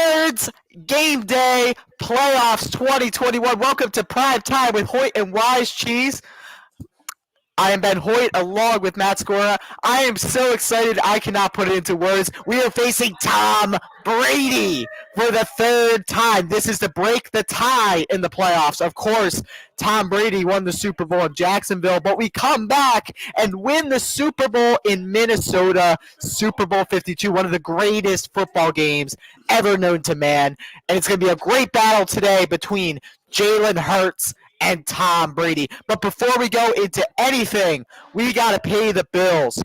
Birds Game Day Playoffs 2021. Welcome to Primetime with Hoyt and Wise Cheese. I am Ben Hoyt along with Matt Scora. I am so excited I cannot put it into words. We are facing Tom Brady for the third time. This is to break the tie in the playoffs. Of course, Tom Brady won the Super Bowl in Jacksonville, but we come back and win the Super Bowl in Minnesota, Super Bowl 52, one of the greatest football games ever known to man. And it's going to be a great battle today between Jalen Hurts and Tom Brady. But before we go into anything, we got to pay the bills.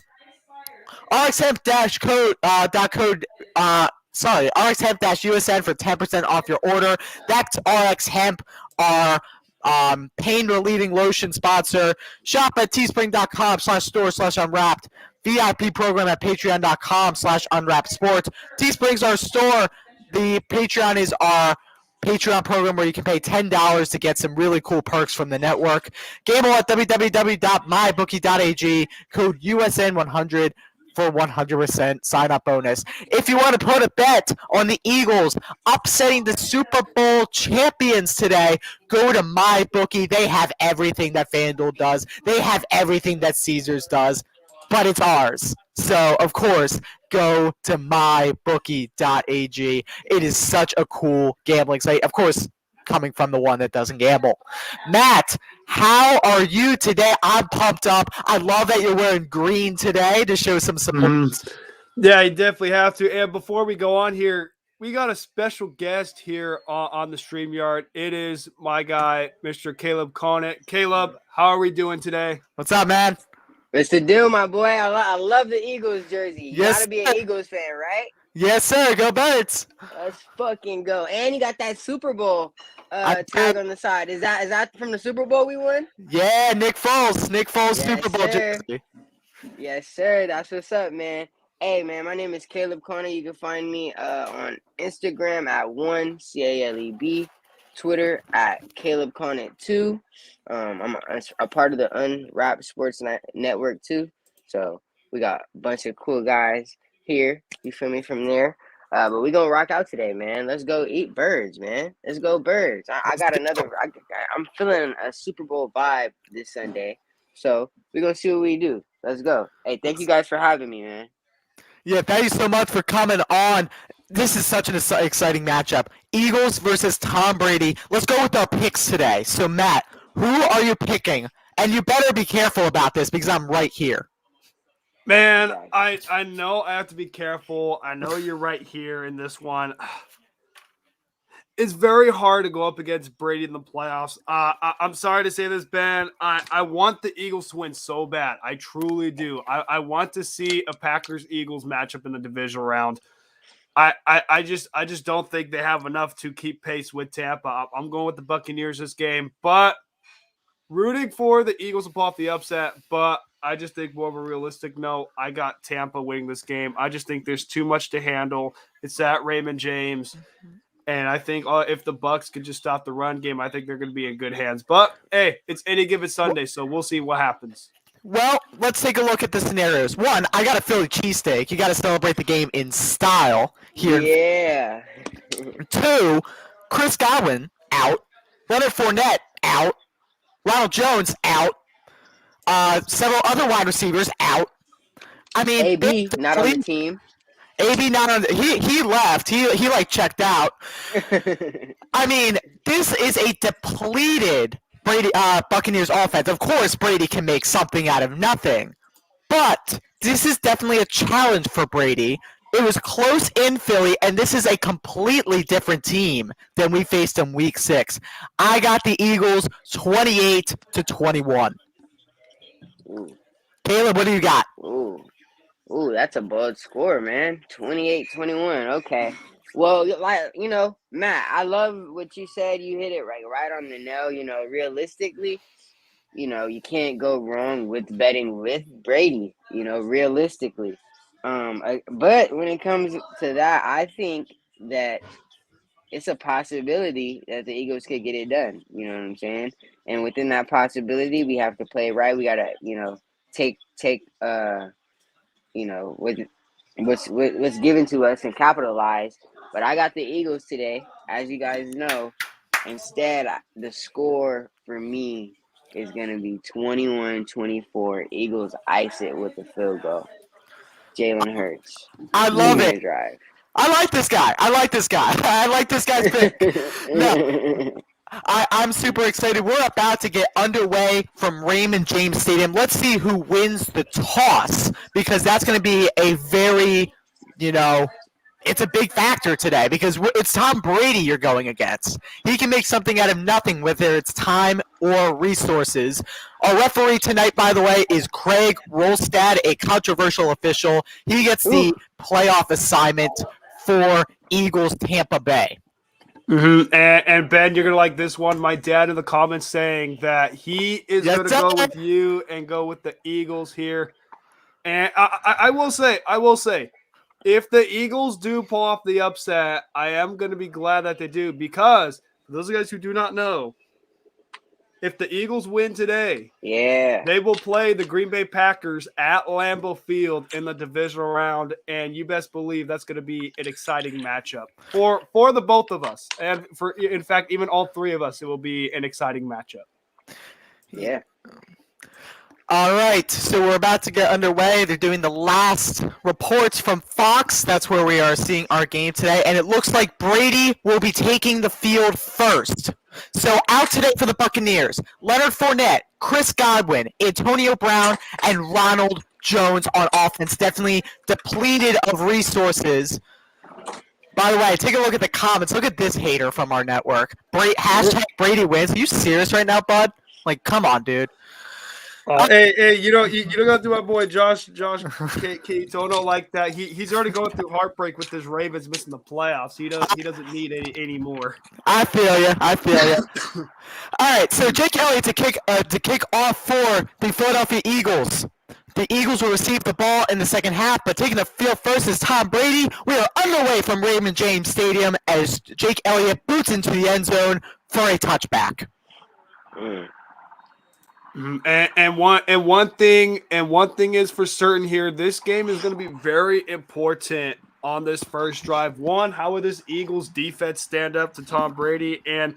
RxHemp-USN for 10% off your order. That's RX Hemp, our pain relieving lotion sponsor. Shop at teespring.com/store/unwrapped. VIP program at patreon.com/unwrappedsports. Teespring's our store. The Patreon is our Patreon program where you can pay $10 to get some really cool perks from the network. Gamble at www.mybookie.ag. Code USN100 for 100% sign-up bonus. If you want to put a bet on the Eagles upsetting the Super Bowl champions today, go to MyBookie. They have everything that FanDuel does. They have everything that Caesars does, but it's ours. So, of course, go to mybookie.ag. It is such a cool gambling site. Of course, coming from the one that doesn't gamble. Matt, how are you today? I'm pumped up. I love that you're wearing green today to show some support. Yeah, you definitely have to. And before we go on here, we got a special guest here on the StreamYard. It is my guy, Mr. Caleb Conant. Caleb, how are we doing today? What's up, man? What's the deal, my boy? I love the Eagles jersey. You Yes, gotta be an Eagles fan, right? Yes, sir. Go Birds. Let's fucking go. And you got that Super Bowl tag on the side. Is that from the Super Bowl we won? Yeah, Nick Foles. Yes, Super Bowl sir. jersey. Yes, sir. That's what's up, man. Hey, man, my name is Caleb Conant. You can find me on Instagram at CALEB, Twitter at Caleb Conant 2. I'm a part of the Unwrapped Sports Network too. So we got a bunch of cool guys here. You feel me from there? But we gonna rock out today, man. Let's go eat birds, man. Let's go birds. I'm feeling a Super Bowl vibe this Sunday. So we're gonna see what we do. Let's go. Hey, thank you guys for having me, man. Yeah, thank you so much for coming on. This is such an exciting matchup. Eagles versus Tom Brady. Let's go with our picks today. So, Matt, who are you picking? And you better be careful about this because I'm right here. Man, I know I have to be careful. I know you're right here in this one. It's very hard to go up against Brady in the playoffs. I'm sorry to say this, Ben. I want the Eagles to win so bad. I truly do. I want to see a Packers-Eagles matchup in the divisional round. I just don't think they have enough to keep pace with Tampa. I'm going with the Buccaneers this game, but rooting for the Eagles to pull off the upset. But I just think more of a realistic note, I got Tampa winning this game. I just think there's too much to handle. It's at Raymond James. And I think if the Bucs could just stop the run game, I think they're going to be in good hands. But, hey, it's any given Sunday, so we'll see what happens. Well, let's take a look at the scenarios. One, I got a Philly cheesesteak. You got to celebrate the game in style here. Yeah. Two, Chris Godwin out. Leonard Fournette out. Ronald Jones out. Several other wide receivers out. I mean, AB not on the team. AB not on. He left. He checked out. I mean, this is a depleted Brady Buccaneers offense. Of course, Brady can make something out of nothing, but this is definitely a challenge for Brady. It was close in Philly, and this is a completely different team than we faced in Week 6. I got the Eagles 28-21. Ooh. Caleb, what do you got? Ooh, that's a bold score, man. 28-21. Okay. Well, Matt, I love what you said. You hit it right on the nail. Realistically, you can't go wrong with betting with Brady, realistically. But when it comes to that, I think that it's a possibility that the Eagles could get it done. You know what I'm saying? And within that possibility, we have to play right. We got to, take what's given to us and capitalize But I got the Eagles today, as you guys know. Instead, the score for me is going to be 21-24. Eagles ice it with a field goal. Jalen Hurts. I love it. Drive. I like this guy. I like this guy. I like this guy's pick. No. I'm super excited. We're about to get underway from Raymond James Stadium. Let's see who wins the toss, because that's going to be a very, it's a big factor today, because it's Tom Brady you're going against. He can make something out of nothing, whether it's time or resources. Our referee tonight, by the way, is Craig Rolstad, a controversial official. He gets the playoff assignment for Eagles Tampa Bay. Mm-hmm. And Ben, you're gonna like this one. My dad in the comments saying that he is gonna go with you and go with the Eagles here. And I will say, if the Eagles do pull off the upset, I am gonna be glad that they do, because for those guys who do not know, if the Eagles win today, they will play the Green Bay Packers at Lambeau Field in the divisional round, and you best believe that's going to be an exciting matchup for the both of us, and in fact, even all three of us. It will be an exciting matchup. Yeah. All right, so we're about to get underway. They're doing the last reports from Fox. That's where we are seeing our game today, and it looks like Brady will be taking the field first. So out today for the Buccaneers, Leonard Fournette, Chris Godwin, Antonio Brown, and Ronald Jones on offense. Definitely depleted of resources. By the way, take a look at the comments. Look at this hater from our network. Hashtag Brady wins. Are you serious right now, bud? Like, come on, dude. Hey, you don't got to do my boy Josh Tono like that. He's already going through heartbreak with his Ravens missing the playoffs. He doesn't need any more. I feel you. All right, so Jake Elliott to kick off for the Philadelphia Eagles. The Eagles will receive the ball in the second half, but taking the field first is Tom Brady. We are underway from Raymond James Stadium as Jake Elliott boots into the end zone for a touchback. And one thing is for certain here. This game is going to be very important on this first drive. One, how will this Eagles defense stand up to Tom Brady? And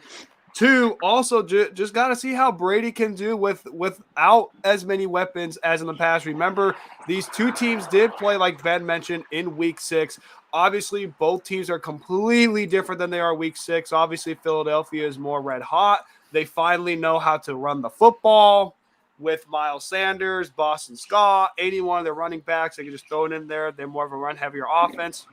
two, also just got to see how Brady can do without as many weapons as in the past. Remember, these two teams did play, like Ben mentioned, in Week 6. Obviously, both teams are completely different than they are Week 6. Obviously, Philadelphia is more red hot. They finally know how to run the football with Miles Sanders, Boston Scott, any one of their running backs. They can just throw it in there. They're more of a run-heavier offense.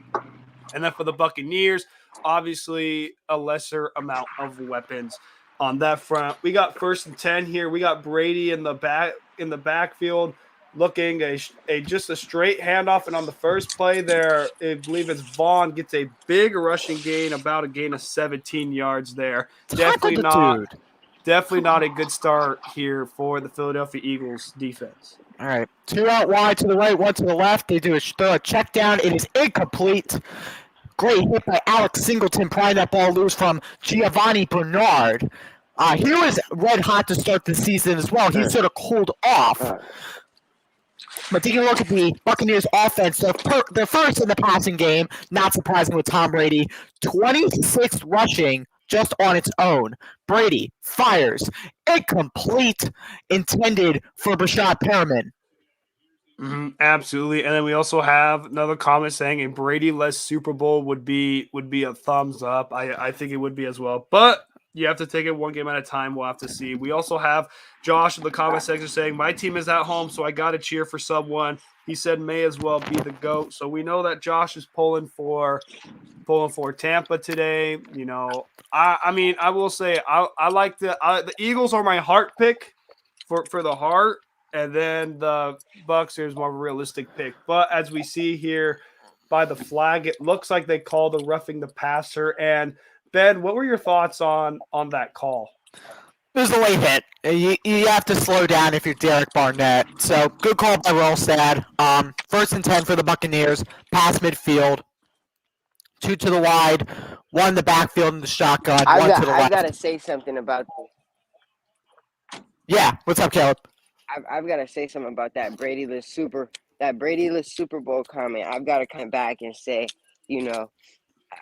And then for the Buccaneers, obviously a lesser amount of weapons on that front. We got 1st and 10 here. We got Brady in the backfield looking just a straight handoff. And on the first play there, I believe it's Vaughn gets a big rushing gain, about a gain of 17 yards there. Definitely not a good start here for the Philadelphia Eagles defense. All right, 2 out wide to the right, 1 to the left. They throw a check down. It is incomplete. Great hit by Alex Singleton, prying that ball loose from Giovanni Bernard. He was red hot to start the season as well. He sort of cooled off. But taking a look at the Buccaneers offense, they're first in the passing game, not surprising with Tom Brady. 26 rushing just on its own. Brady fires. Incomplete, intended for Brashad Perriman. Absolutely. And then we also have another comment saying a Brady-less Super Bowl would be a thumbs up. I think it would be as well. But you have to take it one game at a time. We'll have to see. We also have Josh in the comment section saying, my team is at home, so I got to cheer for someone. He said may as well be the GOAT. So we know that Josh is pulling for Tampa today. I will say I like the Eagles are my heart pick for the heart. And then the Bucs, there's more of a realistic pick. But as we see here by the flag, it looks like they called the roughing the passer. And Ben, what were your thoughts on that call? It was a late hit. You have to slow down if you're Derek Barnett. So good call by Rolstad. 1st and 10 for the Buccaneers. Pass midfield. 2 to the wide. 1 in the backfield in the shotgun. 1 to the left. I've got to say something about this. Yeah. What's up, Caleb? I've got to say something about that Brady-less Super Bowl comment. I've got to come back and say,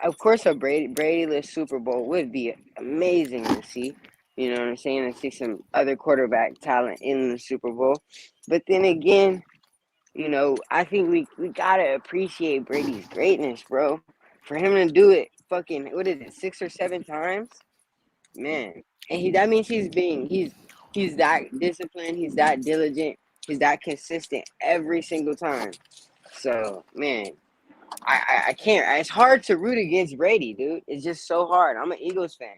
of course, a Brady-less Super Bowl would be amazing to see. You know what I'm saying? And see some other quarterback talent in the Super Bowl. But then again, I think we gotta appreciate Brady's greatness, bro. For him to do it, fucking, what is it, 6 or 7 times, man. And that means he's that disciplined, he's that diligent, he's that consistent every single time. So, man, I can't. It's hard to root against Brady, dude. It's just so hard. I'm an Eagles fan.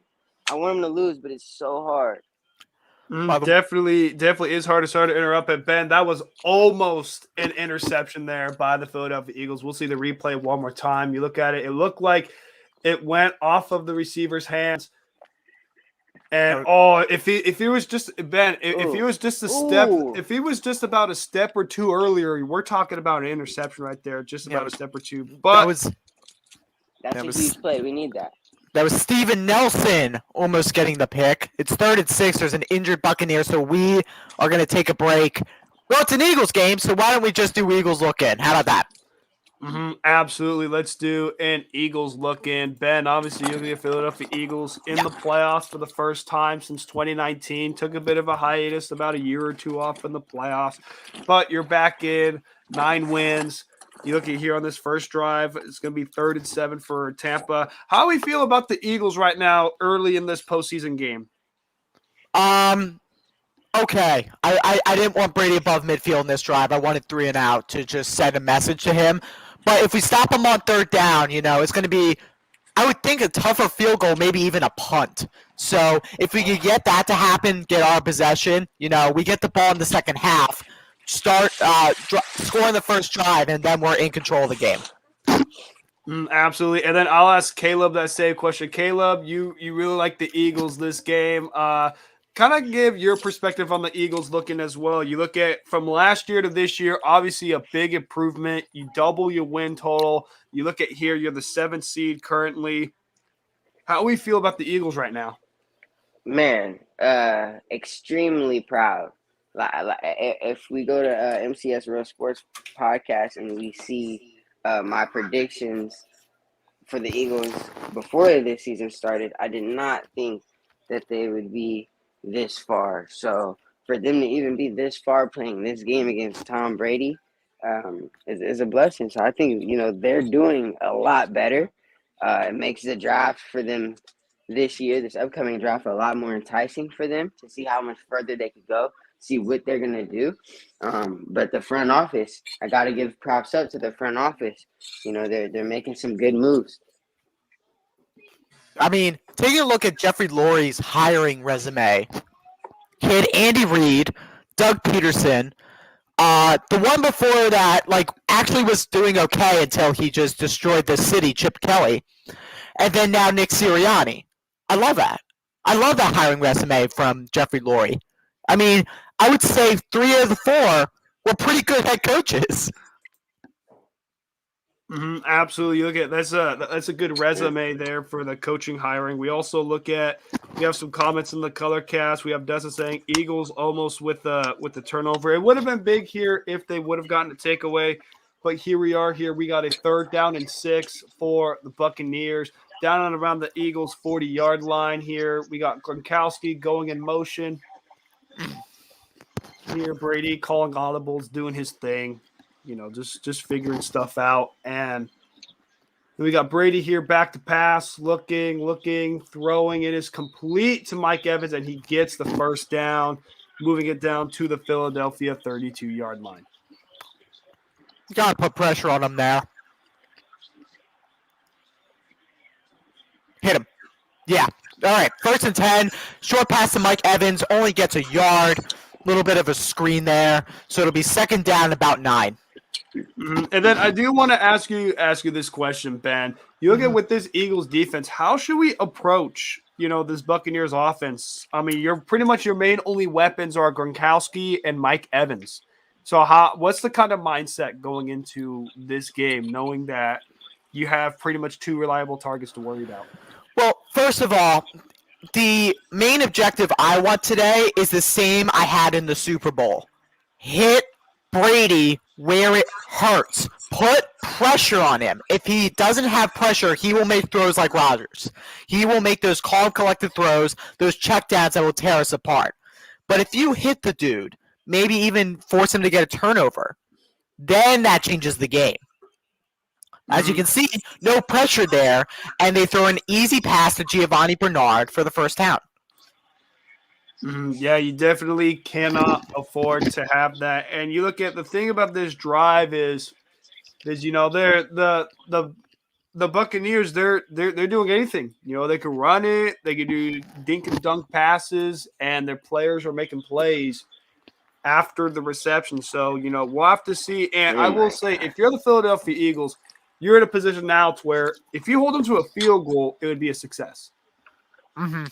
I want him to lose, but it's so hard. Definitely is hard. Sorry to interrupt it, Ben. That was almost an interception there by the Philadelphia Eagles. We'll see the replay one more time. You look at it; it looked like it went off of the receiver's hands. And if he was just Ben, if he was just a step, if he was just about a step or two earlier, we're talking about an interception right there, just about a step or two. But that's a huge play. We need that. That was Steven Nelson almost getting the pick. It's 3rd and 6. There's an injured Buccaneer, so we are going to take a break. Well, it's an Eagles game, so why don't we just do Eagles look in? How about that? Absolutely. Let's do an Eagles look in. Ben, obviously, you're the Philadelphia Eagles in the playoffs for the first time since 2019. Took a bit of a hiatus, about a year or two off in the playoffs, but you're back in, 9 wins. You look at here on this first drive, it's going to be 3rd and 7 for Tampa. How do we feel about the Eagles right now early in this postseason game? Okay. I didn't want Brady above midfield in this drive. I wanted 3 and out to just send a message to him. But if we stop him on 3rd down, it's going to be, I would think, a tougher field goal, maybe even a punt. So if we could get that to happen, get our possession, we get the ball in the second half, start scoring the first drive, and then we're in control of the game. Absolutely. And then I'll ask Caleb that same question. Caleb, you really like the Eagles this game. Kind of give your perspective on the Eagles looking as well. You look at from last year to this year, obviously a big improvement. You double your win total. You look at here, you're the 7th seed currently. How do we feel about the Eagles right now? Man, extremely proud. If we go to MCS Real Sports Podcast and we see my predictions for the Eagles before this season started, I did not think that they would be this far. So for them to even be this far playing this game against Tom Brady is a blessing. So I think, they're doing a lot better. It makes the draft for them this year, this upcoming draft, a lot more enticing for them to see how much further they could go, see what they're going to do. But the front office, I got to give props up to the front office. They're making some good moves. I mean, taking a look at Jeffrey Lurie's hiring resume, he had Andy Reid, Doug Peterson. The one before that, actually was doing okay until he just destroyed the city, Chip Kelly. And then now Nick Sirianni. I love that. I love that hiring resume from Jeffrey Lurie. I mean, I would say 3 of the 4 were pretty good head coaches. Absolutely. Look at that's a good resume there for the coaching hiring. We also we have some comments in the color cast. We have Dustin saying Eagles almost with the turnover. It would have been big here if they would have gotten a takeaway, but here we are. Here we got a 3rd down and 6 for the Buccaneers down and around the Eagles 40-yard line. Here we got Gronkowski going in motion. Here Brady calling audibles, doing his thing. Just figuring stuff out. And we got Brady here back to pass, looking, throwing. It is complete to Mike Evans, and he gets the first down, moving it down to the Philadelphia 32-yard line. You got to put pressure on him there. Hit him. Yeah. All right. 1st and 10. Short pass to Mike Evans. Only gets a yard. Little bit of a screen there. So it'll be 2nd down, about 9. And then I do want to ask you this question, Ben. You look at with this Eagles defense, how should we approach, this Buccaneers offense? I mean, you're pretty much your main only weapons are Gronkowski and Mike Evans. So what's the kind of mindset going into this game, knowing that you have pretty much 2 reliable targets to worry about? Well, first of all, the main objective I want today is the same I had in the Super Bowl. Hit Brady where it hurts. Put pressure on him. If he doesn't have pressure, he will make throws like Rodgers. He will make those calm, collected throws, those checkdowns that will tear us apart. But if you hit the dude, maybe even force him to get a turnover, then that changes the game. As you can see, no pressure there, and they throw an easy pass to Giovanni Bernard for the first down. Yeah, you definitely cannot afford to have that. And you look at the thing about this drive is you know they're the Buccaneers they're doing anything. You know, they can run it, they can do dink and dunk passes, and their players are making plays after the reception. So you know we'll have to see. And I will say, if you're the Philadelphia Eagles, you're in a position now to where if you hold them to a field goal, it would be a success. Mm-hmm.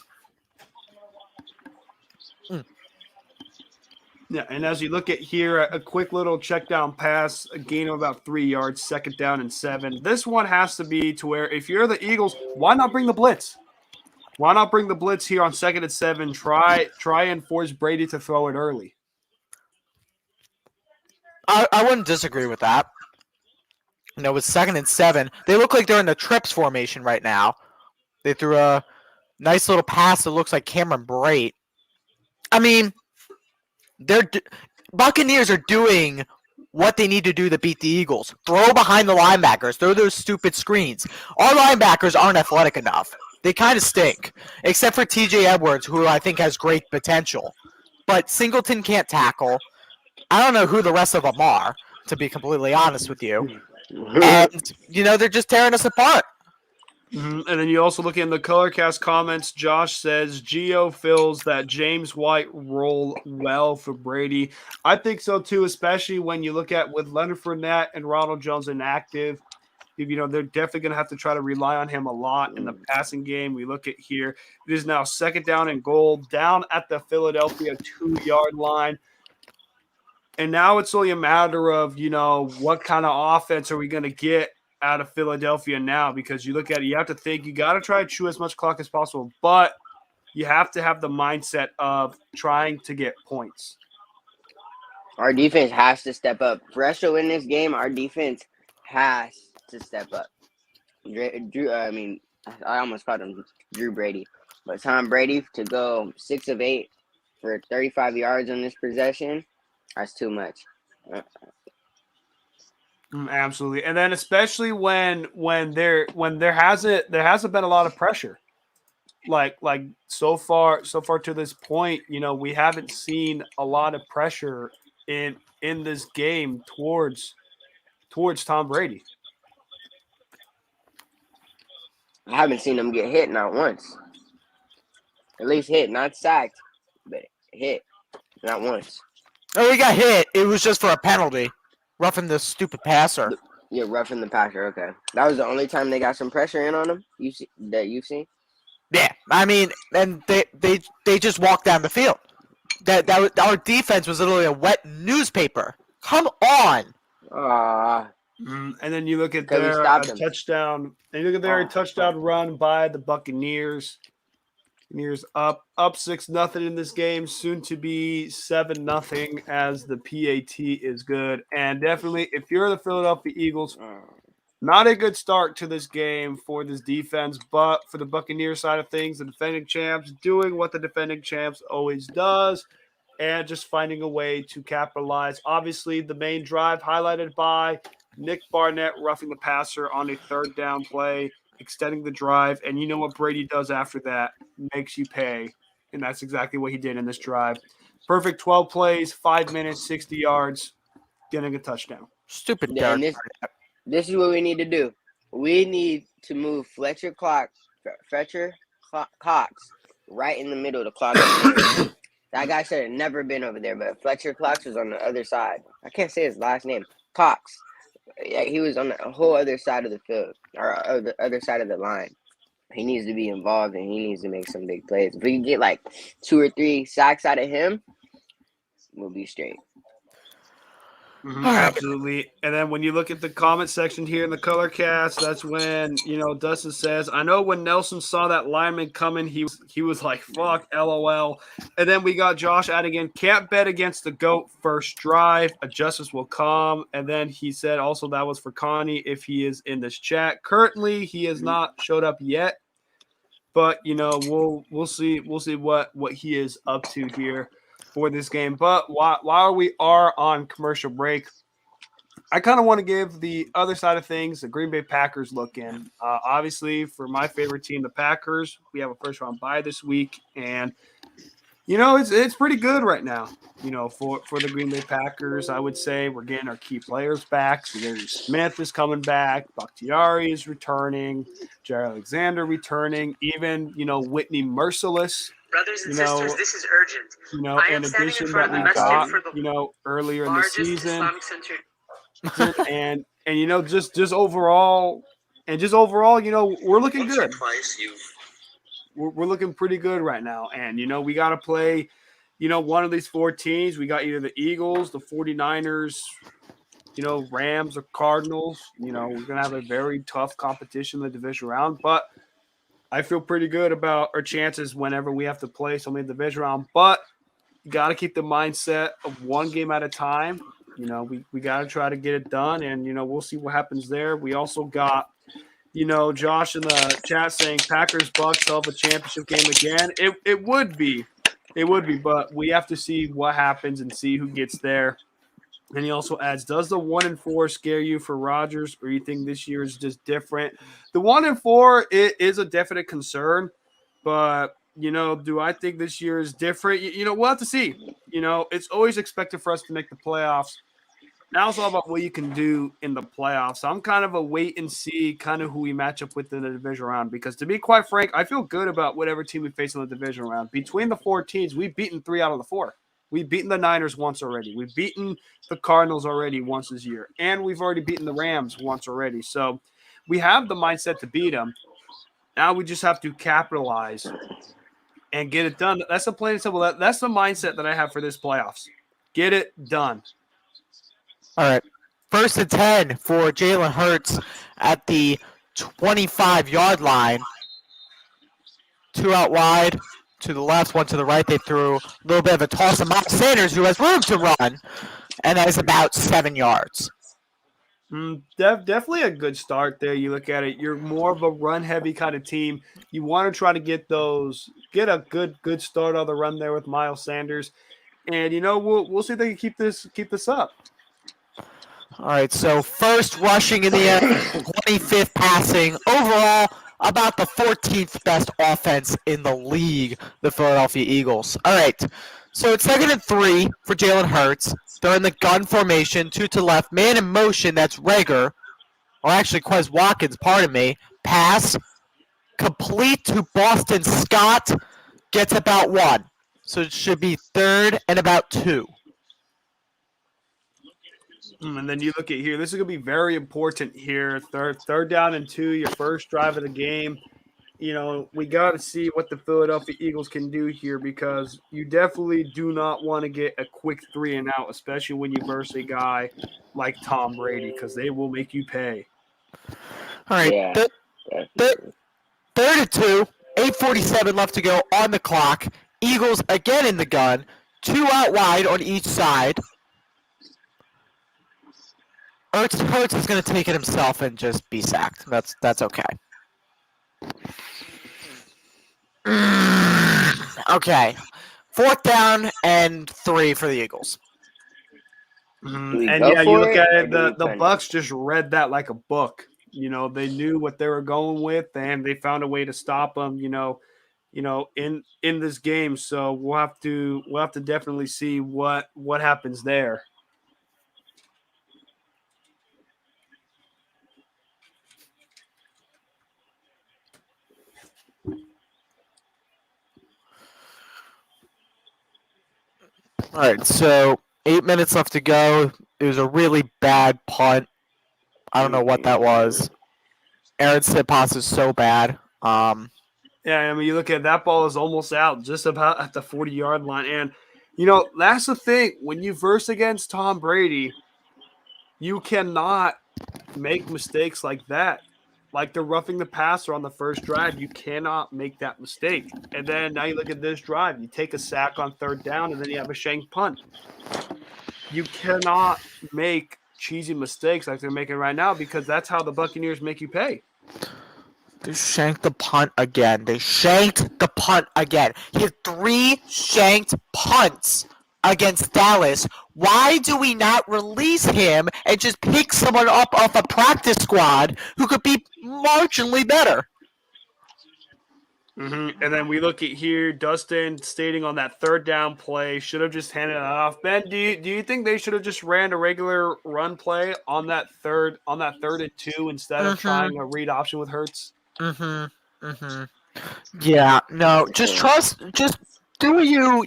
Yeah, and as you look at here, a quick little check down pass, a gain of about 3 yards, 2nd down and 7. This one has to be to where if you're the Eagles, why not bring the blitz? Why not bring the blitz here on 2nd and 7? Try and force Brady to throw it early. I wouldn't disagree with that. You know, with 2nd and 7, they look like they're in the trips formation right now. They threw a nice little pass that looks like Cameron Brate. I mean, Buccaneers are doing what they need to do to beat the Eagles. Throw behind the linebackers. Throw those stupid screens. Our linebackers aren't athletic enough. They kind of stink, except for T.J. Edwards, who I think has great potential. But Singleton can't tackle. I don't know who the rest of them are, to be completely honest with you. And, you know, they're just tearing us apart. And then you also look in the Colorcast comments. Josh says Gio feels that James White roll well for Brady. I think so too, especially when you look at with Leonard Fournette and Ronald Jones inactive. You know, they're definitely going to have to try to rely on him a lot in the passing game. We look at here. It is now 2nd down and goal, down at the Philadelphia 2-yard line. And now it's only a matter of, you know, what kind of offense are we going to get out of Philadelphia now? Because you look at it, you have to think, you got to try to chew as much clock as possible, but you have to have the mindset of trying to get points. Our defense has to step up. For us to win this game, our defense has to step up. I almost called him Drew Brady. But Tom Brady to go 6 of 8 for 35 yards on this possession, that's too much. Absolutely. And then especially when there hasn't been a lot of pressure. Like so far to this point, you know, we haven't seen a lot of pressure in this game towards Tom Brady. I haven't seen him get hit not once. At least hit, not sacked, but hit, not once. Oh, he got hit. It was just for a penalty. Roughing the stupid passer. Yeah, roughing the passer. Okay, that was the only time they got some pressure in on him. You've seen? Yeah, I mean, and they just walked down the field. That our defense was literally a wet newspaper. Come on. And then you look at their touchdown. And you look at their touchdown run by the Buccaneers. Buccaneers up 6-0 in this game, soon to be 7-0 as the PAT is good. And definitely, if you're the Philadelphia Eagles, not a good start to this game for this defense, but for the Buccaneers side of things, the defending champs doing what the defending champs always does and just finding a way to capitalize. Obviously, the main drive highlighted by Nick Barnett roughing the passer on a 3rd down play, extending the drive, and you know what Brady does after that, makes you pay, and that's exactly what he did in this drive. Perfect 12 plays, 5 minutes, 60 yards, getting a touchdown. Stupid. Yeah, and this is what we need to do. We need to move Fletcher Cox right in the middle of the clock. That guy should have never been over there, but Fletcher Cox was on the other side. I can't say his last name. Cox. Yeah, he was on the whole other side of the field, or the other side of the line. He needs to be involved, and he needs to make some big plays. If we can get like 2 or 3 sacks out of him, we'll be straight. Mhm, All right. absolutely. And then when you look at the comment section here in the color cast, that's when Dustin says, "I know when Nelson saw that lineman coming, he was like, fuck, LOL." And then we got Josh adding in, "Can't bet against the GOAT first drive. Adjustments will come." And then he said also that was for Connie if he is in this chat. Currently, he has not showed up yet, but we'll see what he is up to here for this game. But while we are on commercial break, I kind of want to give the other side of things, the Green Bay Packers look in. Obviously, for my favorite team, the Packers, we have a first round bye this week, and it's pretty good right now. For the Green Bay Packers, I would say we're getting our key players back. So Smith is coming back, Bakhtiari is returning, Jair Alexander returning, even Whitney Merciless. Brothers and sisters, this is urgent. In addition that we got earlier in the season. Islamic Center. and just overall, we're looking good. We're looking pretty good right now, and we got to play one of these four teams. We got either the Eagles, the 49ers, Rams, or Cardinals. We're gonna have a very tough competition in the division round, but I feel pretty good about our chances whenever we have to play somebody in the division round. But you got to keep the mindset of one game at a time. We got to try to get it done, and, we'll see what happens there. We also got, Josh in the chat saying Packers Bucks have a championship game again. It would be, but we have to see what happens and see who gets there. And he also adds, does the 1-4 scare you for Rodgers, or you think this year is just different? The 1-4 is a definite concern, but do I think this year is different? We'll have to see. It's always expected for us to make the playoffs. Now it's all about what you can do in the playoffs. So I'm kind of a wait and see kind of who we match up with in the division round, because to be quite frank, I feel good about whatever team we face in the division round. Between the four teams, we've beaten 3 out of the 4. We've beaten the Niners once already. We've beaten the Cardinals already once this year. And we've already beaten the Rams once already. So we have the mindset to beat them. Now we just have to capitalize and get it done. That's the plain and simple. That's the mindset that I have for this playoffs. Get it done. All right. 1st and 10 for Jalen Hurts at the 25-yard line. 2 out wide, to the left, 1 to the right. They threw a little bit of a toss to Miles Sanders, who has room to run, and that is about 7 yards. Definitely a good start there. You look at it, you're more of a run-heavy kind of team. You want to try to get a good start on the run there with Miles Sanders, and we'll see if they can keep this up. All right, so first rushing in the air, 25th passing. Overall, about the 14th best offense in the league, the Philadelphia Eagles. All right, so it's 2nd and 3 for Jalen Hurts. They're in the gun formation, 2 to left. Man in motion, that's Rager. Or actually, Quez Watkins, pardon me. Pass, complete to Boston Scott, gets about 1. So it should be 3rd and about 2. And then you look at here. This is going to be very important here. Third down and 2, your first drive of the game. We got to see what the Philadelphia Eagles can do here, because you definitely do not want to get a quick 3 and out, especially when you verse a guy like Tom Brady, because they will make you pay. All right. Yeah, 3rd and 2, 8:47 left to go on the clock. Eagles again in the gun, 2 out wide on each side. Hurts is going to take it himself and just be sacked. That's okay. Okay. 4th down and 3 for the Eagles. And yeah, you look at it, the Bucks just read that like a book. They knew what they were going with, and they found a way to stop them, in this game. So we'll have to definitely see what happens there. All right, so 8 minutes left to go. It was a really bad punt. I don't know what that was. Aaron Siposs is so bad. Yeah, I mean, you look at that ball is almost out, just about at the 40-yard line. And, that's the thing. When you verse against Tom Brady, You cannot make mistakes like that. Like the roughing the passer on the first drive, you cannot make that mistake. And then now you look at this drive, you take a sack on third down, and then you have a shank punt. You cannot make cheesy mistakes like they're making right now because that's how the Buccaneers make you pay. They shanked the punt again. He had 3 shanked punts against Dallas. Why do we not release him and just pick someone up off a practice squad who could be marginally better? And then we look at here, Dustin stating on that third down play, should have just handed it off. Ben, do you think they should have just ran a regular run play on that third and 2 instead of trying a read option with Hurts? Yeah, no, just do what you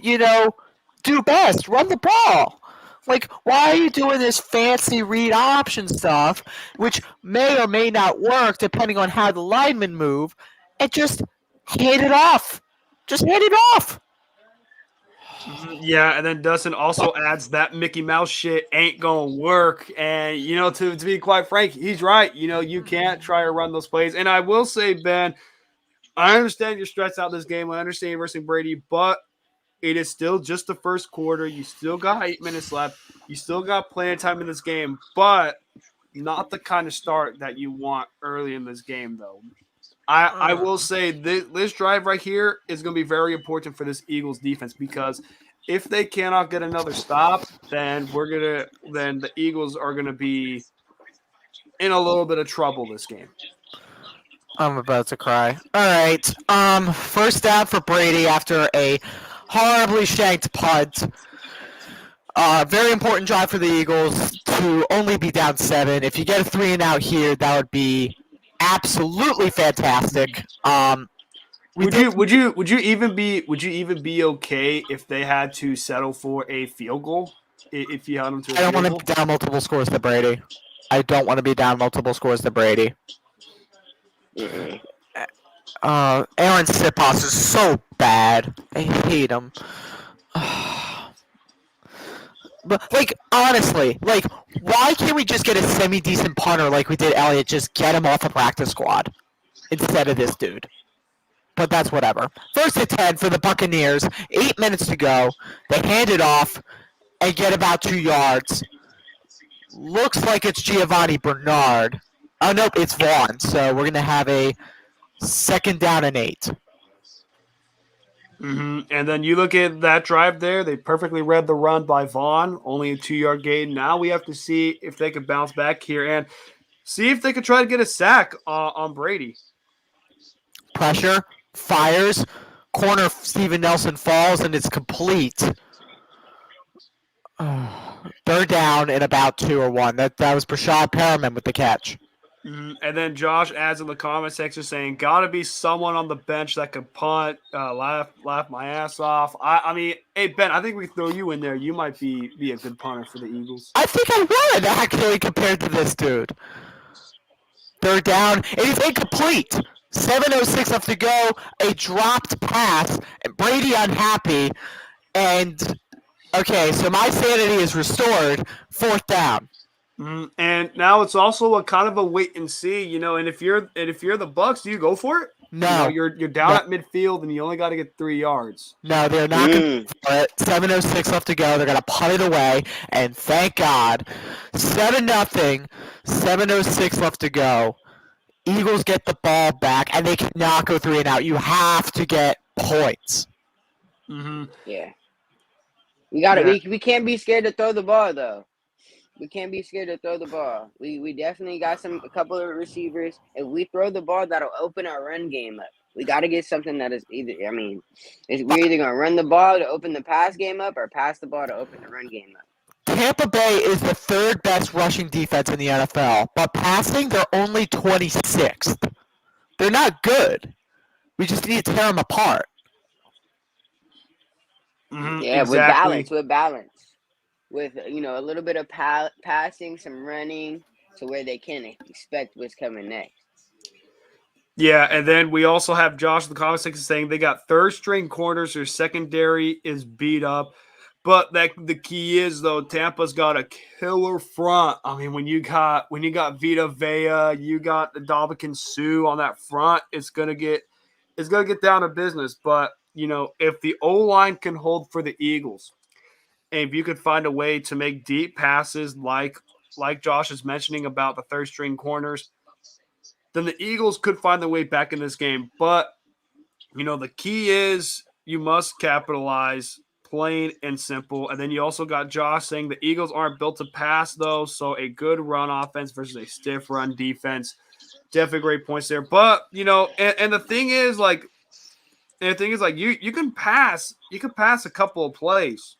do best. Run the ball. Like, why are you doing this fancy read option stuff, which may or may not work depending on how the linemen move, and just hand it off. Just hand it off. Yeah, and then Dustin also adds that Mickey Mouse shit ain't gonna work. And to be quite frank, he's right. You can't try to run those plays. And I will say, Ben, I understand you're stressed out this game. I understand you're versing Brady, but it is still just the first quarter. You still got 8 minutes left. You still got plenty of time in this game, but not the kind of start that you want early in this game, though. I will say this drive right here is going to be very important for this Eagles defense because if they cannot get another stop, then the Eagles are going to be in a little bit of trouble this game. I'm about to cry. All right. First down for Brady after a horribly shanked punt. Very important drive for the Eagles to only be down 7. If you get a 3 and out here, that would be absolutely fantastic. Would you even be okay if they had to settle for a field goal if you held them to a field goal? I don't want to be down multiple scores to Brady. Aaron Sipos is so bad. I hate him. But, honestly, why can't we just get a semi-decent punter like we did Elliott? Just get him off a practice squad instead of this dude. But that's whatever. First and 10 for the Buccaneers. 8 minutes to go. They hand it off and get about 2 yards. Looks like it's Giovanni Bernard. Oh, nope, it's Vaughn. So we're going to have a 2nd down and 8. And then you look at that drive there. They perfectly read the run by Vaughn. Only a 2-yard gain. Now we have to see if they can bounce back here and see if they could try to get a sack on Brady. Pressure, fires, corner Steven Nelson falls, and it's complete. 3rd down and about 2 or 1. That was Brashad Perriman with the catch. And then Josh adds in the comment section saying, "Gotta be someone on the bench that could punt, laugh my ass off." I mean, hey Ben, I think we throw you in there. You might be a good punter for the Eagles. I think I would actually compared to this dude. 3rd down, it is incomplete. 7:06 left to go. A dropped pass, and Brady unhappy. And okay, so my sanity is restored. 4th down. And now it's also a kind of a wait and see, And if you're the Bucs, do you go for it? No, you're down at midfield and you only got to get 3 yards. No, they're not going to for it. 7:06 left to go. They're going to punt it away, and thank God, 7-0. 7:06 left to go. Eagles get the ball back, and they cannot go 3 and out. You have to get points. Yeah, we got it. We can't be scared to throw the ball though. We can't be scared to throw the ball. We definitely got a couple of receivers. If we throw the ball, that'll open our run game up. We got to get something that is we're either going to run the ball to open the pass game up or pass the ball to open the run game up. Tampa Bay is the 3rd best rushing defense in the NFL, but passing, they're only 26th. They're not good. We just need to tear them apart. Yeah, exactly. With balance. With a little bit of passing, some running, to where they can expect what's coming next. Yeah, and then we also have Josh in the comment section saying they got 3rd-string corners. Their secondary is beat up. But the key is though, Tampa's got a killer front. I mean, when you got Vita Vea, you got the Dominican Sue on that front, it's gonna get down to business. But if the O line can hold for the Eagles, and if you could find a way to make deep passes like Josh is mentioning about the third string corners, then the Eagles could find their way back in this game. But the key is you must capitalize, plain and simple. And then you also got Josh saying the Eagles aren't built to pass, though. So a good run offense versus a stiff run defense. Definitely great points there. But, and the thing is, you can pass a couple of plays,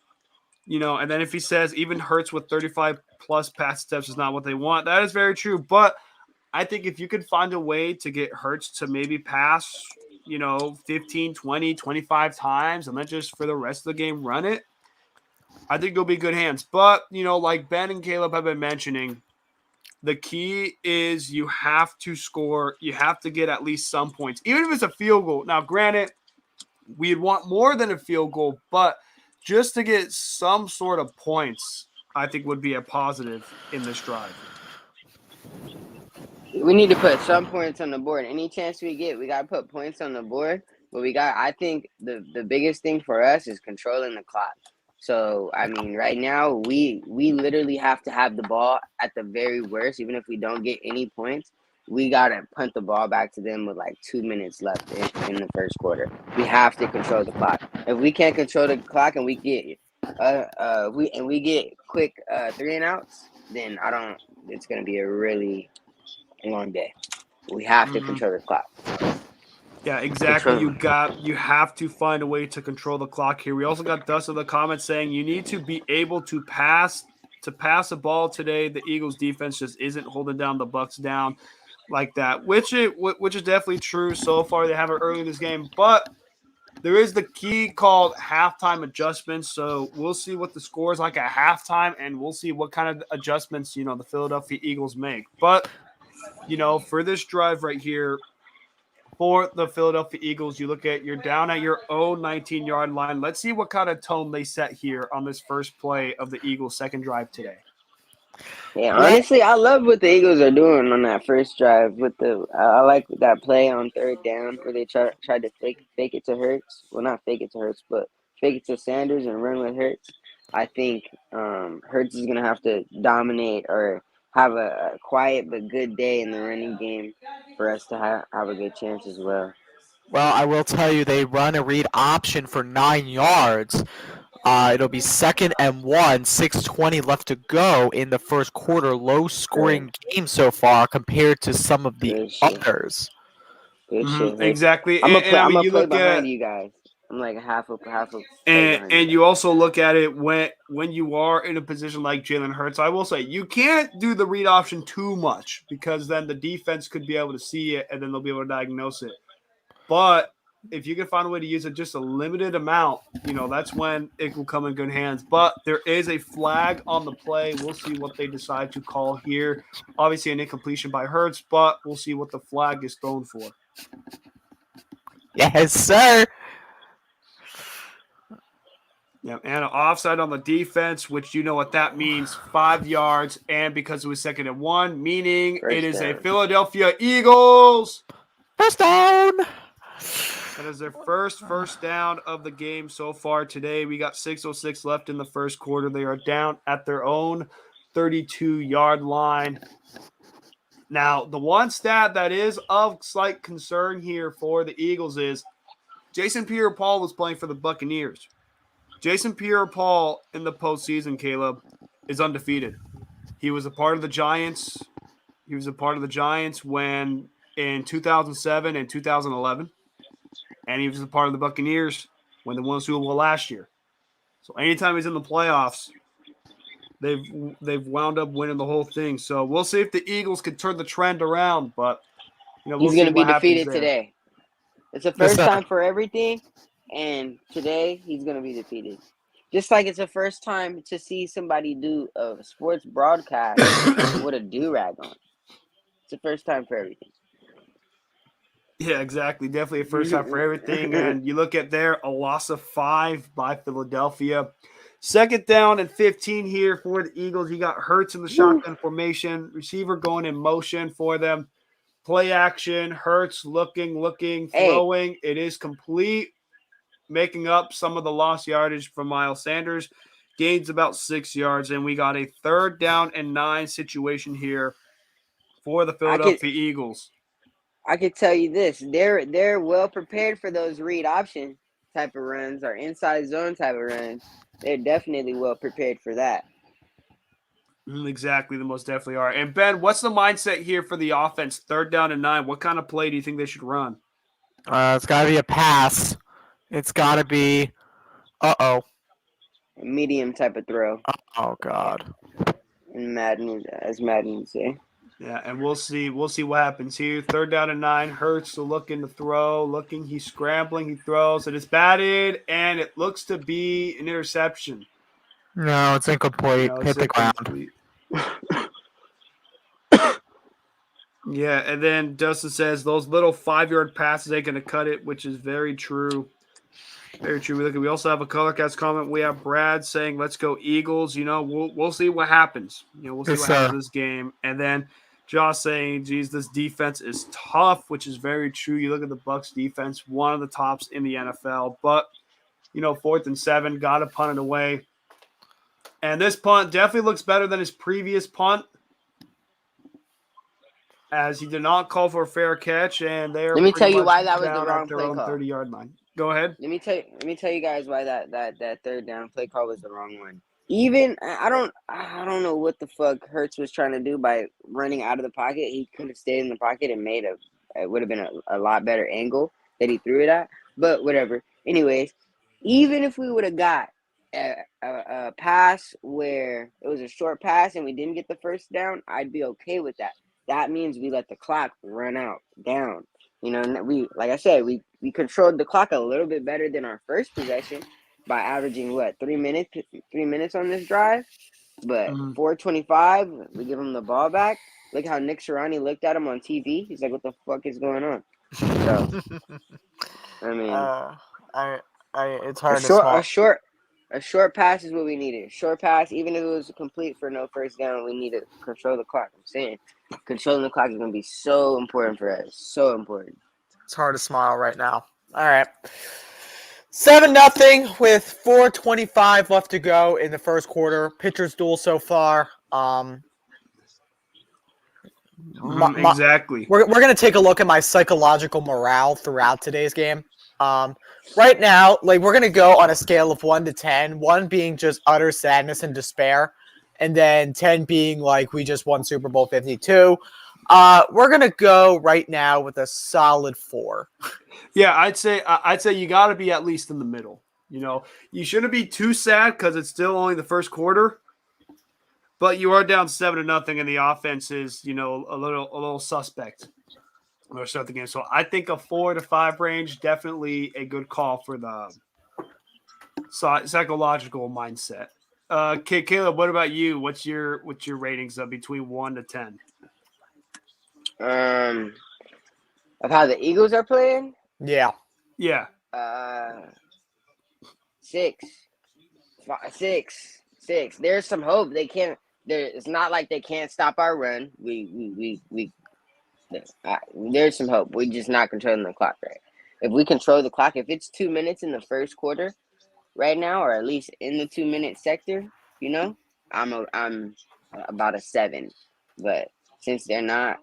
and then if he says even Hurts with 35 plus pass steps is not what they want, that is very true. But I think if you could find a way to get Hurts to maybe pass, 15, 20, 25 times, and then just for the rest of the game run it, I think it'll be good hands. But, like Ben and Caleb have been mentioning, the key is you have to score. You have to get at least some points, even if it's a field goal. Now, granted, we'd want more than a field goal, but just to get some sort of points, I think would be a positive in this drive. We need to put some points on the board. Any chance we get, we got to put points on the board. But I think the biggest thing for us is controlling the clock. So, I mean, right now, we literally have to have the ball at the very worst. Even if we don't get any points, we got to punt the ball back to them with like 2 minutes left in the first quarter. We have to control the clock. If we can't control the clock and we get quick 3 and outs, then it's going to be a really long day. We have to control the clock. Yeah, exactly. You have to find a way to control the clock here. We also got Dust in the comments saying you need to be able to pass a ball today. The Eagles defense just isn't holding down the Bucs down like that, which is definitely true. So far, they have it early in this game, but there is the key called halftime adjustments. So we'll see what the score is like at halftime, and we'll see what kind of adjustments the Philadelphia Eagles make. But for this drive right here, for the Philadelphia Eagles, you're down at your own 19-yard line. Let's see what kind of tone they set here on this first play of the Eagles' second drive today. Yeah, honestly, I love what the Eagles are doing on that first drive. I like that play on third down where they tried to fake it to Hurts. Well, not fake it to Hurts, but fake it to Sanders and run with Hurts. I think Hurts is going to have to dominate or have a quiet but good day in the running game for us to have a good chance as well. Well, I will tell you, they run a read option for 9 yards. It'll be 2nd and 1, 6:20 left to go in the first quarter. Low-scoring game so far compared to some of the others. Good shit. Exactly. I'm gonna play look behind you guys. I'm like half a and you also look at it when you are in a position like Jalen Hurts. I will say you can't do the read option too much because then the defense could be able to see it and then they'll be able to diagnose it. But if you can find a way to use it just a limited amount, that's when it will come in good hands. But there is a flag on the play. We'll see what they decide to call here. Obviously an incompletion by Hurts, but we'll see what the flag is thrown for. Yes, sir. Yeah, and an offside on the defense, which you know what that means, 5 yards, and because it was 2nd and 1, meaning it is a Philadelphia Eagles first down. That is their first down of the game so far today. We got 6:06 left in the first quarter. They are down at their own 32-yard line. Now, the one stat that is of slight concern here for the Eagles is Jason Pierre-Paul was playing for the Buccaneers. Jason Pierre-Paul in the postseason, Caleb, is undefeated. He was a part of the Giants. He was a part of the Giants when in 2007 and 2011. And he was a part of the Buccaneers when they won the Super Bowl last year. So anytime he's in the playoffs, they've wound up winning the whole thing. So we'll see if the Eagles can turn the trend around. But we'll he's see going to be what happens defeated there. today. It's the first time for everything, and today he's going to be defeated. Just like it's the first time to see somebody do a sports broadcast with a do-rag on. It's the first time for everything. Yeah, exactly. Definitely a first time for everything. And you look at there, a loss of 5 by Philadelphia. 2nd down and 15 here for the Eagles. You got Hurts in the shotgun formation. Receiver going in motion for them. Play action. Hurts looking, throwing. It is complete, making up some of the lost yardage from Miles Sanders. Gains about 6 yards, and we got a 3rd down and 9 situation here for the Philadelphia Eagles. I could tell you this: they're well prepared for those read option type of runs or inside zone type of runs. They're definitely well prepared for that. Exactly, they most definitely are. And Ben, what's the mindset here for the offense? 3rd down and 9. What kind of play do you think they should run? It's got to be a pass. It's got to be. A medium type of throw. Oh God. In Madden, as Madden would say. Yeah, and we'll see what happens here. 3rd down and 9. Hurts looking to throw. He's scrambling. He throws. It is batted, and it looks to be an interception. No, it's incomplete. Hit the ground. Yeah, and then Dustin says those little 5-yard passes ain't going to cut it, which is very true. Very true. We also have a Colorcast comment. We have Brad saying, "Let's go Eagles." We'll see what happens. We'll see what happens in this game. And then Josh saying, "Geez, this defense is tough," which is very true. You look at the Bucs defense, one of the tops in the NFL. But 4th and 7, got to punt it away. And this punt definitely looks better than his previous punt, as he did not call for a fair catch, and they are. Let me tell you why that was the wrong play call. 30-yard line. Go ahead. Let me tell you guys why that 3rd down play call was the wrong one. Even I don't know what the fuck Hurts was trying to do by running out of the pocket. He could have stayed in the pocket and it would have been a lot better angle that he threw it at. But whatever. Anyways, even if we would have got a pass where it was a short pass and we didn't get the 1st down, I'd be okay with that. That means we let the clock run out down. We, like I said, we controlled the clock a little bit better than our first possession by averaging 3 minutes on this drive. But 4:25, we give him the ball back. Look how Nick Sirianni looked at him on TV. He's like, "What the fuck is going on?" So, I mean, it's hard a short pass is what we needed. Short pass, even if it was complete for no 1st down, we need to control the clock. I'm saying controlling the clock is going to be so important for us. So important. It's hard to smile right now. All right. 7-0 with 4:25 left to go in the 1st quarter. Pitchers duel so far. Exactly. We're going to take a look at my psychological morale throughout today's game. Right now, we're going to go on a scale of 1 to 10, 1 being just utter sadness and despair, and then 10 being we just won Super Bowl 52. We're going to go right now with a solid 4. Yeah, I'd say you got to be at least in the middle. You shouldn't be too sad because it's still only the 1st quarter, but you are down 7-0, and the offense is, a little suspect. We'll start the game. So I think a 4 to 5 range, definitely a good call for the psychological mindset. Caleb, what about you? What's your ratings of between 1 to 10? Of how the Eagles are playing? Yeah. 6. There's some hope. They can't. It's not like they can't stop our run. There's some hope. We're just not controlling the clock right. If we control the clock, if it's 2 minutes in the 1st quarter right now, or at least in the 2-minute sector, I'm about a 7. But since they're not,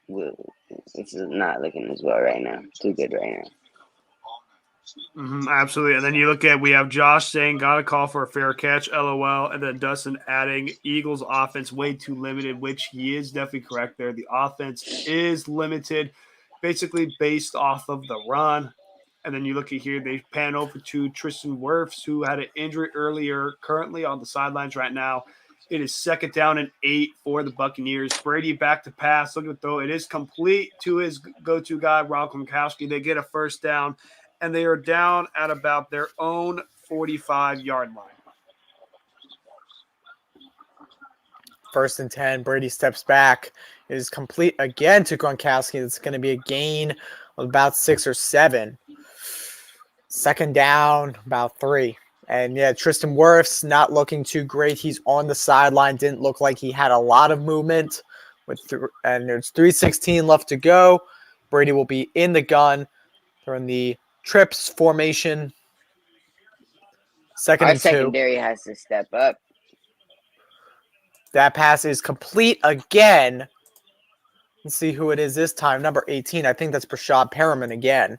it's not looking as well right now. Too good right now. Absolutely. And then we have Josh saying, "Got to call for a fair catch, LOL." And then Dustin adding, "Eagles offense way too limited," which he is definitely correct there. The offense is limited, basically based off of the run. And then you look at here, they pan over to Tristan Wirfs, who had an injury earlier, currently on the sidelines right now. It is 2nd down and 8 for the Buccaneers. Brady back to pass. Look at throw. It is complete to his go-to guy, Rob Gronkowski. They get a 1st down, and they are down at about their own 45-yard line. 1st and 10. Brady steps back. It is complete again to Gronkowski. It's going to be a gain of about 6 or 7. 2nd down, about 3. And yeah, Tristan Wirfs not looking too great. He's on the sideline. Didn't look like he had a lot of movement. And there's 3:16 left to go. Brady will be in the gun. They're in the trips formation. Second Our and 2. secondary has to step up. That pass is complete again. Let's see who it is this time. Number 18. I think that's Brashad Perriman again.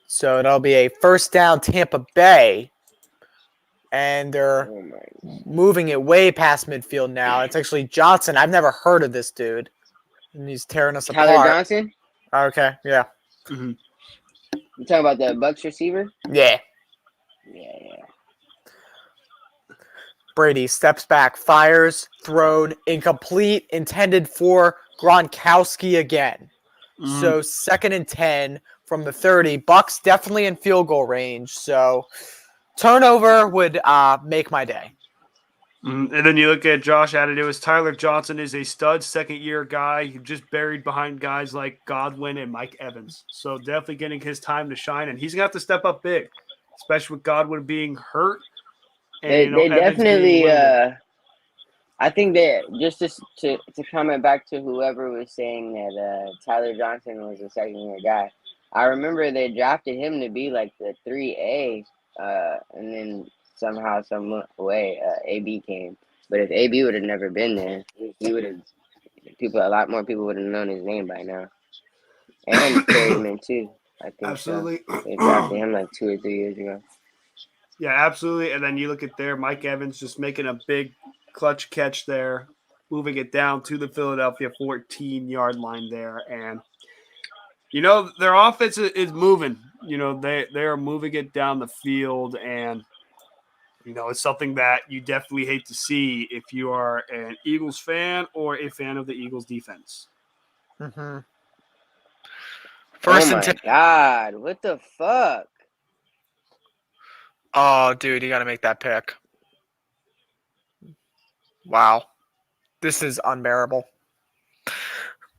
So that'll be a first down Tampa Bay. And they're Oh my. moving it way past midfield now. It's actually Johnson. I've never heard of this dude. And he's tearing us Tyler apart. Johnson? Okay, yeah. Mm-hmm. You talking about the Bucks receiver? Yeah. Yeah. Brady steps back, fires, thrown, incomplete, intended for Gronkowski again. Mm-hmm. So 2nd and 10 from the 30. Bucks definitely in field goal range. So turnover would make my day. And then you look at Josh added it was Tyler Johnson is a stud second-year guy. He just buried behind guys like Godwin and Mike Evans. So definitely getting his time to shine. And he's going to have to step up big, especially with Godwin being hurt. And, They Evans definitely being limited. I think that just to comment back to whoever was saying that Tyler Johnson was a second-year guy, I remember they drafted him to be like the 3A, and then somehow, some way, AB came. But if AB would have never been there, he would have. A lot more people would have known his name by now. And Perryman too, I think. Absolutely. So. They drafted him like 2 or 3 years ago. Yeah, absolutely. And then you look at there, Mike Evans just making a big clutch catch there, moving it down to the Philadelphia 14-yard line there. And, their offense is moving. They are moving it down the field. And, it's something that you definitely hate to see if you are an Eagles fan or a fan of the Eagles defense. Mm-hmm. Oh, my God. What the fuck? Oh, dude, you got to make that pick. Wow. This is unbearable.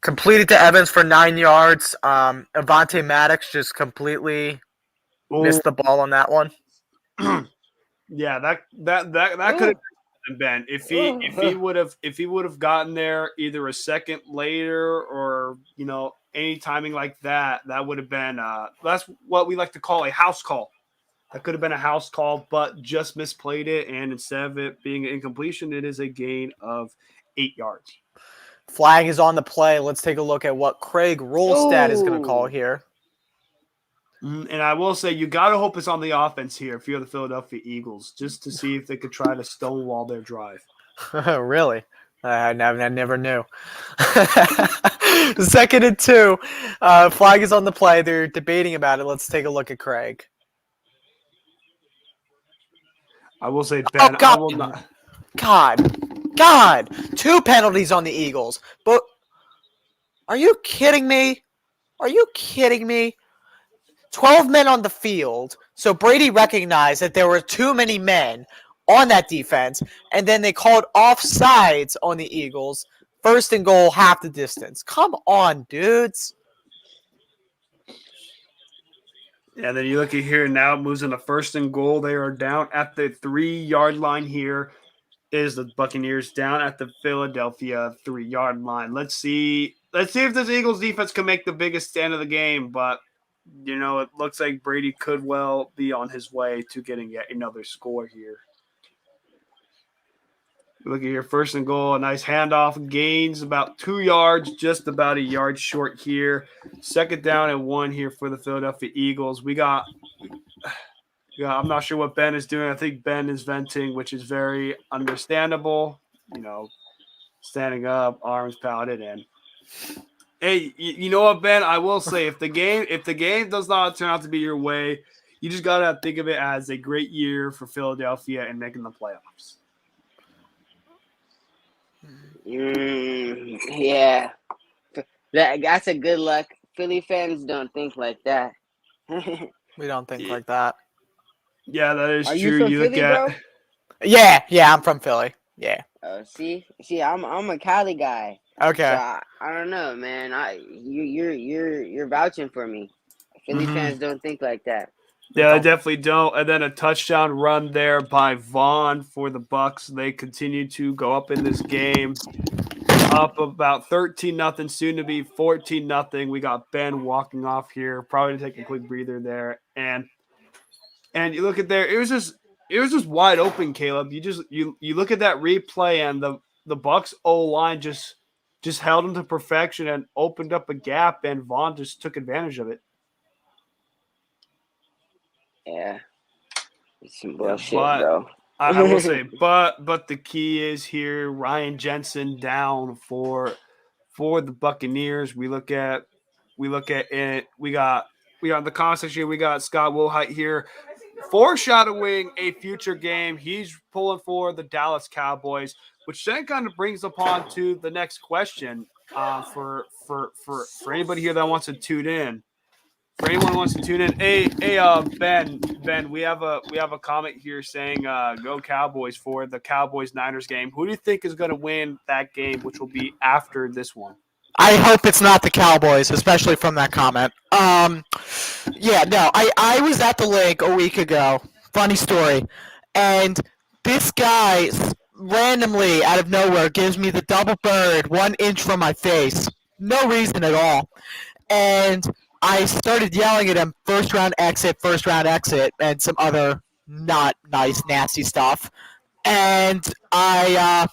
Completed to Evans for 9 yards. Avonte Maddox just completely missed the ball on that one. Yeah, that could have been if he would have gotten there either a second later or any timing like that would have been that's what we like to call a house call. That could have been a house call, but just misplayed it, and instead of it being an incompletion, it is a gain of 8 yards. Flag is on the play. Let's take a look at what Craig Rolstad is going to call here. And I will say, you got to hope it's on the offense here if you're the Philadelphia Eagles, just to see if they could try to stonewall their drive. Really? I never knew. 2nd and 2. Flag is on the play. They're debating about it. Let's take a look at Craig. I will say, Ben, God. I will not. God. 2 penalties on the Eagles. But are you kidding me? 12 men on the field. So Brady recognized that there were too many men on that defense, and then they called offsides on the Eagles. 1st and goal, half the distance. Come on, dudes. Yeah, then you look at here now, it moves into 1st and goal. They are down at the 3-yard line here. Is the Buccaneers down at the Philadelphia 3-yard line. Let's see if this Eagles defense can make the biggest stand of the game, but it looks like Brady could well be on his way to getting yet another score here. Look at here, 1st and goal, a nice handoff, gains about 2 yards, just about a yard short here. 2nd down and 1 here for the Philadelphia Eagles. I'm not sure what Ben is doing. I think Ben is venting, which is very understandable. Standing up, arms pouted, and hey, you know what, Ben? I will say, if the game does not turn out to be your way, you just gotta think of it as a great year for Philadelphia and making the playoffs. Yeah, that's a good luck. Philly fans don't think like that. We don't think like that. Yeah, that is Are true. you from You look Philly, at bro? Yeah, I'm from Philly. Yeah. See, I'm a Cali guy. Okay. So I don't know, man. You're vouching for me. Philly fans don't think like that. Yeah, I definitely don't. And then a touchdown run there by Vaughn for the Bucks. They continue to go up in this game, up about 13-0, soon to be 14-0. We got Ben walking off here, probably to take a quick breather there. And you look at there, it was just wide open, Caleb. You look at that replay, and the Bucks O line just held them to perfection and opened up a gap, and Vaughn just took advantage of it. Yeah. It's some bullshit, but bro. I will say, but the key is here, Ryan Jensen down for the Buccaneers. We look at it. We got in the comment section here, we got Scott Wilhite here foreshadowing a future game. He's pulling for the Dallas Cowboys, which then kind of brings upon to the next question for anybody here that wants to tune in. For anyone who wants to tune in, hey, Ben, we have a comment here saying, "Go Cowboys" for the Cowboys-Niners game. Who do you think is going to win that game, which will be after this one? I hope it's not the Cowboys, especially from that comment. Yeah, no, I was at the lake a week ago. Funny story. And this guy randomly, out of nowhere, gives me the double bird 1 inch from my face. No reason at all. And I started yelling at him, first round exit, and some other not nice, nasty stuff. And I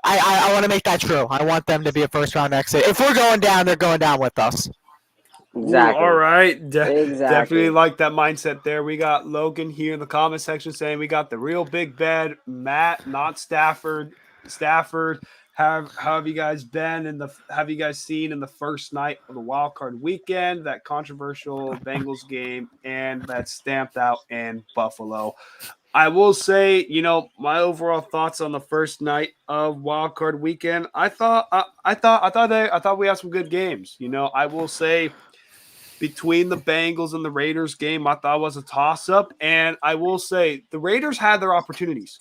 want to make that true. I want them to be a first round exit. If we're going down, they're going down with us. Exactly. Ooh, all right. Exactly. Definitely like that mindset there. We got Logan here in the comment section saying we got the real big bed, Matt, not Stafford. How have you guys been have you guys seen in the first night of the wild card weekend, that controversial Bengals game, and that stamped out in Buffalo? I will say, my overall thoughts on the first night of wild card weekend. I thought we had some good games. I will say, between the Bengals and the Raiders game, I thought was a toss-up, and I will say the Raiders had their opportunities.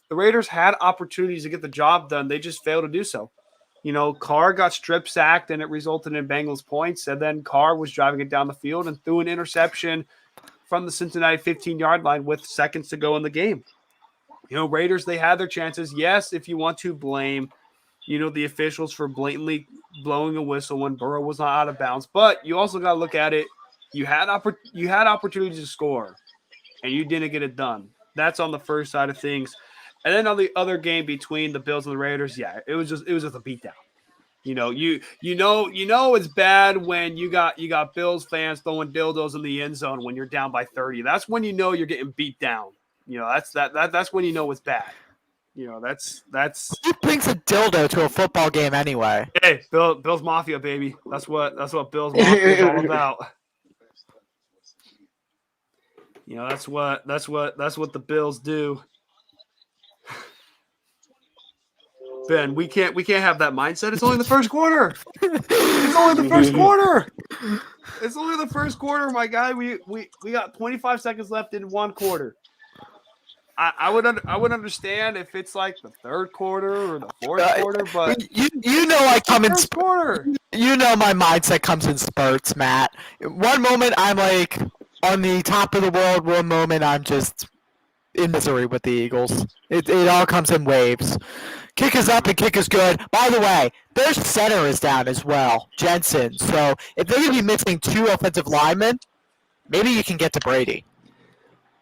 The Raiders had opportunities to get the job done. They just failed to do so. Carr got strip sacked, and it resulted in Bengals points, and then Carr was driving it down the field and threw an interception from the Cincinnati 15-yard line with seconds to go in the game. Raiders, they had their chances. Yes, if you want to blame, the officials for blatantly blowing a whistle when Burrow was not out of bounds, but you also got to look at it. You had opportunities to score, and you didn't get it done. That's on the first side of things. And then on the other game between the Bills and the Raiders, yeah, it was just a beatdown. It's bad when you got Bills fans throwing dildos in the end zone when you're down by 30. That's when you're getting beat down. That's when it's bad. Who brings a dildo to a football game anyway? Hey, Bills Mafia, baby. That's what Bills Mafia is all about. That's what the Bills do. Ben, we can't have that mindset. It's only the first quarter. It's only the first quarter. It's only the first quarter, my guy. We got 25 seconds left in one quarter. I would understand if it's like the third quarter or the fourth quarter, but I come in first quarter. My mindset comes in spurts, Matt. One moment I'm like on the top of the world. One moment I'm just in misery with the Eagles. It all comes in waves. Kick is up and kick is good. By the way, their center is down as well, Jensen. So if they're going to be missing 2 offensive linemen, maybe you can get to Brady.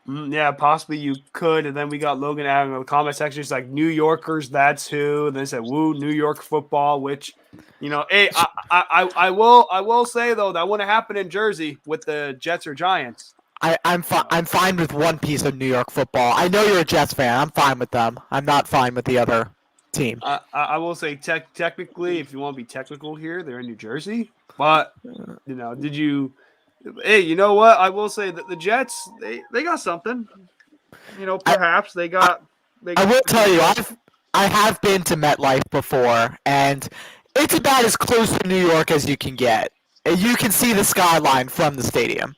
Yeah, possibly you could. And then we got Logan adding in the comment section. It's like, New Yorkers, that's who. And they said, woo, New York football, which, hey, I will say, though, that wouldn't happen in Jersey with the Jets or Giants. I'm fine with one piece of New York football. I know you're a Jets fan. I'm fine with them. I'm not fine with the other team. I will say technically, if you want to be technical here, they're in New Jersey. But, did you – hey, you know what? I will say that the Jets, they got something. Perhaps they got – I will tell you, I have been to MetLife before, and it's about as close to New York as you can get. And you can see the skyline from the stadium.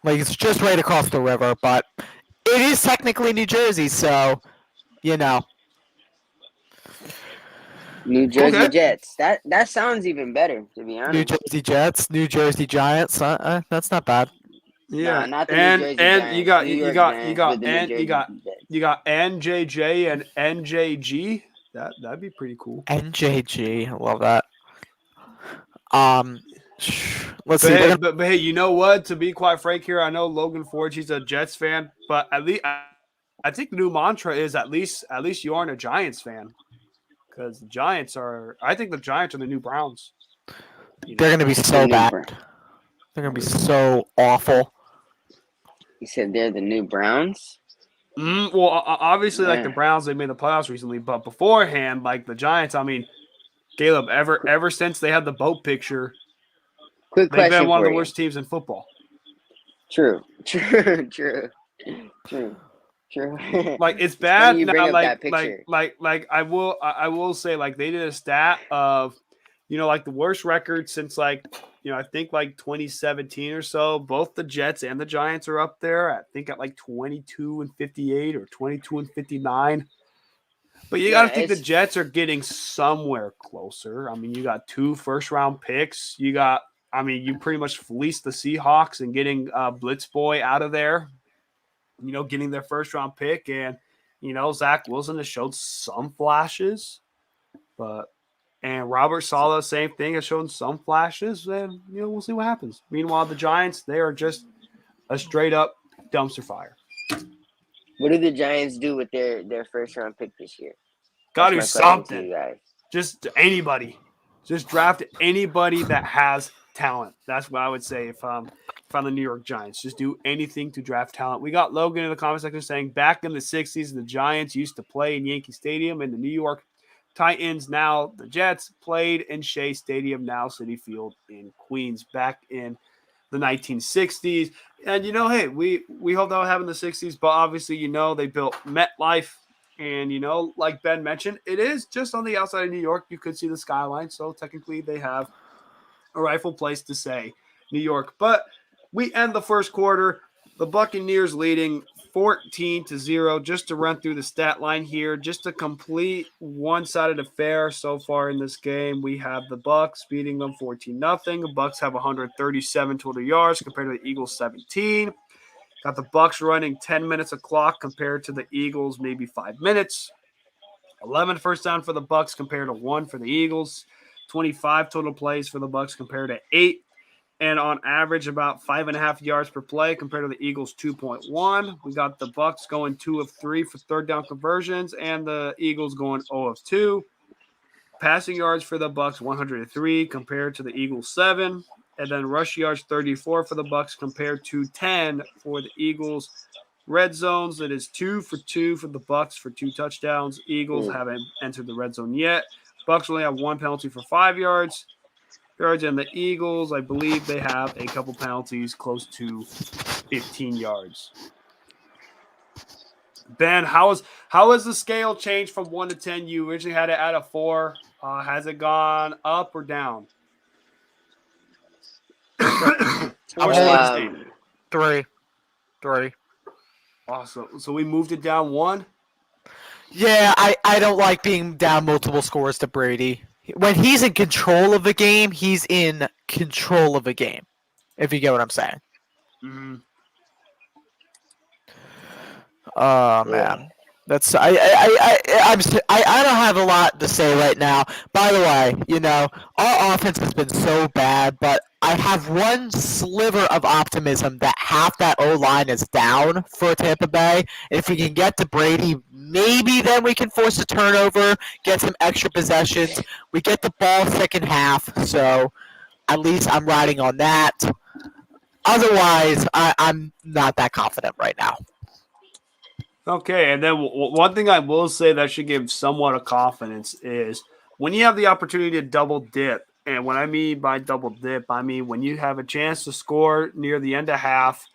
Like, it's just right across the river, but it is technically New Jersey, so, New Jersey Okay. Jets. That sounds even better, to be honest. New Jersey Jets, New Jersey Giants. That's not bad. Yeah, Nah, not the New Jersey and you Giants. got New you York got you Giants got with the New and you Jersey got Jets. you got NJJ and NJG. That'd be pretty cool. NJG, I love that. Um, let's But see. hey, but hey, you know what? To be quite frank here, I know Logan Forge, he's a Jets fan, but at least I think the new mantra is at least you aren't a Giants fan, because I think the Giants are the new Browns. They're gonna be so new bad. Br- They're gonna be so awful. You said they're the new Browns? Well, obviously, like the Yeah. Browns, they made the playoffs recently, but beforehand, like the Giants, I mean, Caleb, ever since they had the boat picture, Quick they've been question one of for the you. worst teams in football. True. Like it's It's funny bad you bring now. up that picture. I will say, like, they did a stat of, like the worst record since, like, I think like 2017 or so. Both the Jets and the Giants are up there. I think at like 22-58 or 22-59. But you got to Yeah, think the it's Jets are getting somewhere closer. I mean, you got 2 first-round picks. You pretty much fleeced the Seahawks and getting Blitz Boy out of there. Getting their first-round pick, and Zach Wilson has showed some flashes, and Robert Saleh, same thing, has shown some flashes, and we'll see what happens. Meanwhile, the Giants, they are just a straight-up dumpster fire. what do the Giants do with their first round pick this year? Got to do That's my question to something. you guys. Just anybody. Just draft anybody that has talent. That's what I would say if I'm the New York Giants. Just do anything to draft talent. We got Logan in the comment section saying back in the 60s, the Giants used to play in Yankee Stadium, and the New York Titans, now the Jets, played in Shea Stadium, now Citi Field in Queens, back in the 1960s. And, hey, we hope that will happen in the 60s, but obviously, they built MetLife. And, like Ben mentioned, it is just on the outside of New York. You could see the skyline. So technically they have a rightful place to say New York. But we end the first quarter. The Buccaneers leading 14-0. Just to run through the stat line here, just a complete one-sided affair so far in this game. We have the Bucs beating them 14-0. The Bucs have 137 total yards compared to the Eagles 17. Got the Bucs running 10 minutes of clock compared to the Eagles maybe 5 minutes. 11 first down for the Bucs compared to 1 for the Eagles. 25 total plays for the Bucs compared to 8. And on average, about 5.5 yards per play compared to the Eagles' 2.1. We got the Bucs going 2 of 3 for third down conversions, and the Eagles going 0 of 2. Passing yards for the Bucs 103 compared to the Eagles 7. And then rush yards 34 for the Bucs compared to 10 for the Eagles. Red zones, it is 2 for 2 for the Bucs for 2 touchdowns. Eagles haven't entered the red zone yet. Bucs only have 1 penalty for 5 yards. And the Eagles, I believe they have a couple penalties close to 15 yards. Ben, how has the scale changed from 1 to 10? You originally had it at a 4. Has it gone up or down? Or stayed the same? 3. Awesome. So we moved it down 1. Yeah, I don't like being down multiple scores to Brady. When he's in control of the game, he's in control of the game. If you get what I'm saying. Mm-hmm. Oh man, that's I don't have a lot to say right now. By the way, our offense has been so bad, but I have one sliver of optimism that half that O-line is down for Tampa Bay. If we can get to Brady, maybe then we can force a turnover, get some extra possessions. We get the ball second half, so at least I'm riding on that. Otherwise, I'm not that confident right now. Okay, and then one thing I will say that should give somewhat of confidence is when you have the opportunity to double dip. And what I mean by double dip, I mean when you have a chance to score near the end of half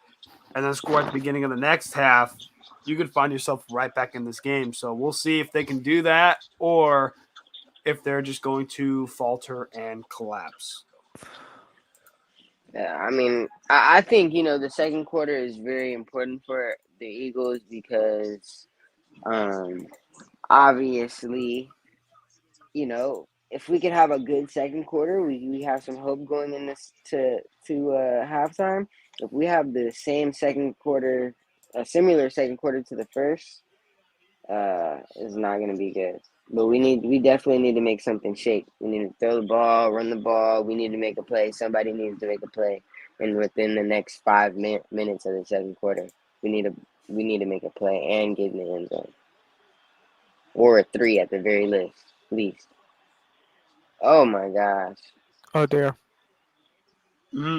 and then score at the beginning of the next half, you could find yourself right back in this game. So we'll see if they can do that or if they're just going to falter and collapse. Yeah, I mean, I think, the second quarter is very important for the Eagles because obviously if we could have a good second quarter, we have some hope going in this to halftime. If we have the same second quarter, a similar second quarter to the first, it's not gonna be good. But we definitely need to make something shake. We need to throw the ball, run the ball. We need to make a play. Somebody needs to make a play, and within the next 5 minutes of the second quarter, we need to make a play and get in the end zone, or a 3 at the very least. Oh my gosh. Oh dear.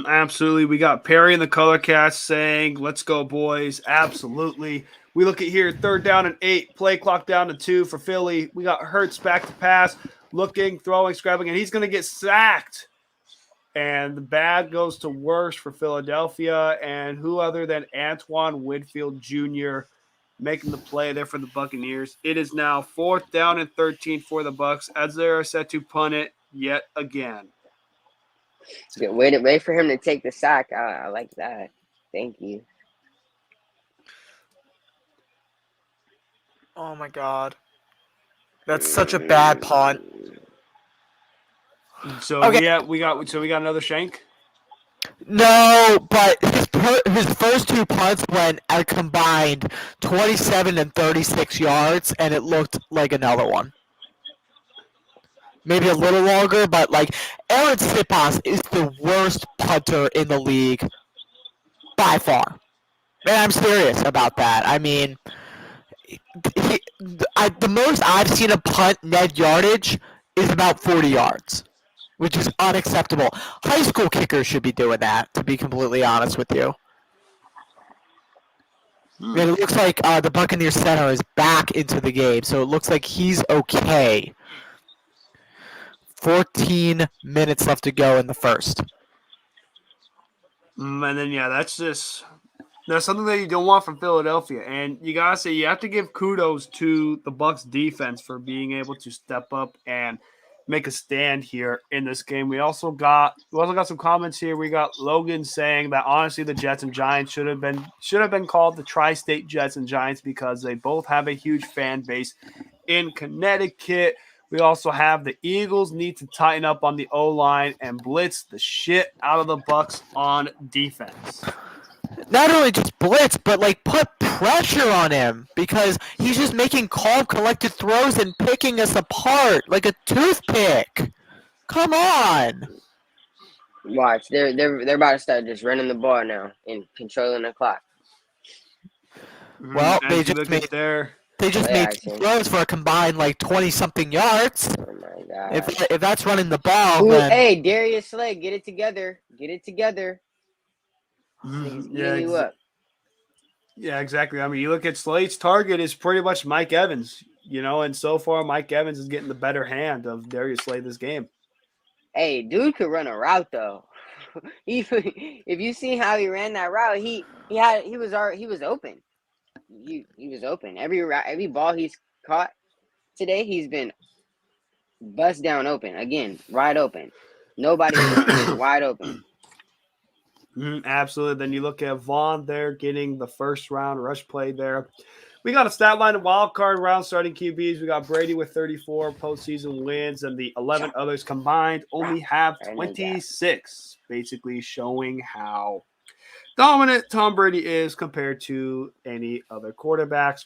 Absolutely. We got Perry in the color cast saying, let's go, boys. Absolutely. We look at here, 3rd down and 8, play clock down to 2 for Philly. We got Hurts back to pass, looking, throwing, scrabbling, and he's going to get sacked. And the bad goes to worse for Philadelphia. And who other than Antoine Winfield Jr. making the play there for the Buccaneers. It is now 4th down and 13 for the Bucs as they are set to punt it yet again. Wait for him to take the sack. I like that. Thank you. Oh my God. That's such a bad punt. So Okay. we got another shank. No, but his first 2 punts went a combined 27 and 36 yards, and it looked like another one. Maybe a little longer, but Aaron Sipas is the worst punter in the league by far. And I'm serious about that. I mean, the most I've seen a punt net yardage is about 40 yards, which is unacceptable. High school kickers should be doing that, to be completely honest with you. And it looks like the Buccaneers center is back into the game, so it looks like he's okay. 14 minutes left to go in the first. And then, that's something that you don't want from Philadelphia. And you got to say, you have to give kudos to the Bucs defense for being able to step up and make a stand here in this game. We also got some comments here. We got Logan saying that honestly the Jets and Giants should have been called the Tri-State Jets and Giants because they both have a huge fan base in Connecticut. We also have the Eagles need to tighten up on the O-line and blitz the shit out of the Bucs on defense. Not only just blitz, but put pressure on him because he's just making calm, collected throws and picking us apart like a toothpick. Come on. Watch, they're about to start just running the ball now and controlling the clock. Well, they just made 2 throws for a combined 20-something yards. Oh my God! If that's running the ball, then hey, Darius Slay, get it together. Yeah, exactly. I mean, you look at Slade's target is pretty much Mike Evans, and so far Mike Evans is getting the better hand of Darius Slade this game. Hey, dude could run a route though. If you see how he ran that route, he was open. He was open. Every ball he's caught today, he's been bust down open again, wide open. Nobody was wide open. Absolutely. Then you look at Vaughn there getting the first round rush play there. We got a stat line of wild card round starting QBs. We got Brady with 34 postseason wins, and the 11 others combined only have 26, basically showing how dominant Tom Brady is compared to any other quarterbacks.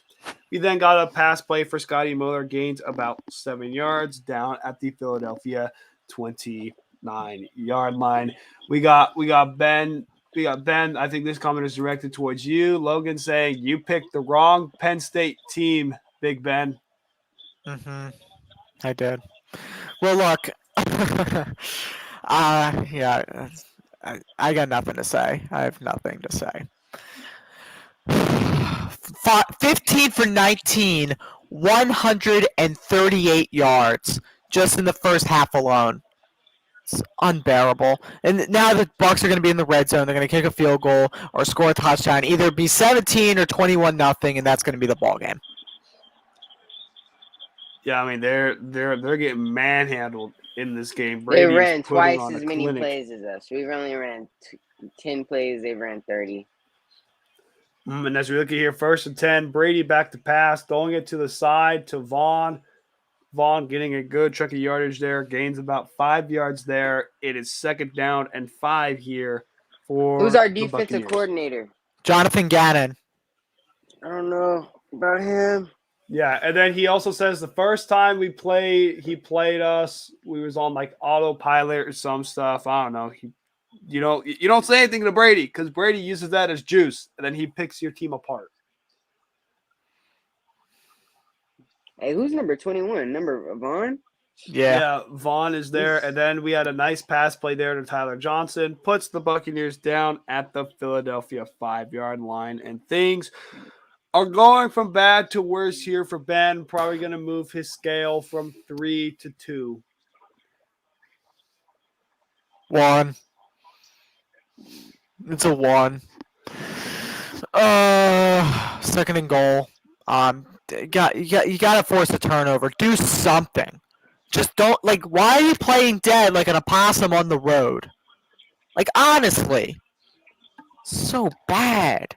We then got a pass play for Scotty Miller, gains about 7 yards down at the Philadelphia 29-yard line. We got Ben. I think this comment is directed towards you. Logan saying you picked the wrong Penn State team, Big Ben. Mm-hmm. I did. Well, look. Yeah. I got nothing to say. I have nothing to say. 15 for 19, 138 yards just in the first half alone. It's unbearable. And now the Bucs are going to be in the red zone. They're going to kick a field goal or score a touchdown. Either be 17 or 21-0, and that's going to be the ball game. Yeah, I mean they're getting manhandled in this game. They ran twice as many plays as us. We've only ran 10 plays. They ran 30. And as we look at here, 1st and 10, Brady back to pass, throwing it to the side to Vaughn. Vaughn getting a good chunk of yardage there, gains about 5 yards there. It is 2nd down and 5 here for Who's our the defensive Buccaneers. coordinator? Jonathan Gannon. I don't know about him. Yeah, and then he also says the first time he played us, we was on like autopilot or some stuff. I don't know. You don't say anything to Brady because Brady uses that as juice, and then he picks your team apart. Hey, who's number 21? Number Vaughn? Yeah. Vaughn is there, and then we had a nice pass play there to Tyler Johnson, puts the Buccaneers down at the Philadelphia 5-yard line, and things are going from bad to worse here for Ben. Probably going to move his scale from 3 to 2. 1. It's a 1. 2nd and goal. You got to force a turnover. Do something. Just don't, like, why are you playing dead like an opossum on the road? Like, honestly. So bad.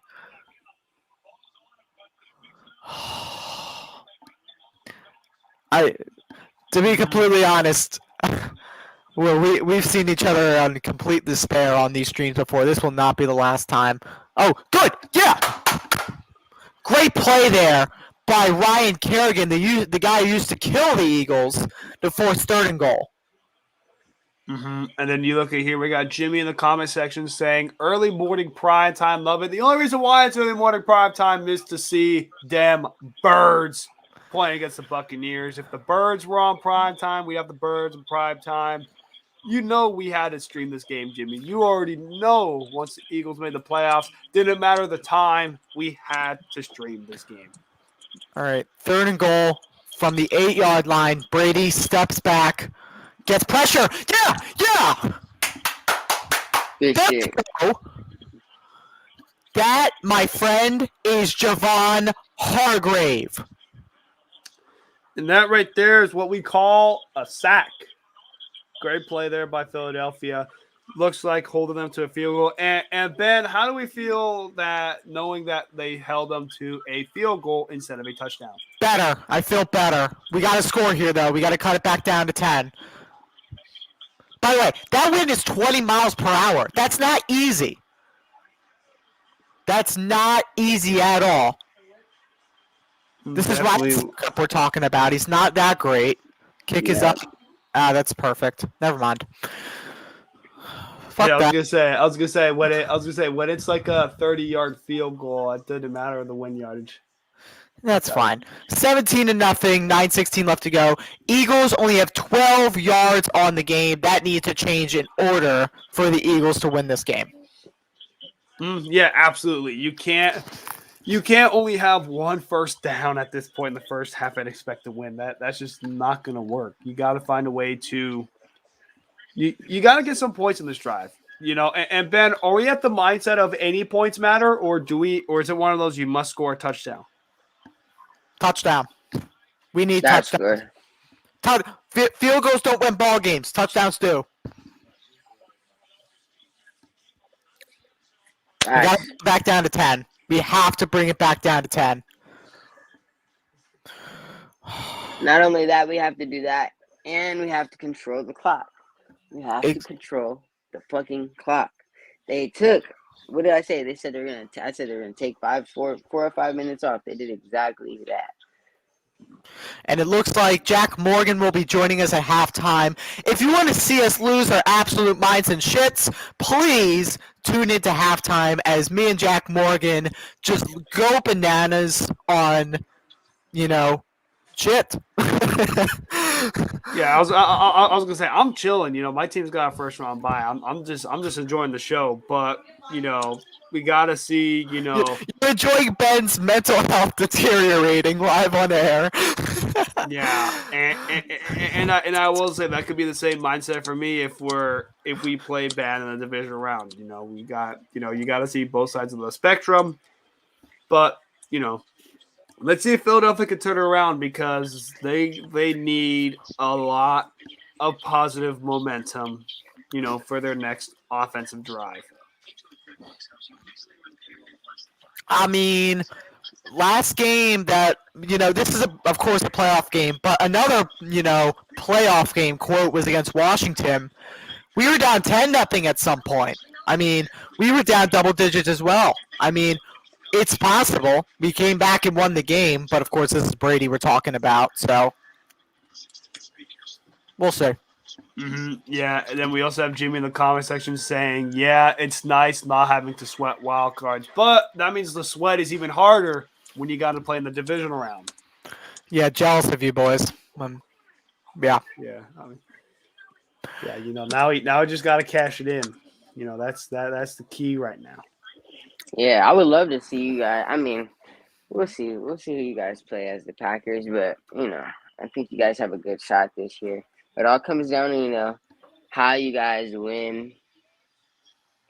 To be completely honest, well, we've seen each other on complete despair on these streams before. This will not be the last time. Oh, good! Yeah! Great play there by Ryan Kerrigan, the guy who used to kill the Eagles, to force 3rd and goal. Mm-hmm. And then you look at here, we got Jimmy in the comment section saying, early morning prime time, love it. The only reason why it's early morning prime time is to see them birds playing against the Buccaneers. If the birds were on prime time, we have the birds in prime time. You know we had to stream this game, Jimmy. You already know once the Eagles made the playoffs, didn't matter the time, we had to stream this game. All right, 3rd and goal from the 8-yard line. Brady steps back, gets pressure. Yeah! Big There shit. you go. That, my friend, is Javon Hargrave. And that right there is what we call a sack. Great play there by Philadelphia. Looks like holding them to a field goal. And Ben, how do we feel that knowing that they held them to a field goal instead of a touchdown? Better. I feel better. We got to score here, though. We got to cut it back down to 10. By the way, that wind is 20 miles per hour. That's not easy. That's not easy at all. This is Ryan Cup we're talking about. He's not that great. Kick is up. That's perfect. Never mind. Fuck yeah, that. I was gonna say when it's like a 30-yard field goal, it doesn't matter the win yardage. That's fine. 17-0, 9:16 left to go. Eagles only have 12 yards on the game. That needs to change in order for the Eagles to win this game. Yeah, absolutely. You can't only have one first down at this point in the first half and expect to win. That's just not going to work. You got to find a way to you got to get some points in this drive. You know, and Ben, are we at the mindset of any points matter, or is it one of those you must score a touchdown? Touchdown. We need That's touchdown. good. Field goals don't win ball games. Touchdowns do. We got to get back down to 10. We have to bring it back down to 10. Not only that, we have to do that, and we have to control the clock. We have to control the fucking clock. They took, what did I say? They said I said they're gonna take 4 or 5 minutes off. They did exactly that. And it looks like Jack Morgan will be joining us at halftime. If you want to see us lose our absolute minds and shits, please tune into halftime as me and Jack Morgan just go bananas on, shit. Yeah, I was gonna say I'm chilling. You know, my team's got a first round bye. I'm just enjoying the show, but we gotta see. You're enjoying Ben's mental health deteriorating live on air. Yeah, and I will say that could be the same mindset for me if we play bad in the division round. You got to see both sides of the spectrum, but let's see if Philadelphia can turn it around because they need a lot of positive momentum, for their next offensive drive. I mean, last game that this is of course a playoff game, but another playoff game quote was against Washington. We were down 10-0 at some point. I mean, we were down double digits as well. I mean, it's possible. We came back and won the game, but of course this is Brady we're talking about, so we'll see. Yeah, and then we also have Jimmy in the comment section saying, yeah, it's nice not having to sweat wild cards, but that means the sweat is even harder when you got to play in the divisional round. Yeah, jealous of you boys. Yeah. Yeah, now we just got to cash it in. That's the key right now. Yeah, I would love to see you guys. I mean, we'll see. We'll see who you guys play as the Packers, but I think you guys have a good shot this year. It all comes down to how you guys win.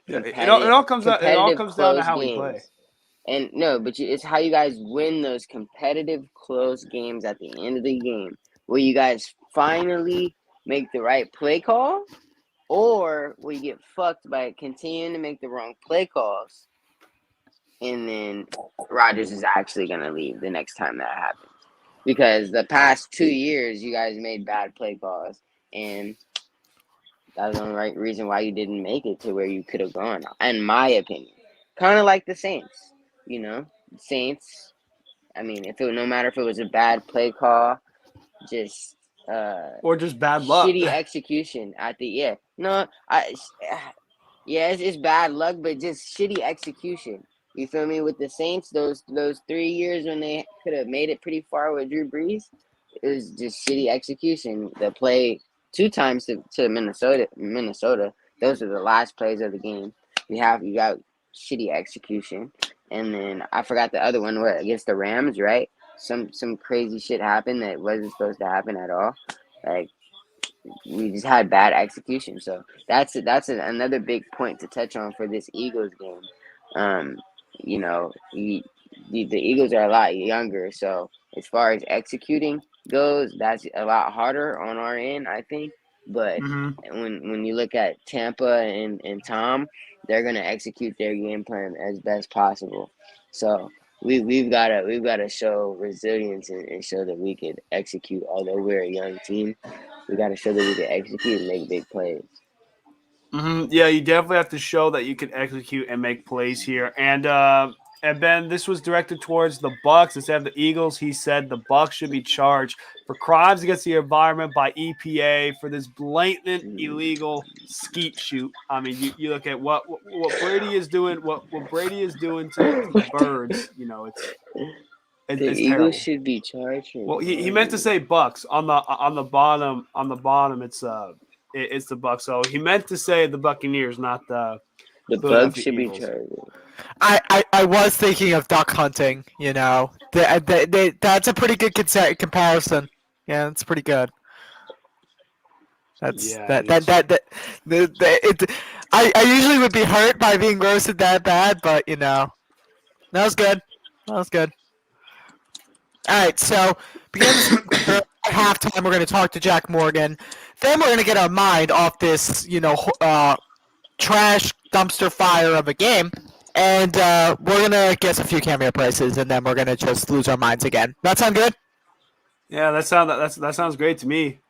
It all comes down to how we play. And no, but it's how you guys win those competitive close games at the end of the game, where you guys finally make the right play call, or where you get fucked by continuing to make the wrong play calls, and then Rodgers is actually going to leave the next time that happens. Because the past 2 years, you guys made bad play calls, and that was the only right reason why you didn't make it to where you could have gone, in my opinion. Kind of like the Saints. Saints. I mean, no matter if it was a bad play call, just or just bad luck, shitty execution at the it's bad luck, but just shitty execution. You feel me? With the Saints, those 3 years when they could have made it pretty far with Drew Brees, it was just shitty execution. The play 2 times to Minnesota. Those are the last plays of the game. You got shitty execution. And then I forgot the other one against the Rams, right? Some crazy shit happened that wasn't supposed to happen at all. Like, we just had bad execution. So that's another big point to touch on for this Eagles game. The Eagles are a lot younger, so as far as executing goes, that's a lot harder on our end, I think. But when you look at Tampa and Tom, they're gonna execute their game plan as best possible. So we've gotta show resilience and show that we could execute. Although we're a young team, we gotta show that we can execute and make big plays. Yeah, you definitely have to show that you can execute and make plays here. And Ben, this was directed towards the Bucs instead of the Eagles. He said the Bucs should be charged for crimes against the environment by EPA for this blatant illegal skeet shoot. I mean, you look at what Brady is doing, what Brady is doing to the birds. It's the Eagles terrible. should be charged. Well, he meant to say Bucs on the bottom. On the bottom, it's the Bucs. So he meant to say the Buccaneers, not the Bucs should Eagles. be charged. I was thinking of duck hunting. That's a pretty good comparison. Yeah, it's pretty good. That's I usually would be hurt by being roasted that bad, but that was good. That was good. All right, so begins at halftime. We're going to talk to Jack Morgan. Then we're going to get our mind off this, trash dumpster fire of a game, and we're going to guess a few cameo prices, and then we're going to just lose our minds again. That sound good? Yeah, that sounds great to me.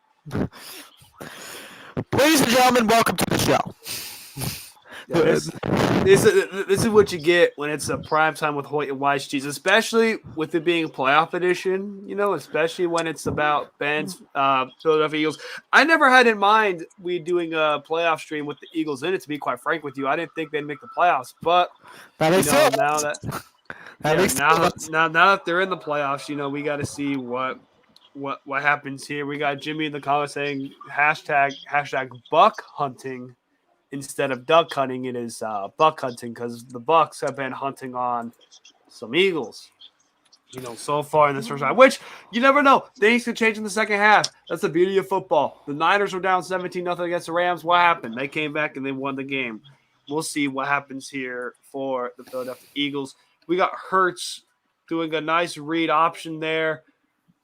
Ladies and gentlemen, welcome to the show. Yeah, this is what you get when it's a prime time with Hoyt and Wise Cheese, especially with it being a playoff edition, especially when it's about Ben's Philadelphia Eagles. I never had in mind we doing a playoff stream with the Eagles in it, to be quite frank with you. I didn't think they'd make the playoffs, but now that they're in the playoffs, we got to see what happens here. We got Jimmy in the comments saying hashtag buck hunting. Instead of duck hunting, it is buck hunting because the Bucs have been hunting on some Eagles, so far in this first half, which you never know. Things can change in the second half. That's the beauty of football. The Niners were down 17-0 against the Rams. What happened? They came back and they won the game. We'll see what happens here for the Philadelphia Eagles. We got Hurts doing a nice read option there.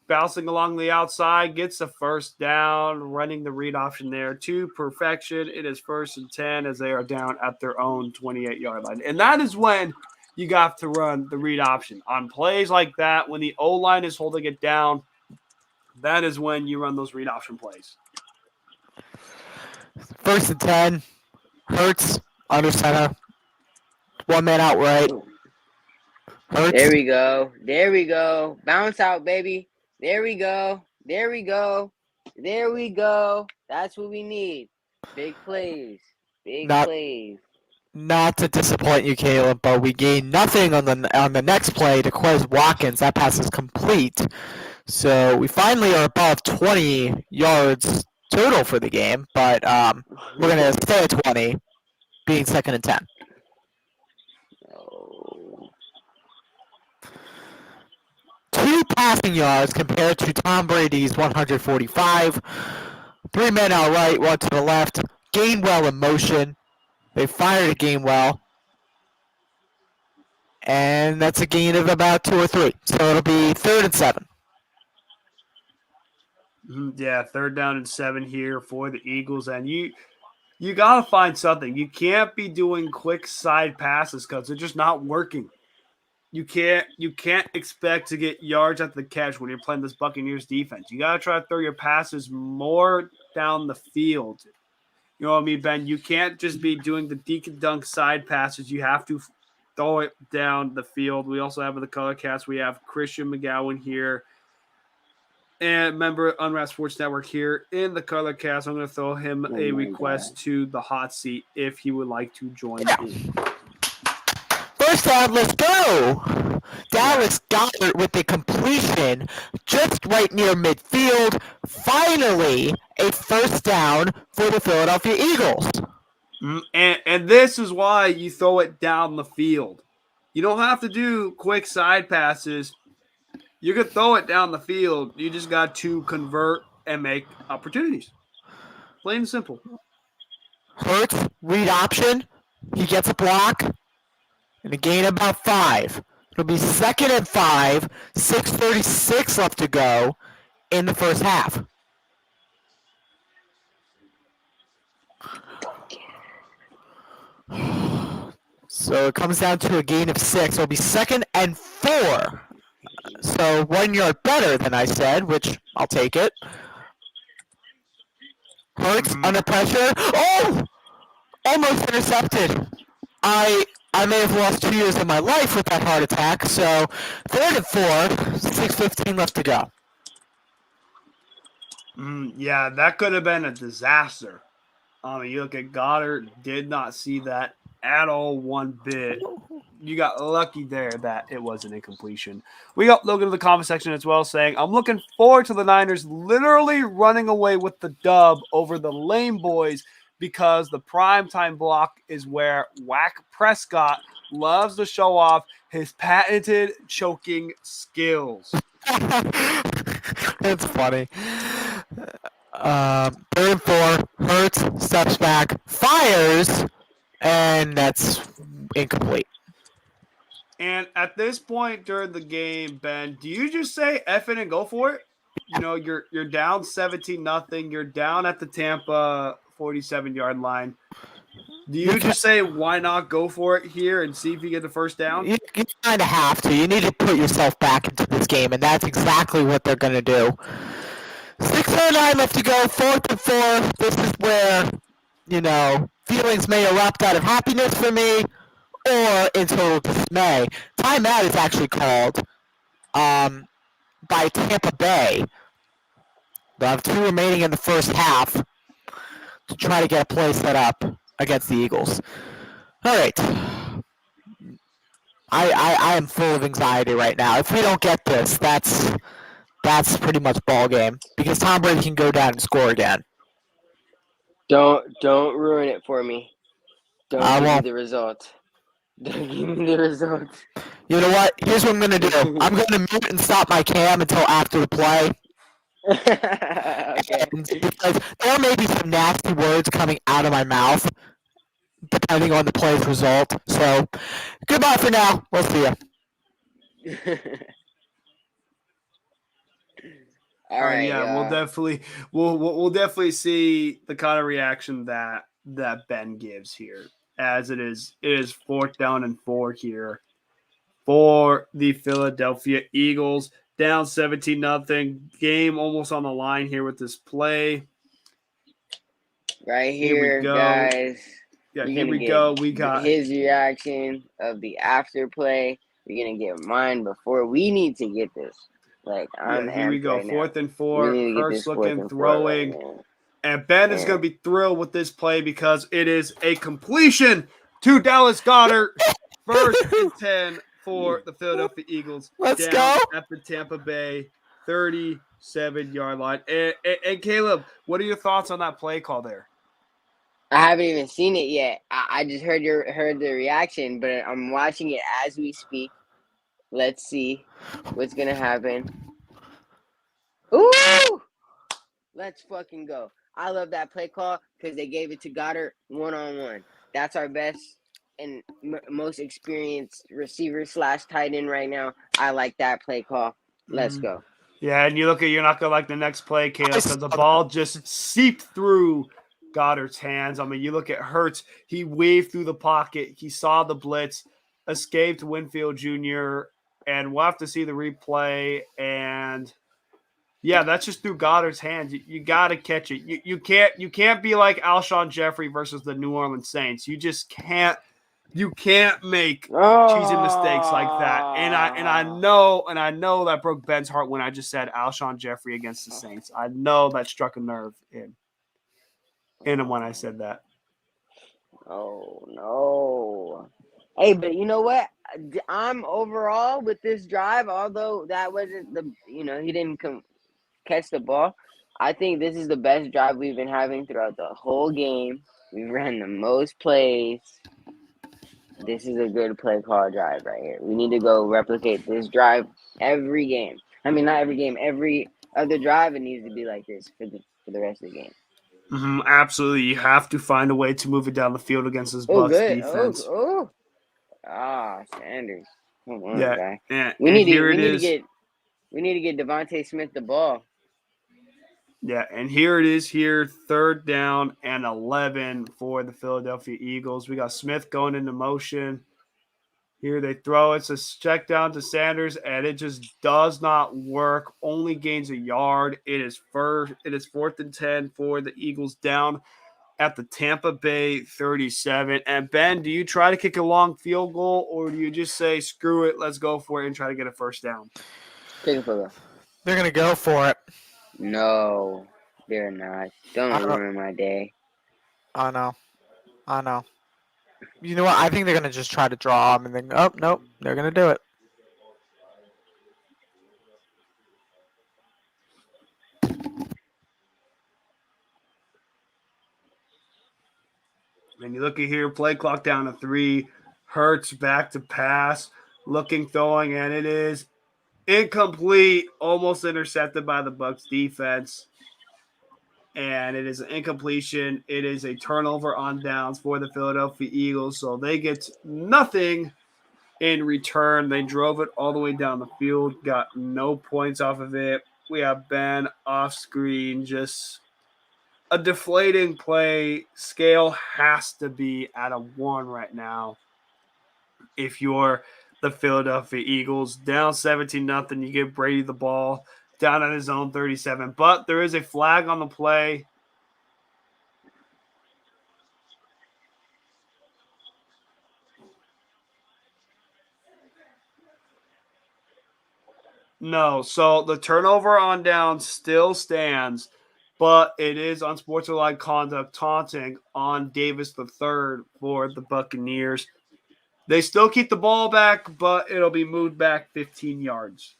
Bouncing along the outside, gets a first down, running the read option there to perfection. It is 1st and 10 as they are down at their own 28-yard line. And that is when you got to run the read option. On plays like that, when the O-line is holding it down, that is when you run those read option plays. 1st and 10. Hurts under center. 1 man out right. Hurts. There we go. There we go. Bounce out, baby. There we go. There we go. There we go. That's what we need. Big plays. Big plays. Not to disappoint you, Caleb, but we gained nothing on the next play to Quez Watkins. That pass is complete. So we finally are above 20 yards total for the game, but we're going to stay at 20, being 2nd and 10. Oh. 2 passing yards compared to Tom Brady's 145. 3 men out right, 1 to the left. Gainwell in motion. They fired at Gainwell. And that's a gain of about 2 or 3. So it'll be 3rd and 7. Yeah, 3rd down and 7 here for the Eagles. And you got to find something. You can't be doing quick side passes because they're just not working. You can't expect to get yards at the catch when you're playing this Buccaneers defense. You got to try to throw your passes more down the field. You know what I mean, Ben? You can't just be doing the deke and dunk side passes. You have to throw it down the field. We also have in the color cast, we have Christian McGowan here. And member Unwrapped Sports Network here in the color cast. I'm going to throw him a request to the hot seat if he would like to join in. First down, let's go! Dallas Goedert with the completion just right near midfield. Finally, a 1st down for the Philadelphia Eagles. And this is why you throw it down the field. You don't have to do quick side passes. You could throw it down the field. You just got to convert and make opportunities. Plain and simple. Hurts, read option. He gets a block. And a gain of about 5. It'll be 2nd and 5. 6:36 left to go in the first half. So it comes down to a gain of 6. It'll be 2nd and 4. So 1 yard better than I said, which I'll take it. Hurts under pressure. Oh! Almost intercepted. I may have lost 2 years of my life with that heart attack. So 3rd and 4, 6:15 left to go. Yeah, that could have been a disaster. You look at Goddard, did not see that at all one bit. You got lucky there that it was an incompletion. We got Logan in the comment section as well saying, I'm looking forward to the Niners literally running away with the dub over the lame boys because the primetime block is where Whack Prescott loves to show off his patented choking skills. It's funny. 3rd and 4, Hurts steps back, fires, and that's incomplete. And at this point during the game, Ben, do you just say F it and go for it? You know, you're down 17-0. You're down at the Tampa 47-yard line. Do you just say, why not go for it here and see if you get the 1st down? You kind of have to. You need to put yourself back into this game, and that's exactly what they're going to do. 6:09 left to go, 4th and 4. This is where, feelings may erupt out of happiness for me or in total dismay. Timeout is actually called by Tampa Bay. They'll have 2 remaining in the first half to try to get a play set up against the Eagles. All right. I am full of anxiety right now. If we don't get this, that's pretty much ball game because Tom Brady can go down and score again. Don't ruin it for me. Don't I give won't. me the result. Don't give me the result. You know what? Here's what I'm going to do. I'm going to mute and stop my cam until after the play. Okay. Because there may be some nasty words coming out of my mouth depending on the play's result. So, goodbye for now. We'll see you. All right. Yeah, we'll definitely see the kind of reaction that Ben gives here, as it is 4th down and 4 here for the Philadelphia Eagles. Down 17-0. Game almost on the line here with this play. Right Here we here, go. guys. Yeah, You're here gonna we get go. We got his reaction of the after play. You're gonna get mine before we need to get this. Like, I'm here we amped go. right now. 4th and We 4. need to get Hurts this 4th looking, and 4 throwing. right now. And Ben is going to be thrilled with this play because it is a completion to Dallas Goedert. 1st and 10 for the Philadelphia Eagles. Let's down go. at the Tampa Bay 37-yard line. And Caleb, what are your thoughts on that play call there? I haven't even seen it yet. I just heard the reaction, but I'm watching it as we speak. Let's see what's gonna happen. Ooh! Let's fucking go. I love that play call because they gave it to Goddard one-on-one. That's our best and most experienced receiver / tight end right now. I like that play call. Let's go. Yeah, and you're not going to like the next play, Caleb, because the ball just seeped through Goddard's hands. I mean, you look at Hurts. He waved through the pocket. He saw the blitz, escaped Winfield Jr., and we'll have to see the replay. And yeah, that's just through Goddard's hands. You got to catch it. You can't be like Alshon Jeffrey versus the New Orleans Saints. You just can't. You can't make cheesy mistakes like that. And I know that broke Ben's heart when I just said Alshon Jeffrey against the Saints. I know that struck a nerve in him when I said that. Oh no. Hey, but you know what? I'm overall with this drive, although that wasn't he didn't catch the ball. I think this is the best drive we've been having throughout the whole game. We ran the most plays. This is a good play call drive right here. We need to go replicate this drive every game. I mean, not every game, every other drive. It needs to be like this for the rest of the game. Absolutely, you have to find a way to move it down the field against this Bucs defense. Sanders, come on, Yeah, guy. and We need here to it is. We need to get Devontae Smith the ball. Yeah, and here it is here, 3rd down and 11 for the Philadelphia Eagles. We got Smith going into motion. Here they throw it. It's a check down to Sanders, and it just does not work. Only gains a yard. It is 4th and 10 for the Eagles down at the Tampa Bay 37. And Ben, do you try to kick a long field goal, or do you just say, screw it, let's go for it and try to get a 1st down? Kick for the. They're gonna go for it. No, they're not. Don't ruin my day. I know. You know what? I think they're gonna just try to draw him, and then nope, they're gonna do it. And you look at here, play clock down to 3. Hurts back to pass, throwing, and it is incomplete, almost intercepted by the Bucs defense. And it is an incompletion. It is a turnover on downs for the Philadelphia Eagles. So they get nothing in return. They drove it all the way down the field, got no points off of it. We have Ben off screen, just a deflating play. Scale has to be at a 1 right now. If you're the Philadelphia Eagles, down 17-0, you give Brady the ball down at his own 37. But there is a flag on the play. No, so the turnover on down still stands, but it is unsportsmanlike conduct, taunting on Davis III for the Buccaneers. They still keep the ball back, but it'll be moved back 15 yards.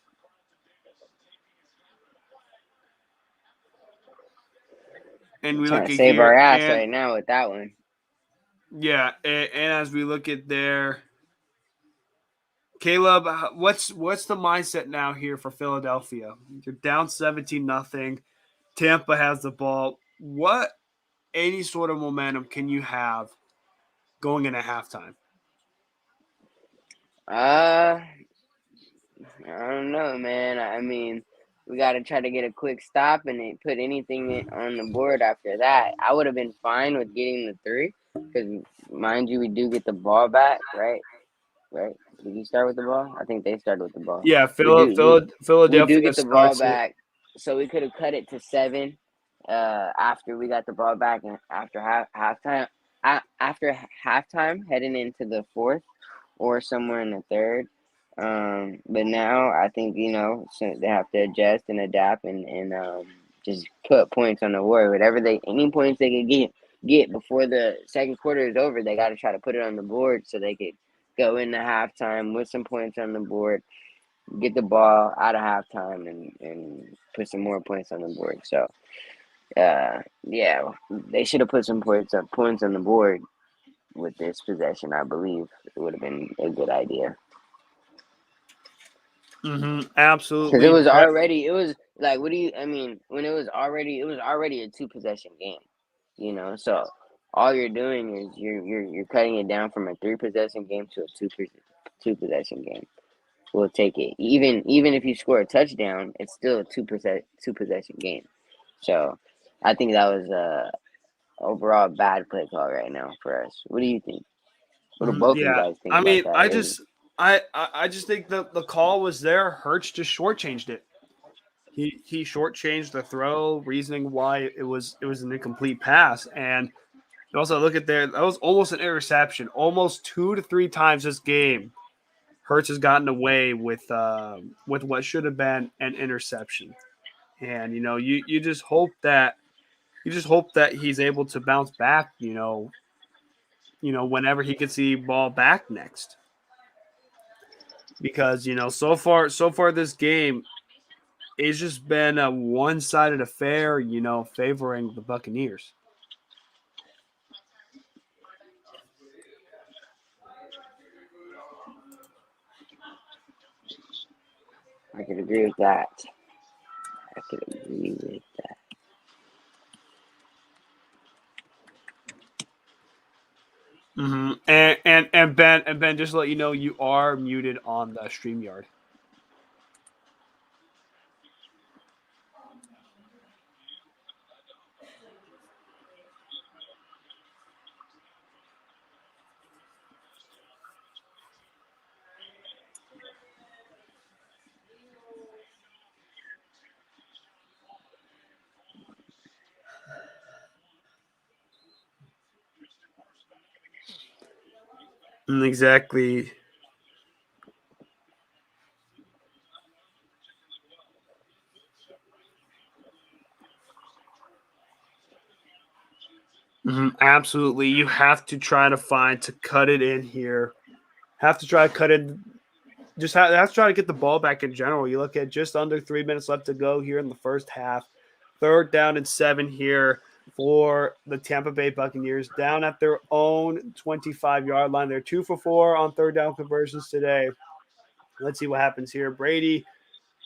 And we Trying look to at save here, our ass and, right now with that one. Yeah, and as we look at there, Caleb, what's the mindset now here for Philadelphia? You're down 17-0. Tampa has the ball. What any sort of momentum can you have going into halftime? I don't know, man. I mean, we got to try to get a quick stop and put anything on the board after that. I would have been fine with getting the 3 because, mind you, we do get the ball back, right? right? Did you start with the ball? I think they started with the ball. Yeah, We do Philadelphia get the ball starts it. back, so we could have cut it to 7 after we got the ball back and after halftime. After halftime, heading into the fourth or somewhere in the third. But now I think so they have to adjust and adapt and just put points on the board. Any points they could get before the second quarter is over, they got to try to put it on the board so they could go into halftime with some points on the board, get the ball out of halftime, and put some more points on the board. So, yeah, they should have put some points on the board with this possession. I believe it would have been a good idea. Absolutely. Because it was like, when it was already a 2-possession game, so all you're doing is you're cutting it down from a 3-possession game to a 2-possession game. We'll take it. Even if you score a touchdown, it's still a 2-possession game. So I think that was a overall bad play call right now for us. What do you think? What do both of you Yeah, guys think I about mean, that? I just think the call was there. Hurts just shortchanged it. He shortchanged the throw, reasoning why it was an incomplete pass, and you also look at that was almost an interception. Almost 2 to 3 times this game, Hurts has gotten away with what should have been an interception, and you just hope that he's able to bounce back. Whenever he gets the ball back next. Because so far this game it's just been a one-sided affair, favoring the Buccaneers. I could agree with that. And Ben, just to let you know, you are muted on the StreamYard. Exactly. Absolutely. You have to try to cut it in here. Have to try to cut it. Just have to try to get the ball back in general. You look at just under 3 minutes left to go here in the first half. 3rd down and 7 here for the Tampa Bay Buccaneers, down at their own 25-yard line. They're 2 for 4 on 3rd down conversions today. Let's see what happens here. Brady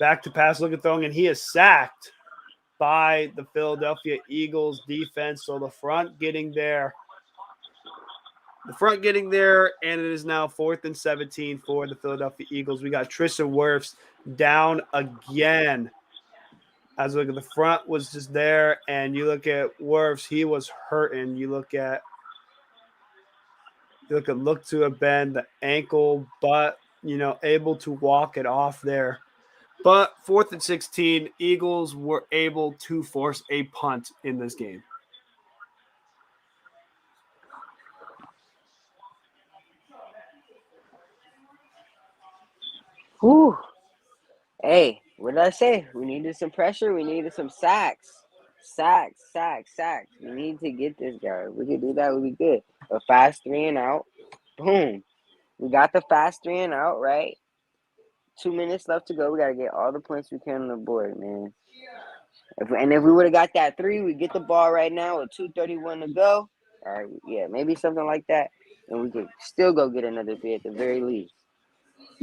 back to pass, looking throwing, and he is sacked by the Philadelphia Eagles defense. So the front getting there. And it is now 4th and 17 for the Philadelphia Eagles. We got Tristan Wirfs down again. As look at the front was just there, and you look at Wirfs, he was hurting. You look to have been the ankle, but able to walk it off there. But 4th and 16, Eagles were able to force a punt in this game. Whew. Hey, what did I say? We needed some pressure. We needed some sacks. Sacks. We need to get this guy. If we could do that, we'd be good. A fast 3 and out. Boom. We got the fast 3 and out, right? 2 minutes left to go. We got to get all the points we can on the board, man. If we would have got that 3, we get the ball right now with 2:31 to go. All right, yeah, maybe something like that. And we could still go get another 3 at the very least.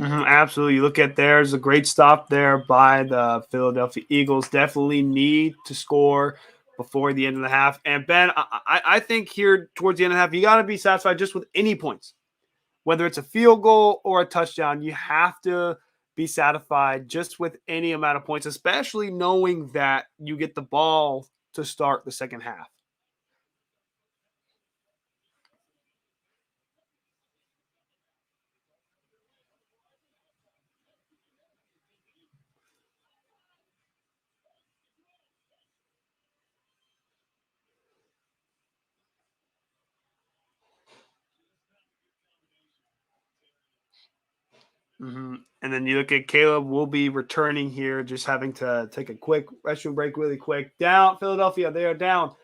Absolutely. You look at there's a great stop there by the Philadelphia Eagles. Definitely need to score before the end of the half. And Ben, I think here towards the end of the half, you got to be satisfied just with any points, whether it's a field goal or a touchdown. You have to be satisfied just with any amount of points, especially knowing that you get the ball to start the second half. Mm-hmm. And then you look at Caleb will be returning here, just having to take a quick restroom break really quick. Down, Philadelphia, they are down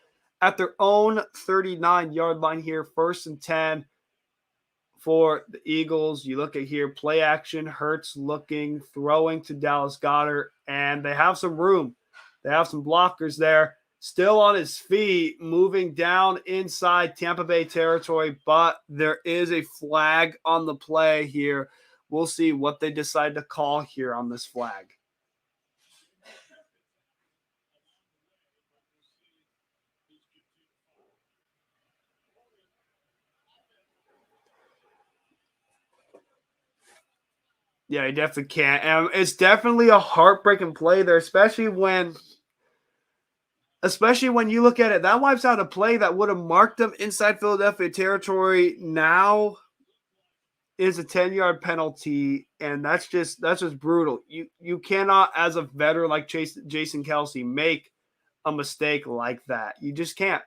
at their own 39-yard line here, 1st and 10 for the Eagles. You look at here, play action, Hurts looking, throwing to Dallas Goedert, and they have some room. They have some blockers there. Still on his feet, moving down inside Tampa Bay territory, but there is a flag on the play here. We'll see what they decide to call here on this flag. Yeah, he definitely can't. And it's definitely a heartbreaking play there, especially when you look at it. That wipes out a play that would have marked them inside Philadelphia territory. Now is a 10-yard penalty, and that's just brutal. You cannot, as a veteran like Jason Kelsey, make a mistake like that. You just can't.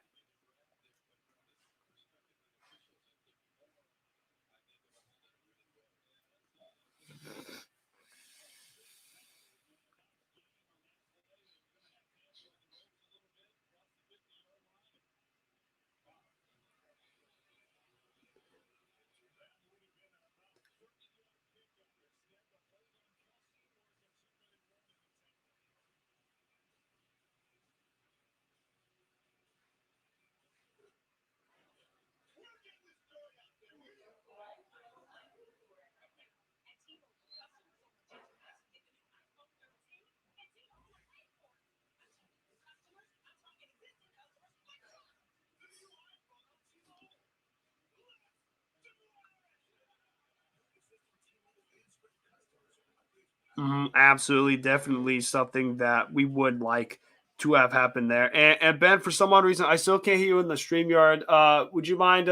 Absolutely, definitely something that we would like to have happen there. And Ben, for some odd reason, I still can't hear you in the StreamYard. Would you mind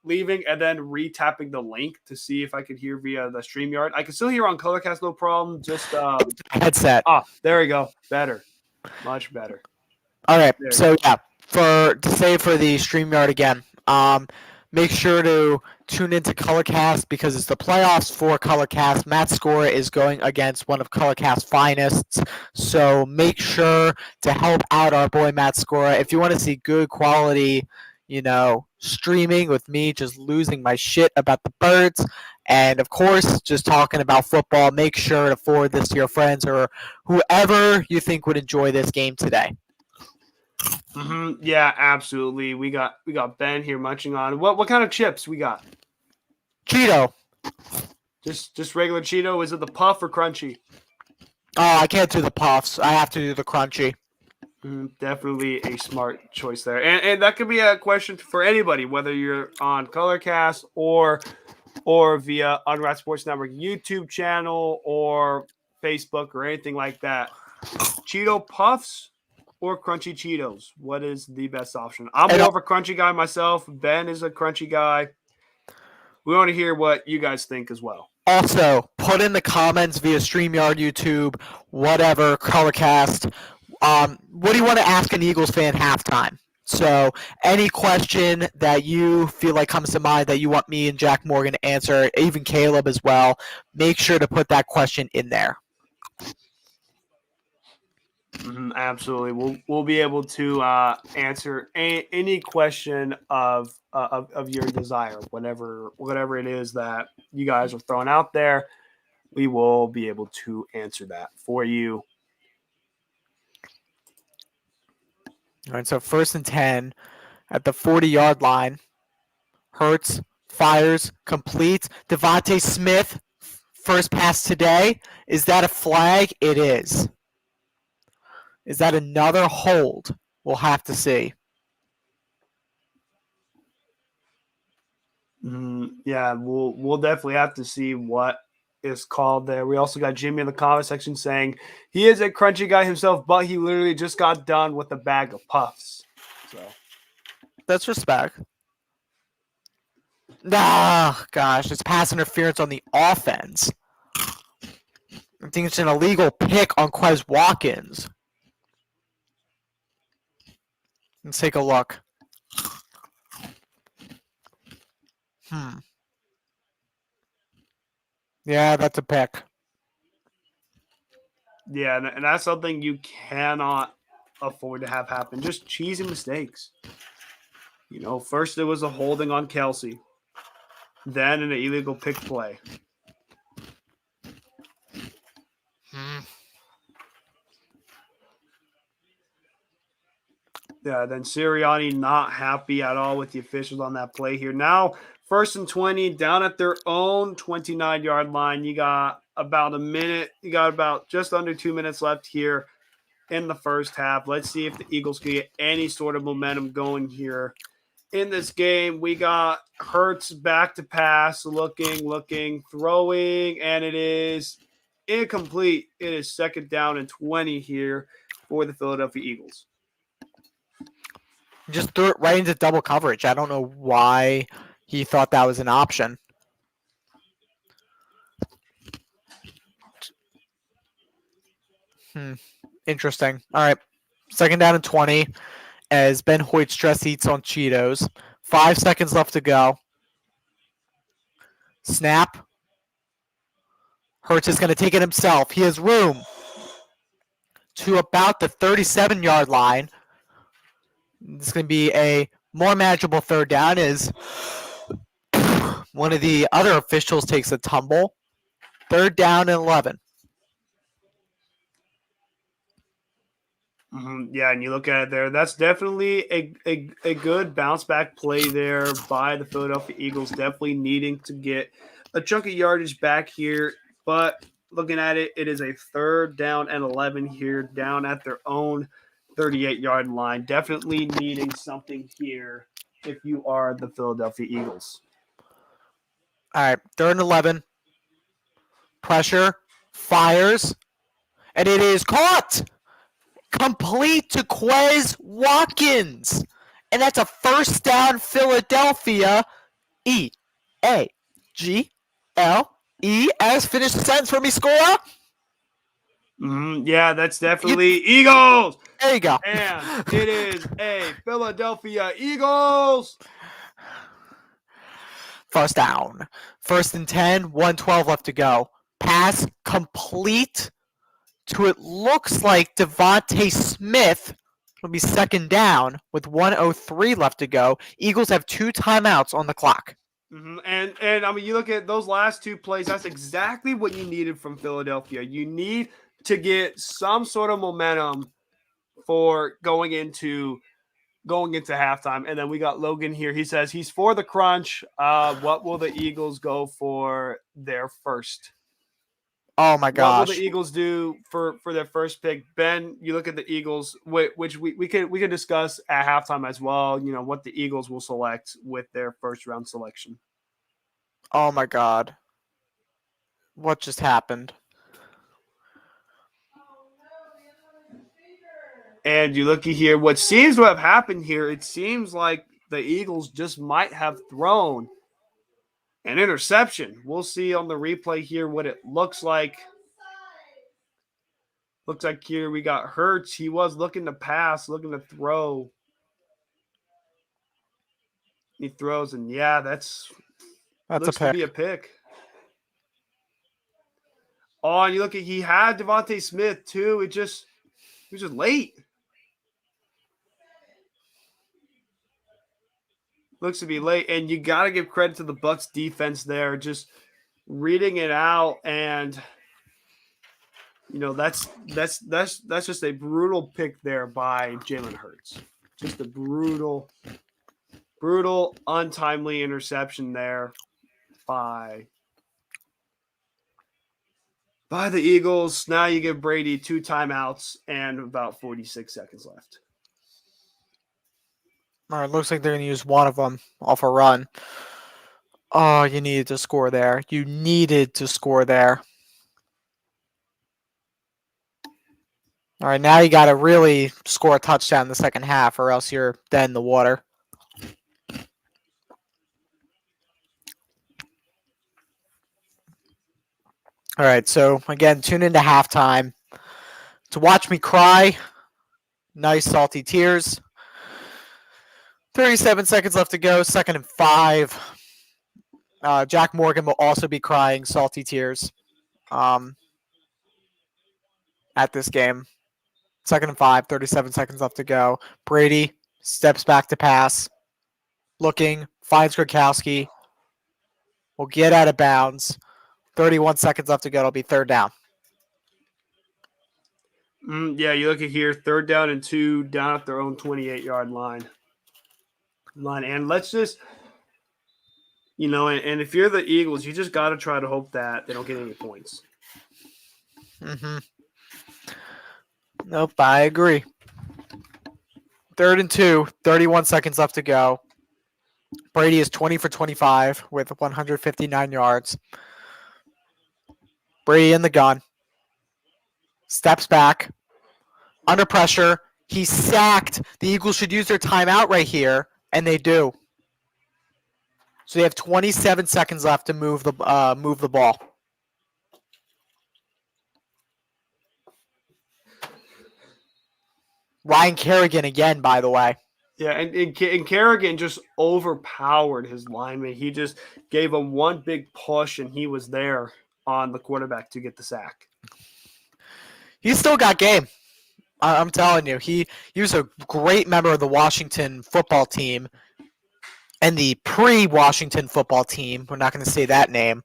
leaving and then re-tapping the link to see if I could hear via the StreamYard? I can still hear on Colorcast, no problem. Just Headset. There we go. Better. Much better. All right. So yeah, for the StreamYard again, make sure to tune into Colorcast because it's the playoffs for Colorcast. Matt Scora is going against one of Colorcast's finest, so make sure to help out our boy Matt Scora. If you want to see good quality, streaming with me just losing my shit about the birds, and of course just talking about football, make sure to forward this to your friends or whoever you think would enjoy this game today. Yeah, absolutely. We got Ben here munching on what kind of chips we got? Cheeto. Just regular Cheeto. Is it the puff or crunchy? Oh, I can't do the puffs. I have to do the crunchy. Definitely a smart choice there, and that could be a question for anybody, whether you're on Colorcast or via Unwrapped Sports Network YouTube channel or Facebook or anything like that. Cheeto puffs or crunchy Cheetos? What is the best option? I'm more of a crunchy guy myself. Ben is a crunchy guy. We want to hear what you guys think as well. Also, put in the comments via StreamYard, YouTube, whatever, Colorcast. What do you want to ask an Eagles fan halftime? So any question that you feel like comes to mind that you want me and Jack Morgan to answer, even Caleb as well, make sure to put that question in there. Absolutely, we'll be able to answer any question of your desire, whatever it is that you guys are throwing out there. We will be able to answer that for you. All right, so 1st and 10 at the 40-yard line. Hurts, fires, completes. Devontae Smith, first pass today. Is that a flag? It is. Is that another hold? We'll have to see. Yeah, we'll definitely have to see what is called there. We also got Jimmy in the comment section saying he is a crunchy guy himself, but he literally just got done with a bag of puffs. So that's respect. Ah, gosh, it's pass interference on the offense. I think it's an illegal pick on Quez Watkins. Let's take a look. Yeah, that's a pick. Yeah, and that's something you cannot afford to have happen. Just cheesy mistakes. First it was a holding on Kelsey, then an illegal pick play. Yeah, then Sirianni not happy at all with the officials on that play here. Now, 1st and 20, down at their own 29-yard line. You got about a minute. You got about just under 2 minutes left here in the first half. Let's see if the Eagles can get any sort of momentum going here in this game. We got Hurts back to pass, looking, throwing, and it is incomplete. It is 2nd down and 20 here for the Philadelphia Eagles. Just threw it right into double coverage. I don't know why he thought that was an option. Interesting. All right. 2nd down and 20 as Ben Hoyt's dress eats on Cheetos. 5 seconds left to go. Snap. Hurts is going to take it himself. He has room to about the 37-yard line. This is going to be a more manageable 3rd down as one of the other officials takes a tumble. 3rd down and 11. Yeah, and you look at it there. That's definitely a good bounce back play there by the Philadelphia Eagles. Definitely needing to get a chunk of yardage back here. But looking at it, it is a 3rd down and 11 here down at their own 38-yard line. Definitely needing something here if you are the Philadelphia Eagles. All right, 3rd and 11. Pressure, fires, and it is caught. Complete to Quez Watkins. And that's a 1st down Philadelphia. E-A-G-L-E-S. Finish the sentence for me, Score. Yeah, that's definitely Eagles. There you go. And it is a Philadelphia Eagles. 1st down. 1st and 10, 1:12 left to go. Pass complete to it looks like Devontae Smith. It'll be 2nd down with 1:03 left to go. Eagles have 2 timeouts on the clock. And I mean, you look at those last 2 plays, that's exactly what you needed from Philadelphia. You need to get some sort of momentum for going into halftime. And then we got Logan here. He says he's for the crunch. What will the Eagles go for their first? Oh my gosh! What will the Eagles do for their first pick? Ben, you look at the Eagles, which we could discuss at halftime as well. What the Eagles will select with their 1st round selection. Oh my God! What just happened? And you look at here, what seems to have happened here, it seems like the Eagles just might have thrown an interception. We'll see on the replay here what it looks like. Looks like here we got Hurts. He was looking to pass, looking to throw. He throws, and yeah, that's looks a pick. To be a pick. Oh, and you look at he had Devontae Smith too. He was just late. Looks to be late, and you got to give credit to the Bucs defense there, just reading it out, and that's just a brutal pick there by Jalen Hurts. Just a brutal, untimely interception there by the Eagles. Now you give Brady 2 timeouts and about 46 seconds left. All right, looks like they're going to use one of them off a run. Oh, you needed to score there. You needed to score there. All right, now you got to really score a touchdown in the second half or else you're dead in the water. All right, so again, tune into halftime to watch me cry. Nice salty tears. 37 seconds left to go. 2nd and 5. Jack Morgan will also be crying salty tears at this game. 2nd and 5, 37 seconds left to go. Brady steps back to pass. Looking, finds Gronkowski. Will get out of bounds. 31 seconds left to go. It'll be 3rd down. Yeah, you look at here, 3rd down and 2, down at their own 28-yard line. And let's just, and if you're the Eagles, you just got to try to hope that they don't get any points. Mm-hmm. Nope, I agree. 3rd and 2, 31 seconds left to go. Brady is 20 for 25 with 159 yards. Brady in the gun. Steps back. Under pressure. He's sacked. The Eagles should use their timeout right here, and they do. So they have 27 seconds left to move the ball. Ryan Kerrigan again, by the way. Yeah, and Kerrigan just overpowered his lineman. He just gave him one big push, and he was there on the quarterback to get the sack. He's still got game. I'm telling you. He was a great member of the Washington football team and the pre-Washington football team. We're not going to say that name.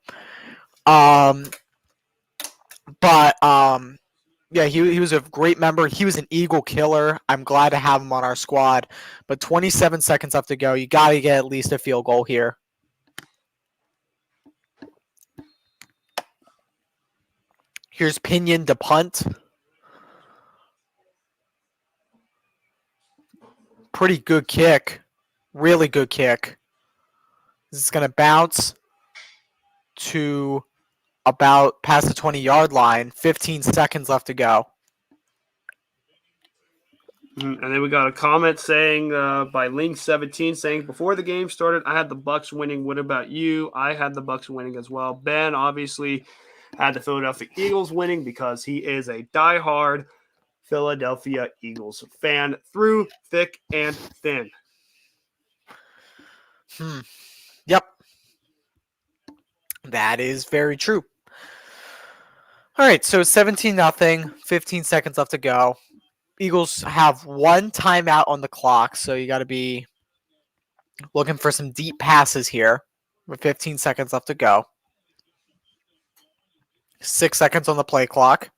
Yeah, he was a great member. He was an Eagle killer. I'm glad to have him on our squad. But 27 seconds left to go. You got to get at least a field goal here. Here's Pinion to punt. Pretty good kick. Really good kick. This is going to bounce to about past the 20-yard line. 15 seconds left to go. And then we got a comment saying by Link17 saying, before the game started, I had the Bucs winning. What about you? I had the Bucs winning as well. Ben obviously had the Philadelphia Eagles winning because he is a diehard Philadelphia Eagles fan through thick and thin. Yep. That is very true. All right, so 17-0, 15 seconds left to go. Eagles have one timeout on the clock, so you got to be looking for some deep passes here with 15 seconds left to go. 6 seconds on the play clock.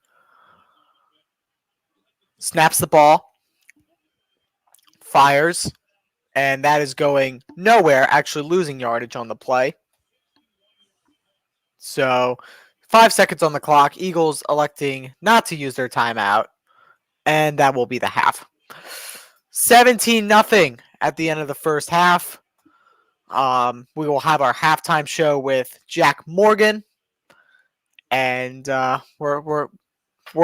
Snaps the ball. Fires. And that is going nowhere, actually losing yardage on the play. So 5 seconds on the clock. Eagles electing not to use their timeout. And that will be the half. 17-0 at the end of the first half. We will have our halftime show with Jack Morgan. And we're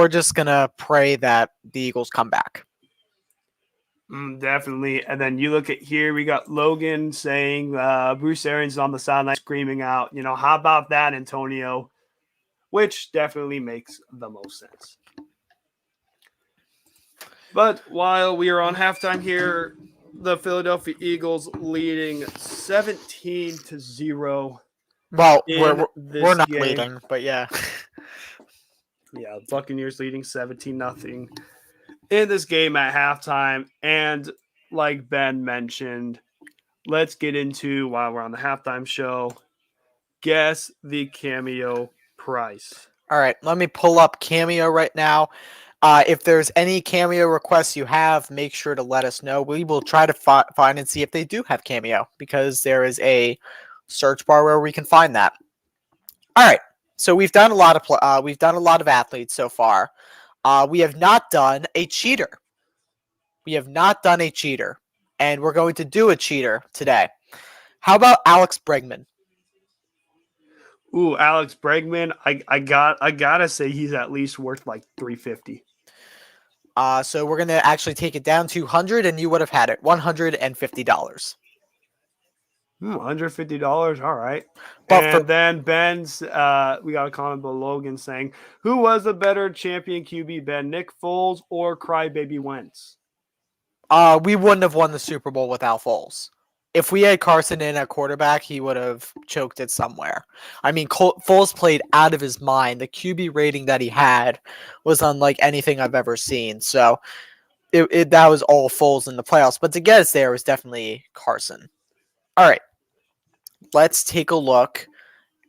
just going to pray that the Eagles come back. Definitely. And then you look at here, we got Logan saying Bruce Arians is on the sideline screaming out, how about that, Antonio? Which definitely makes the most sense. But while we are on halftime here, the Philadelphia Eagles leading 17-0. Well, we're not game. leading, but yeah. Yeah, Buccaneers leading 17-0 in this game at halftime. And like Ben mentioned, let's get into, while we're on the halftime show, guess the Cameo price. All right, let me pull up Cameo right now. If there's any Cameo requests you have, make sure to let us know. We will try to find and see if they do have Cameo, because there is a search bar where we can find that. All right, so we've done a lot of athletes so far. We have not done a cheater. And we're going to do a cheater today. How about Alex Bregman? Ooh, Alex Bregman. I gotta say he's at least worth like $350. So we're gonna actually take it down to 100, and you would have had it $150. $150. All right. But then Ben's, we got a comment by Logan saying, who was the better champion QB, Ben, Nick Foles or Crybaby Wentz? We wouldn't have won the Super Bowl without Foles. if we had Carson in at quarterback, he would have choked it somewhere. I mean, Foles played out of his mind. The QB rating that he had was unlike anything I've ever seen. So that was all Foles in the playoffs. But to get us there was definitely Carson. All right, let's take a look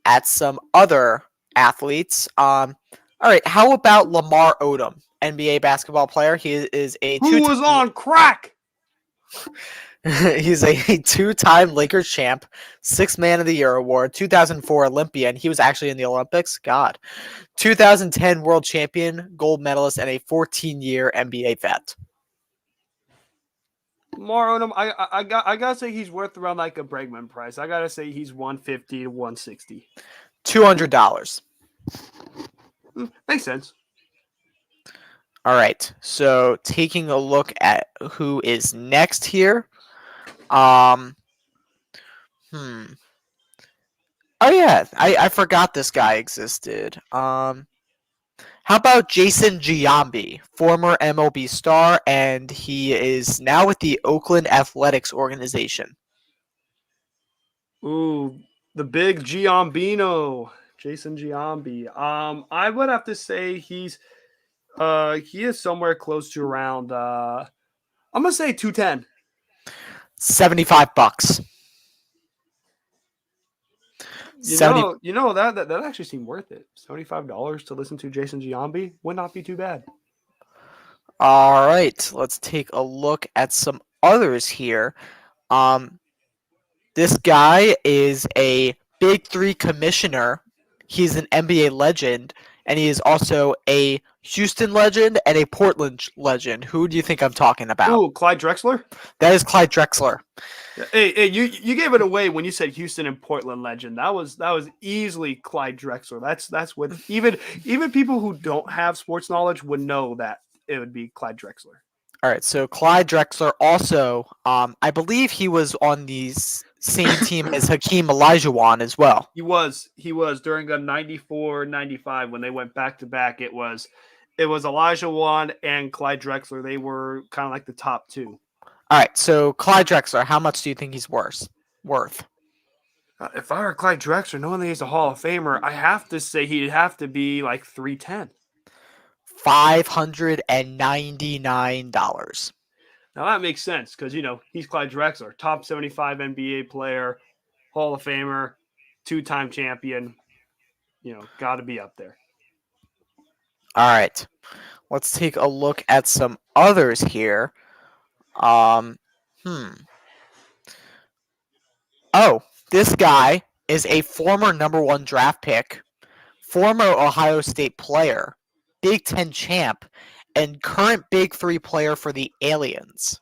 at some other athletes. All right, how about Lamar Odom, NBA basketball player? He is a Who was on crack? He's a two-time Lakers champ, Sixth Man of the Year award, 2004 Olympian. He was actually in the Olympics. God. 2010 world champion, gold medalist, and a 14-year NBA vet. Lamar Odom, I gotta say he's worth around like a Bregman price. I gotta say he's 150 to 160. $200. Makes sense. All right. So taking a look at who is next here. Oh yeah, I forgot this guy existed. How about Jason Giambi, former MLB star, and he is now with the Oakland Athletics organization. Ooh, the big Giambino, Jason Giambi. I would have to say he is somewhere close to around I'm gonna say 210. $75. You know that actually seemed worth it. $75 to listen to Jason Giambi would not be too bad. All right, let's take a look at some others here. This guy is a Big Three commissioner. He's an NBA legend, and he is also a Houston legend and a Portland legend. Who do you think I'm talking about? Ooh, Clyde Drexler? That is Clyde Drexler. Hey, you gave it away when you said Houston and Portland legend. That was easily Clyde Drexler. That's what even people who don't have sports knowledge would know that it would be Clyde Drexler. All right, so Clyde Drexler also, I believe he was on the same team as Hakeem Olajuwon as well. He was during the 94-95 when they went back to back. It was Olajuwon and Clyde Drexler. They were kind of like the top two. All right, so Clyde Drexler, how much do you think he's worth? If I were Clyde Drexler, knowing that he's a Hall of Famer, I have to say he'd have to be like 310. $599. Now that makes sense because he's Clyde Drexler, top 75 NBA player, Hall of Famer, two-time champion. Got to be up there. All right, let's take a look at some others here. Oh, this guy is a former #1 draft pick, former Ohio State player, Big Ten champ, and current Big Three player for the Aliens.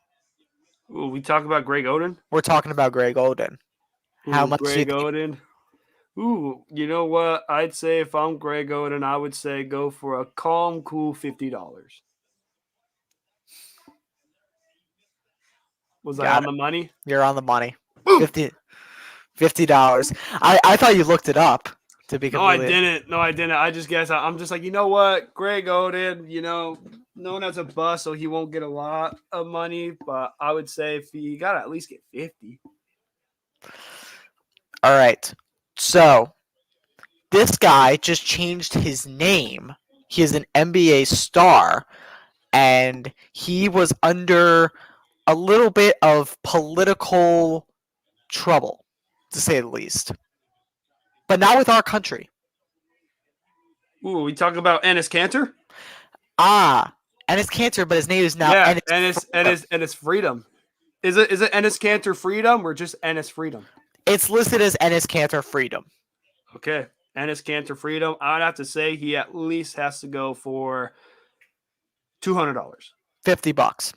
Ooh, we talk about Greg Oden? We're talking about Greg Oden. How much Greg Oden? Ooh, you know what? I'd say if I'm Greg Oden, I would say go for a calm, cool $50. Was I on the money? You're on the money. $50. I thought you looked it up. To be completely... No, I didn't. I just guess I'm just like, you know what? Greg Oden, known as a bust, so he won't get a lot of money. But I would say if he got to at least get 50. All right. So this guy just changed his name. He is an NBA star, and he was under a little bit of political trouble, to say the least. But not with our country. Ooh, we talk about Enes Kanter? Enes Kanter, but his name is now Enes Freedom. Is it Enes Kanter Freedom or just Enes Freedom? It's listed as Enes Kanter Freedom. Okay, Enes Kanter Freedom. I'd have to say he at least has to go for $200. $50.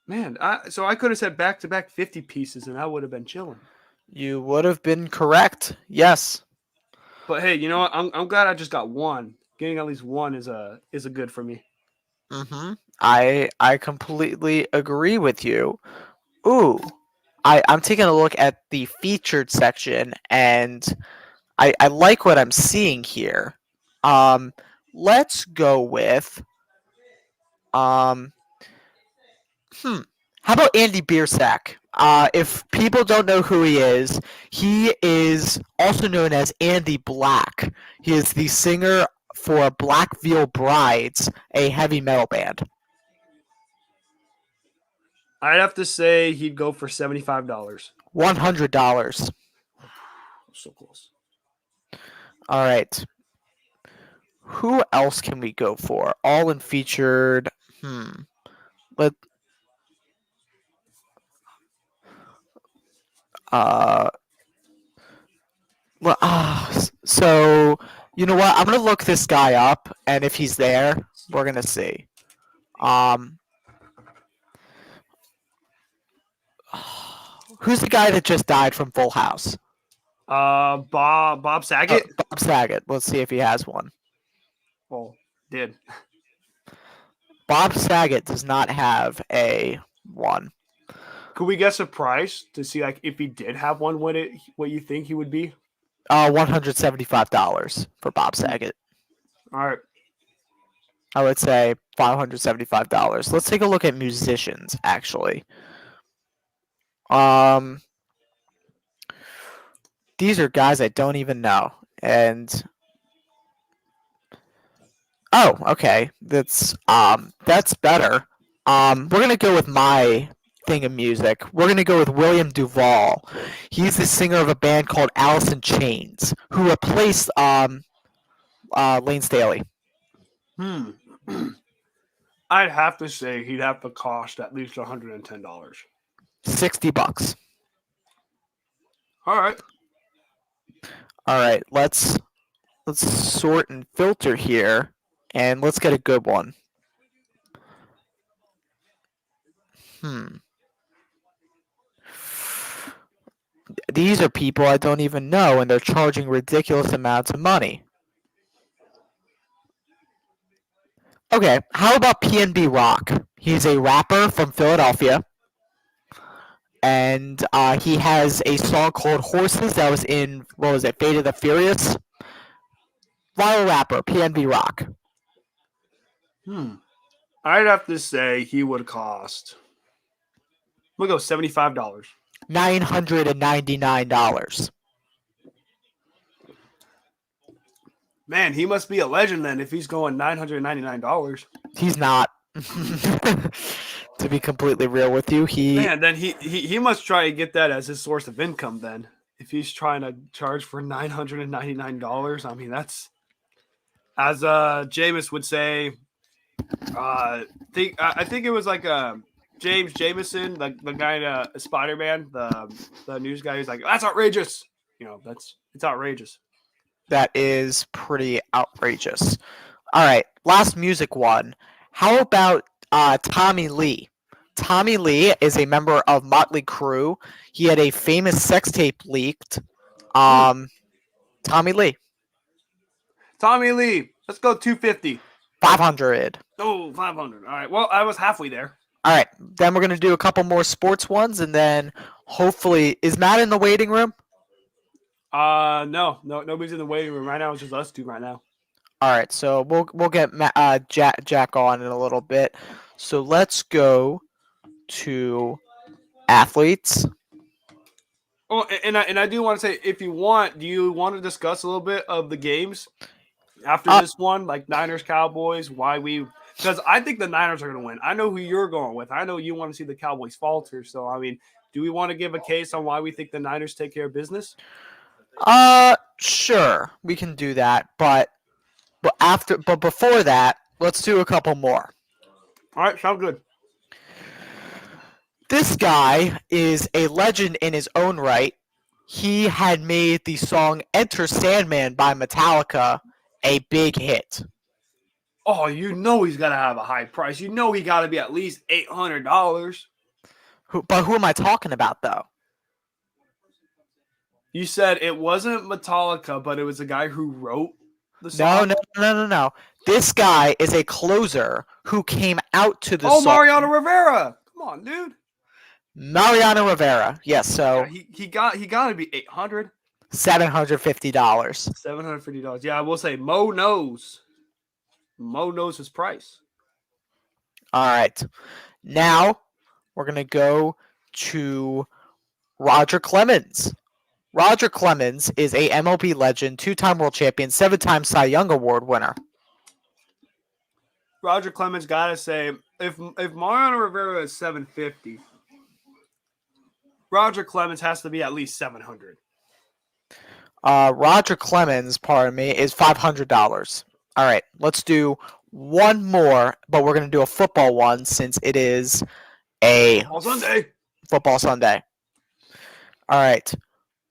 Man, so I could have said back-to-back 50 pieces, and I would have been chilling. You would have been correct. Yes. But hey, you know what? I'm glad I just got one. Getting at least one is a good for me. Mm-hmm. I completely agree with you. Ooh. I'm taking a look at the featured section, and I like what I'm seeing here. Let's go with how about Andy Biersack? If people don't know who he is also known as Andy Black. He is the singer for Black Veil Brides, a heavy metal band. I'd have to say he'd go for $75. $100. So close. All right. Who else can we go for? All in featured. Let well, so you know what? I'm gonna look this guy up, and if he's there, we're gonna see. Who's the guy that just died from Full House? Bob Saget. Bob Saget. Let's see if he has one. Well, did. Bob Saget does not have a one. Could we guess a price to see like if he did have one, what you think he would be? $175 for Bob Saget. All right. I would say $575. Let's take a look at musicians, actually. These are guys I don't even know. And oh, okay. That's better. We're gonna go with my thing of music. We're gonna go with William Duvall. He's the singer of a band called Alice in Chains, who replaced Lane Staley. I'd have to say he'd have to cost at least $110. $60. All right. All right, let's sort and filter here, and let's get a good one. These are people I don't even know, and they're charging ridiculous amounts of money. Okay, how about PNB Rock? He's a rapper from Philadelphia, and he has a song called Horses that was in, what was it, Fate of the Furious? Viral rapper, PNB Rock. I'd have to say he would cost, we'll go $75. $999. Man, he must be a legend then if he's going $999. He's not. To be completely real with you, then he must try to get that as his source of income then. If he's trying to charge for $999, I mean that's, as Jameis would say, I think it was like James Jameson, the guy in Spider-Man, the news guy, who's like, that's outrageous. It's outrageous. That is pretty outrageous. All right, last music one. How about Tommy Lee? Tommy Lee is a member of Motley Crue. He had a famous sex tape leaked. Tommy Lee. Tommy Lee. Let's go $250. $500. Oh, $500. All right. Well, I was halfway there. All right. Then we're going to do a couple more sports ones, and then hopefully... Is Matt in the waiting room? No, nobody's in the waiting room right now. It's just us two right now. All right. So we'll get Jack on in a little bit. So let's go to athletes. Oh, and I do want to say, if you want, do you want to discuss a little bit of the games after this one, like Niners, Cowboys, because I think the Niners are going to win. I know who you're going with. I know you want to see the Cowboys falter. So, I mean, do we want to give a case on why we think the Niners take care of business? Sure, we can do that, but before that, let's do a couple more. All right, sounds good. This guy is a legend in his own right. He had made the song Enter Sandman by Metallica a big hit. Oh, he's got to have a high price. He got to be at least $800. But who am I talking about, though? You said it wasn't Metallica, but it was a guy who wrote the song? No. This guy is a closer who came out to the song. Mariana Rivera. Come on, dude. Mariana Rivera. Yes, so yeah, he got to be $800. $750. $750. Yeah, I will say Mo knows. Mo knows his price. All right. Now we're gonna go to Roger Clemens. Roger Clemens is a MLB legend, 2-time world champion, 7-time Cy Young Award winner. Roger Clemens, gotta say, if Mariana Rivera is 750, Roger Clemens has to be at least 700. Roger Clemens, pardon me, is $500. All right, let's do one more, but we're going to do a football one since it is a Football Sunday. Football Sunday. All right,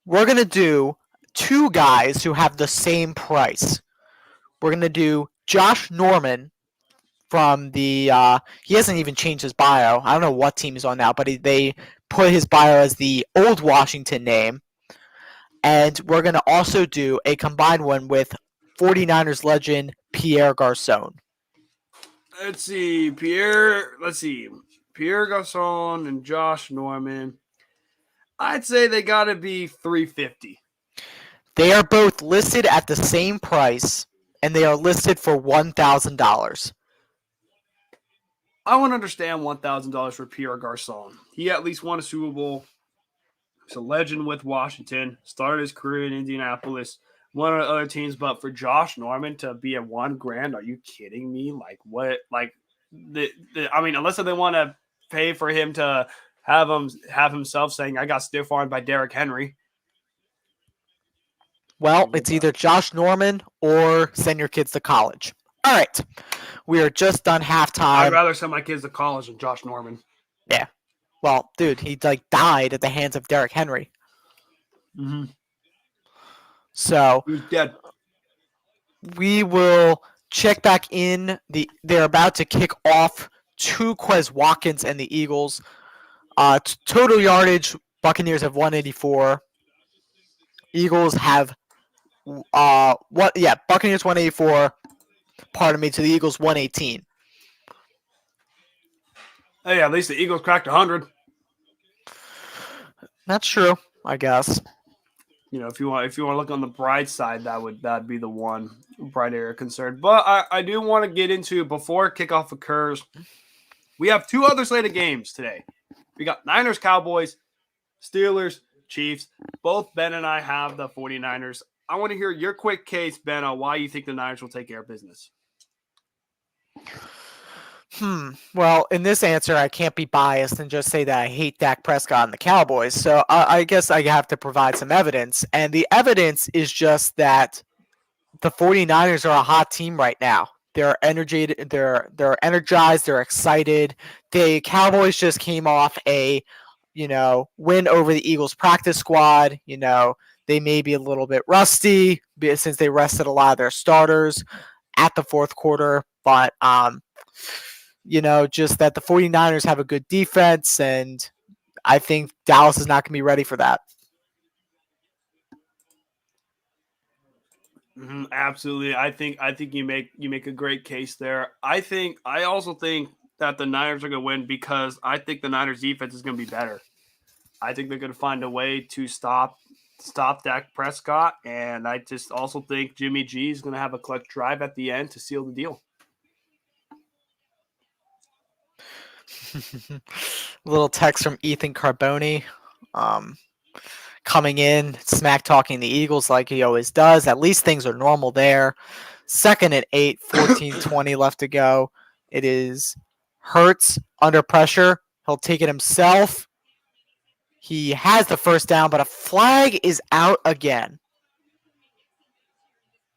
we're going to do two guys who have the same price. We're going to do Josh Norman from the he hasn't even changed his bio. I don't know what team he's on now, but they put his bio as the old Washington name. And we're going to also do a combined one with 49ers legend Pierre Garçon. Let's see. Pierre Garçon and Josh Norman. I'd say they got to be 350. They are both listed at the same price, and they are listed for $1,000. I want to understand $1,000 for Pierre Garçon. He at least won a Super Bowl. He's a legend with Washington. Started his career in Indianapolis. One of the other teams, but for Josh Norman to be at $1,000, are you kidding me? Like what? Like I mean, unless they want to pay for him to have himself saying, "I got stiff armed by Derrick Henry." Well, it's either Josh Norman or send your kids to college. All right, we are just done halftime. I'd rather send my kids to college than Josh Norman. Yeah. Well, dude, he died at the hands of Derrick Henry. Mm-hmm. So He was dead. We will check back in. They're about to kick off to Quez Watkins and the Eagles. Total yardage, Buccaneers have 184. Eagles have Buccaneers 184. Pardon me, to the Eagles 118. Hey, at least the Eagles cracked 100. That's true, I guess. You know, if you want to look on the bright side, that'd be the one bright area of concern. But I do want to get into, before kickoff occurs, we have two other slated games today. We got Niners, Cowboys, Steelers, Chiefs. Both Ben and I have the 49ers. I want to hear your quick case, Ben, on why you think the Niners will take care of business. Well, in this answer, I can't be biased and just say that I hate Dak Prescott and the Cowboys. So I guess I have to provide some evidence. And the evidence is just that the 49ers are a hot team right now. They're energized. They're energized. They're excited. The Cowboys just came off a, win over the Eagles practice squad. They may be a little bit rusty since they rested a lot of their starters at the fourth quarter. But, just that the 49ers have a good defense, and I think Dallas is not going to be ready for that. Absolutely. I think you make a great case there. I also think that the Niners are going to win because I think the Niners defense is going to be better. I think they're going to find a way to stop Dak Prescott, and I just also think Jimmy G is going to have a clutch drive at the end to seal the deal. Little text from Ethan Carboni, coming in, smack talking the Eagles like he always does. At least things are normal there. 2nd and 8, 14:20 left to go. It is Hurts under pressure. He'll take it himself. He has the first down, but a flag is out again.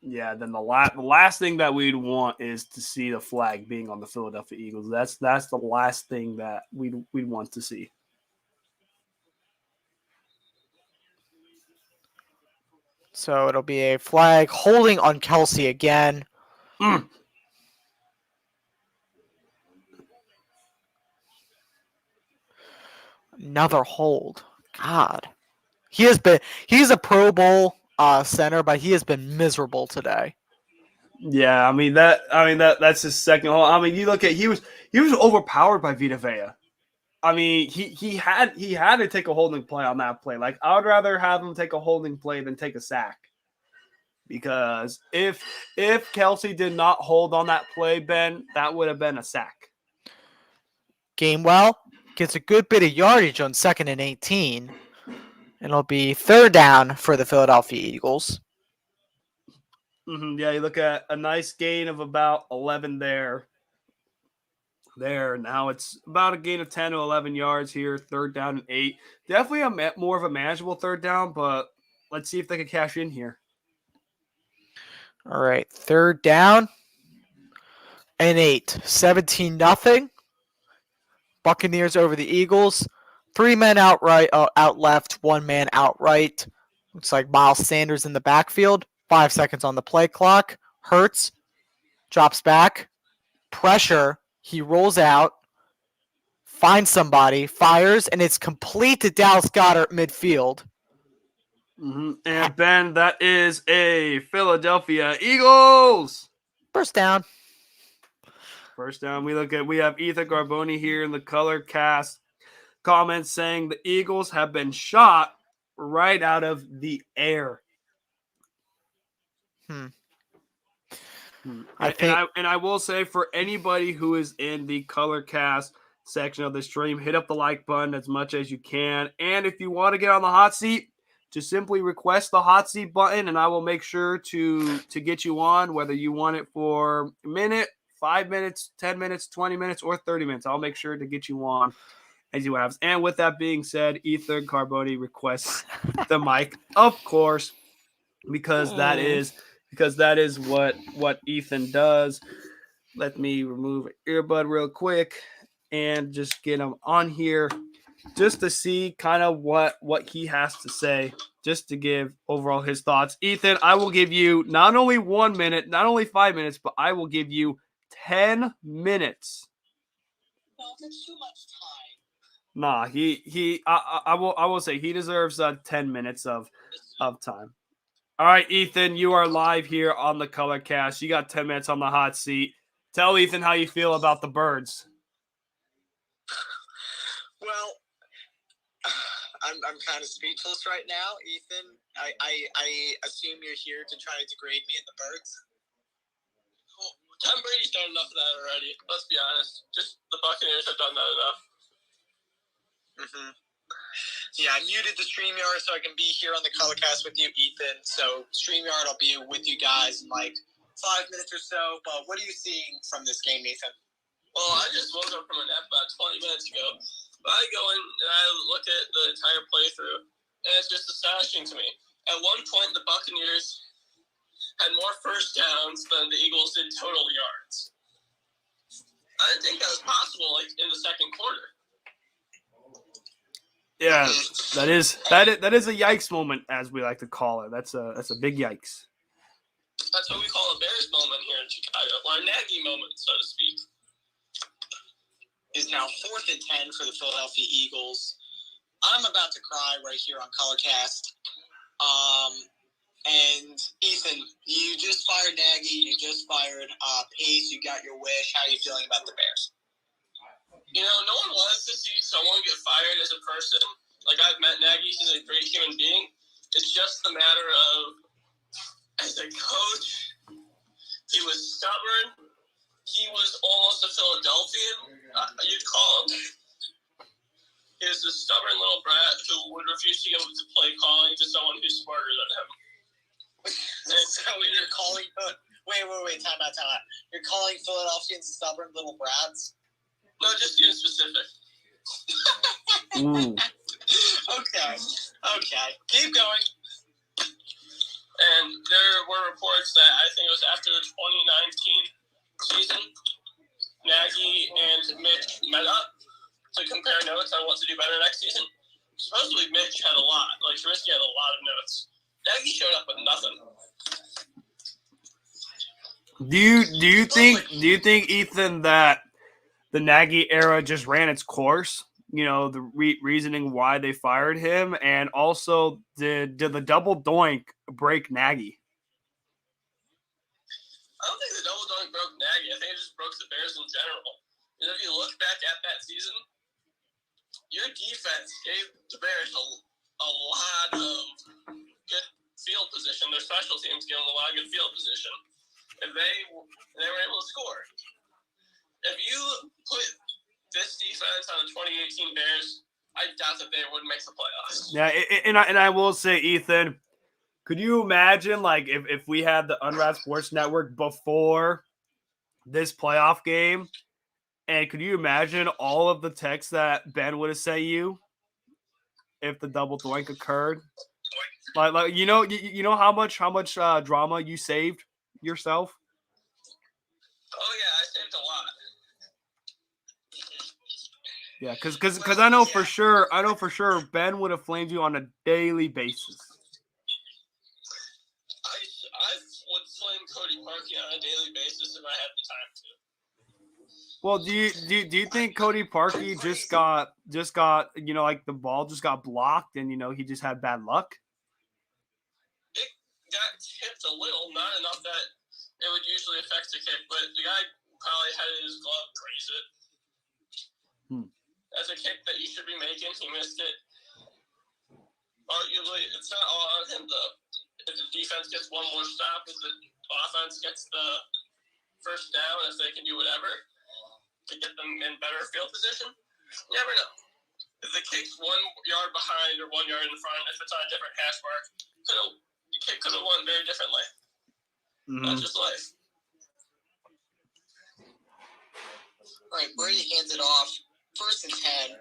Yeah, then the last thing that we'd want is to see the flag being on the Philadelphia Eagles. That's the last thing that we'd want to see. So it'll be a flag holding on Kelsey again. Another hold. God. He's a Pro Bowl center, but he has been miserable today. Yeah, that's his second hold. I mean, you look at he was overpowered by Vita Vea. I mean, he had to take a holding play on that play. Like, I would rather have him take a holding play than take a sack. Because if Kelsey did not hold on that play, Ben, that would have been a sack. Gainwell gets a good bit of yardage on 2nd and 18. And it'll be 3rd down for the Philadelphia Eagles. Yeah, you look at a nice gain of about 11 there. Now it's about a gain of 10 to 11 yards here, 3rd down and 8. Definitely more of a manageable 3rd down, but let's see if they can cash in here. All right, 3rd down and 8. 17-0. Buccaneers over the Eagles. 3 men out left, 1 man out right. Looks like Miles Sanders in the backfield. 5 seconds on the play clock. Hurts drops back. Pressure. He rolls out. Finds somebody. Fires. And it's complete to Dallas Goedert midfield. And Ben, that is a Philadelphia Eagles. First down. First down. We have Ethan Carboni here in the color cast comments saying the Eagles have been shot right out of the air. I will say, for anybody who is in the color cast section of the stream, hit up the like button as much as you can. And if you want to get on the hot seat, just simply request the hot seat button, and I will make sure to get you on, whether you want it for a minute, 5 minutes, 10 minutes, 20 minutes, or 30 minutes. I'll make sure to get you on as you have. And with that being said, Ethan Carboni requests the mic, of course, because that is what Ethan does. Let me remove an earbud real quick and just get him on here just to see kind of what he has to say, just to give overall his thoughts. Ethan, I will give you not only 1 minute, not only 5 minutes, but I will give you 10 minutes. No, that's too much time. Nah, I will say he deserves 10 minutes of time. All right, Ethan, you are live here on the Color Cast. You got 10 minutes on the hot seat. Tell Ethan how you feel about the Birds. Well, I'm kind of speechless right now, Ethan. I assume you're here to try to degrade me and the Birds. Well, Tom Brady's done enough of that already. Let's be honest. Just the Buccaneers have done that enough. Yeah, I muted the StreamYard so I can be here on the Colorcast with you, Ethan. So StreamYard, I'll be with you guys in like 5 minutes or so. But what are you seeing from this game, Ethan? Well, I just woke up from a nap about 20 minutes ago. But I go in and I look at the entire playthrough, and it's just astonishing to me. At one point, the Buccaneers had more first downs than the Eagles did total yards. I didn't think that was possible, like, in the second quarter. Yeah, that is a yikes moment, as we like to call it. That's a big yikes. That's what we call a Bears moment here in Chicago, or a Nagy moment, so to speak. Is now 4th and 10 for the Philadelphia Eagles. I'm about to cry right here on Colorcast. And Ethan, you just fired Nagy, you just fired Pace, you got your wish. How are you feeling about the Bears? You know, no one wants to see someone get fired as a person. Like, I've met Nagy, he's a great human being. It's just a matter of, as a coach, he was stubborn. He was almost a Philadelphian, you'd call him. He was a stubborn little brat who would refuse to give up to play calling to someone who's smarter than him. So you're calling... Wait, time out. You're calling Philadelphians stubborn little brats? No, just you in specific. Okay. Keep going. And there were reports that I think it was after the 2019 season, Nagy and Mitch met up to compare notes on what to do better next season. Supposedly Mitch had a lot. Like, Trubisky had a lot of notes. Nagy showed up with nothing. Do you think, Ethan, that the Nagy era just ran its course? You know, the reasoning why they fired him, and also did the double doink break Nagy? I don't think the double doink broke Nagy. I think it just broke the Bears in general. And if you look back at that season, your defense gave the Bears a lot of good field position. Their special teams gave them a lot of good field position. And they were able to score. If you put this defense on the 2018 Bears, I doubt that they would make the playoffs. Yeah, and I will say, Ethan, could you imagine like if we had the Unwrapped Sports Network before this playoff game, and could you imagine all of the texts that Ben would have sent you if the double doink occurred? Like you know how much drama you saved yourself? Oh yeah, I saved a lot. Yeah, because I know for sure Ben would have flamed you on a daily basis. I would flame Cody Parkey on a daily basis if I had the time to. Well, do you think Cody Parkey just got like the ball just got blocked and he just had bad luck? It got tipped a little, not enough that it would usually affect the kick, but the guy probably had his glove graze it. That's a kick that you should be making. He missed it. Arguably, it's not all on him, though. If the defense gets one more stop, if the offense gets the first down, if they can do whatever to get them in better field position, you never know. If the kick's 1 yard behind or 1 yard in front, if it's on a different hash mark, the kick could have won very differently. That's just life. All right, Brady hands it off. 1st and 10,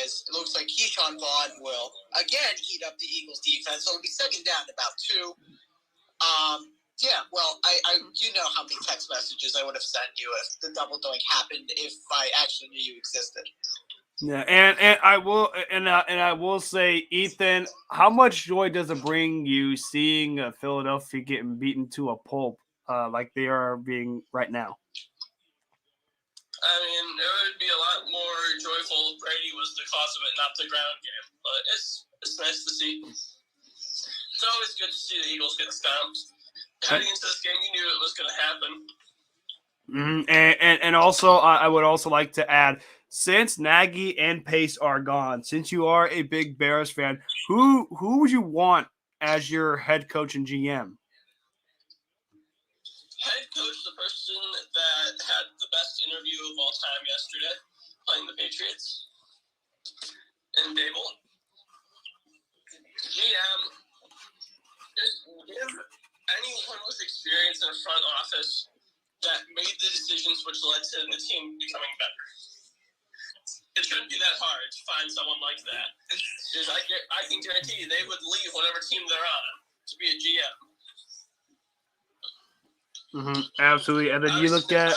as it looks like Keyshawn Vaughn will again heat up the Eagles defense. So it'll be 2nd down about 2. Yeah, well, I know how many text messages I would have sent you if the double doink happened if I actually knew you existed. Yeah, and I will say, Ethan, how much joy does it bring you seeing Philadelphia getting beaten to a pulp like they are being right now? I mean, it would be a lot more joyful if Brady was the cause of it, not the ground game. But it's nice to see. It's always good to see the Eagles get stomped. Heading into this game, you knew it was going to happen. And also, I would also like to add, since Nagy and Pace are gone, since you are a big Bears fan, who would you want as your head coach and GM? Head coach, the person that had the best interview of all time yesterday, playing the Patriots, and Dable. GM, just give anyone with experience in the front office that made the decisions which led to the team becoming better. It shouldn't be that hard to find someone like that. Because I can guarantee you they would leave whatever team they're on to be a GM. Absolutely. And then you look at,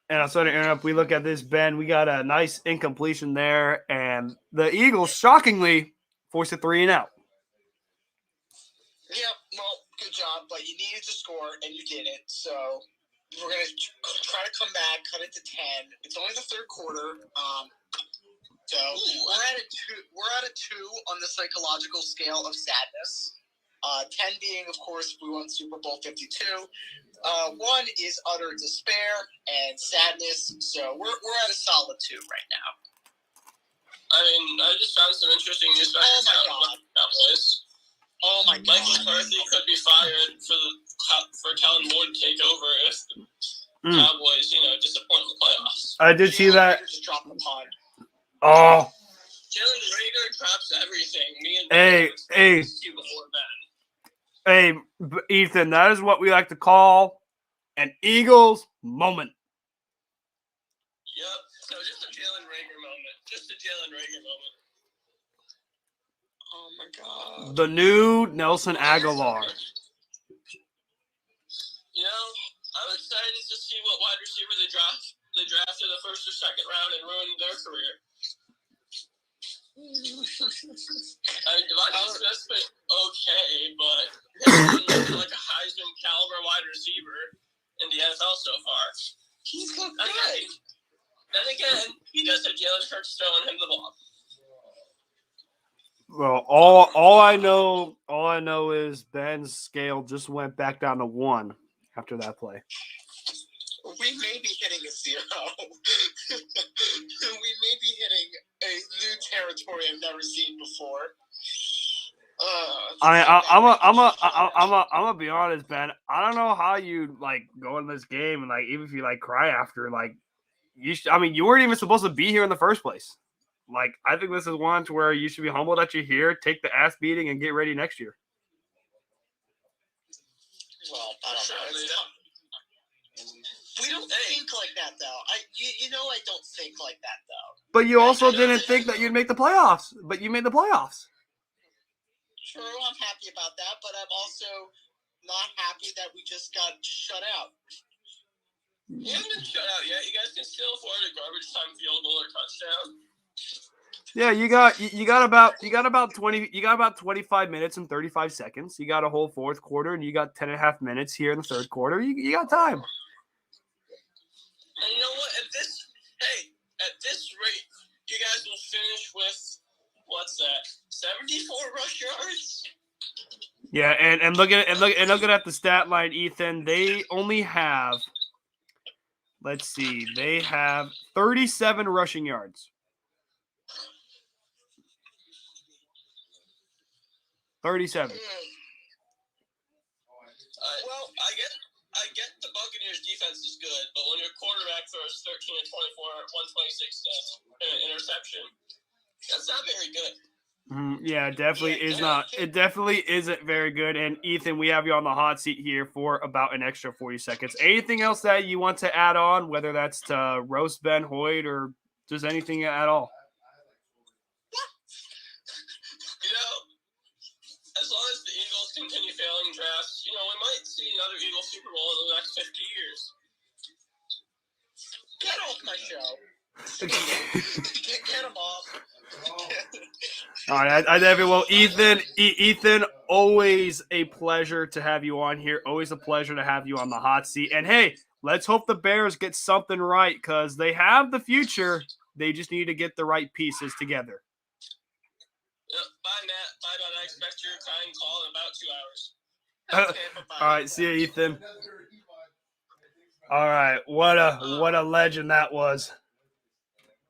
and I'm sorry to interrupt, we look at this, Ben, we got a nice incompletion there, and the Eagles, shockingly, forced a 3 and out. Yeah, well, good job, but you needed to score, and you didn't, so we're going to try to come back, cut it to 10. It's only the 3rd quarter, so we're at a 2 on the psychological scale of sadness. 10 being, of course, we won Super Bowl 52. 1 is utter despair and sadness, so we're at a solid 2 right now. I mean, I just found some interesting news about Cowboys. Oh my God! Mike McCarthy could be fired for Kellen Moore to take over if the Cowboys, disappoint in the playoffs. I did see that. Just dropped the pond. Oh. Jalen Reagor drops everything. Me and before Ben. Hey, Ethan, that is what we like to call an Eagles moment. Yep. So just a Jalen Reagor moment. Oh my God. The new Nelson Aguilar. I'm excited to see what wide receiver they drafted the 1st or 2nd round and ruined their career. I mean, Devontae Smith's been okay, but he's like a Heisman caliber wide receiver in the NFL so far. He's good. Then again, he does have Jalen Hurts throwing him the ball. Well, all I know is Ben's scale just went back down to 1 after that play. We may be hitting a 0. We may be hitting a new territory I've never seen before. I'm gonna be honest, Ben. I don't know how you like go in this game and like even if you like cry after, like you weren't even supposed to be here in the first place. Like, I think this is one to where you should be humble that you're here, take the ass beating, and get ready next year. Well, I don't know. We don't think like that, though. I don't think like that, though. But you also didn't think that you'd make the playoffs. But you made the playoffs. True, I'm happy about that, but I'm also not happy that we just got shut out. You haven't been shut out yet. You guys can still afford a garbage time field goal or touchdown. Yeah, you got about 25 minutes and 35 seconds. You got a whole fourth quarter, and you got 10 and a half minutes here in the third quarter. You got time. And you know what? At this rate, you guys will finish with what's that? 74 rush yards. Yeah, and looking at the stat line, Ethan, they only have. Let's see, they have 37 rushing yards. 37. Well, I get the Buccaneers defense is good, but when your quarterback throws 13 and 24, 126 and an interception, that's not very good. Yeah, it definitely is not. It definitely isn't very good. And Ethan, we have you on the hot seat here for about an extra 40 seconds. Anything else that you want to add on, whether that's to roast Ben Hoyt or just anything at all? You know, as long as the Eagles continue failing drafts, we might see another Eagles Super Bowl in the next 50 years. Get off my show. Get him off. All right, I definitely will. Ethan, always a pleasure to have you on here. Always a pleasure to have you on the hot seat. And hey, let's hope the Bears get something right because they have the future. They just need to get the right pieces together. Yep. Bye, Matt. Bye, Matt. I expect your kind call in about 2 hours. Okay, All right, see you, Ethan. All right, what a legend that was.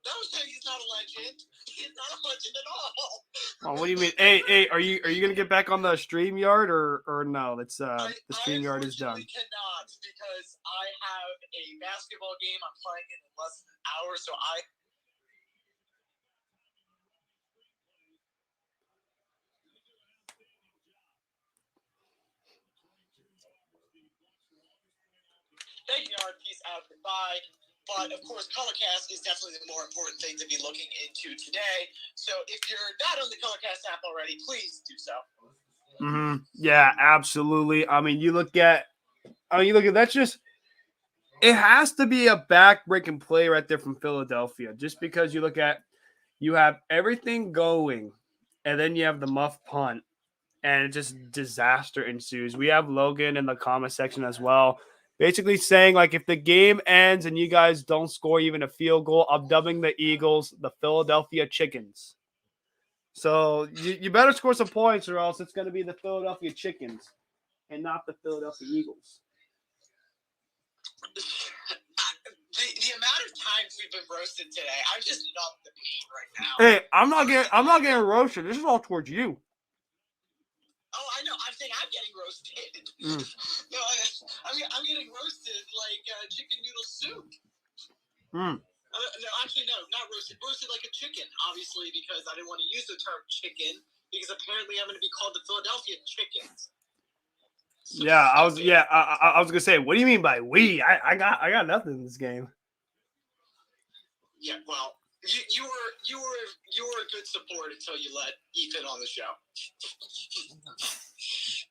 No, he's not a legend. He's not a legend at all. Oh, what do you mean? Hey, are you gonna get back on the StreamYard or no? That's the StreamYard is done. I cannot because I have a basketball game I'm playing in less than an hour, so Thank you, peace out, goodbye. But, of course, Colorcast is definitely the more important thing to be looking into today. So if you're not on the Colorcast app already, please do so. Yeah, absolutely. I mean, you look at that's just it has to be a back-breaking play right there from Philadelphia. Just because you have everything going, and then you have the muff punt, and just disaster ensues. We have Logan in the comment section as well. Basically saying, like, if the game ends and you guys don't score even a field goal, I'm dubbing the Eagles the Philadelphia Chickens. So you better score some points or else it's going to be the Philadelphia Chickens and not the Philadelphia Eagles. The amount of times we've been roasted today, I'm just numb the pain right now. Hey, I'm not getting roasted. This is all towards you. Oh, I know. I'm saying I'm getting roasted. No, I'm getting roasted like chicken noodle soup. No, actually, no, not roasted. Roasted like a chicken, obviously, because I didn't want to use the term chicken because apparently I'm going to be called the Philadelphia Chickens. So I was gonna say, what do you mean by we? I got nothing in this game. Yeah, well, you were a good support until you let Ethan on the show.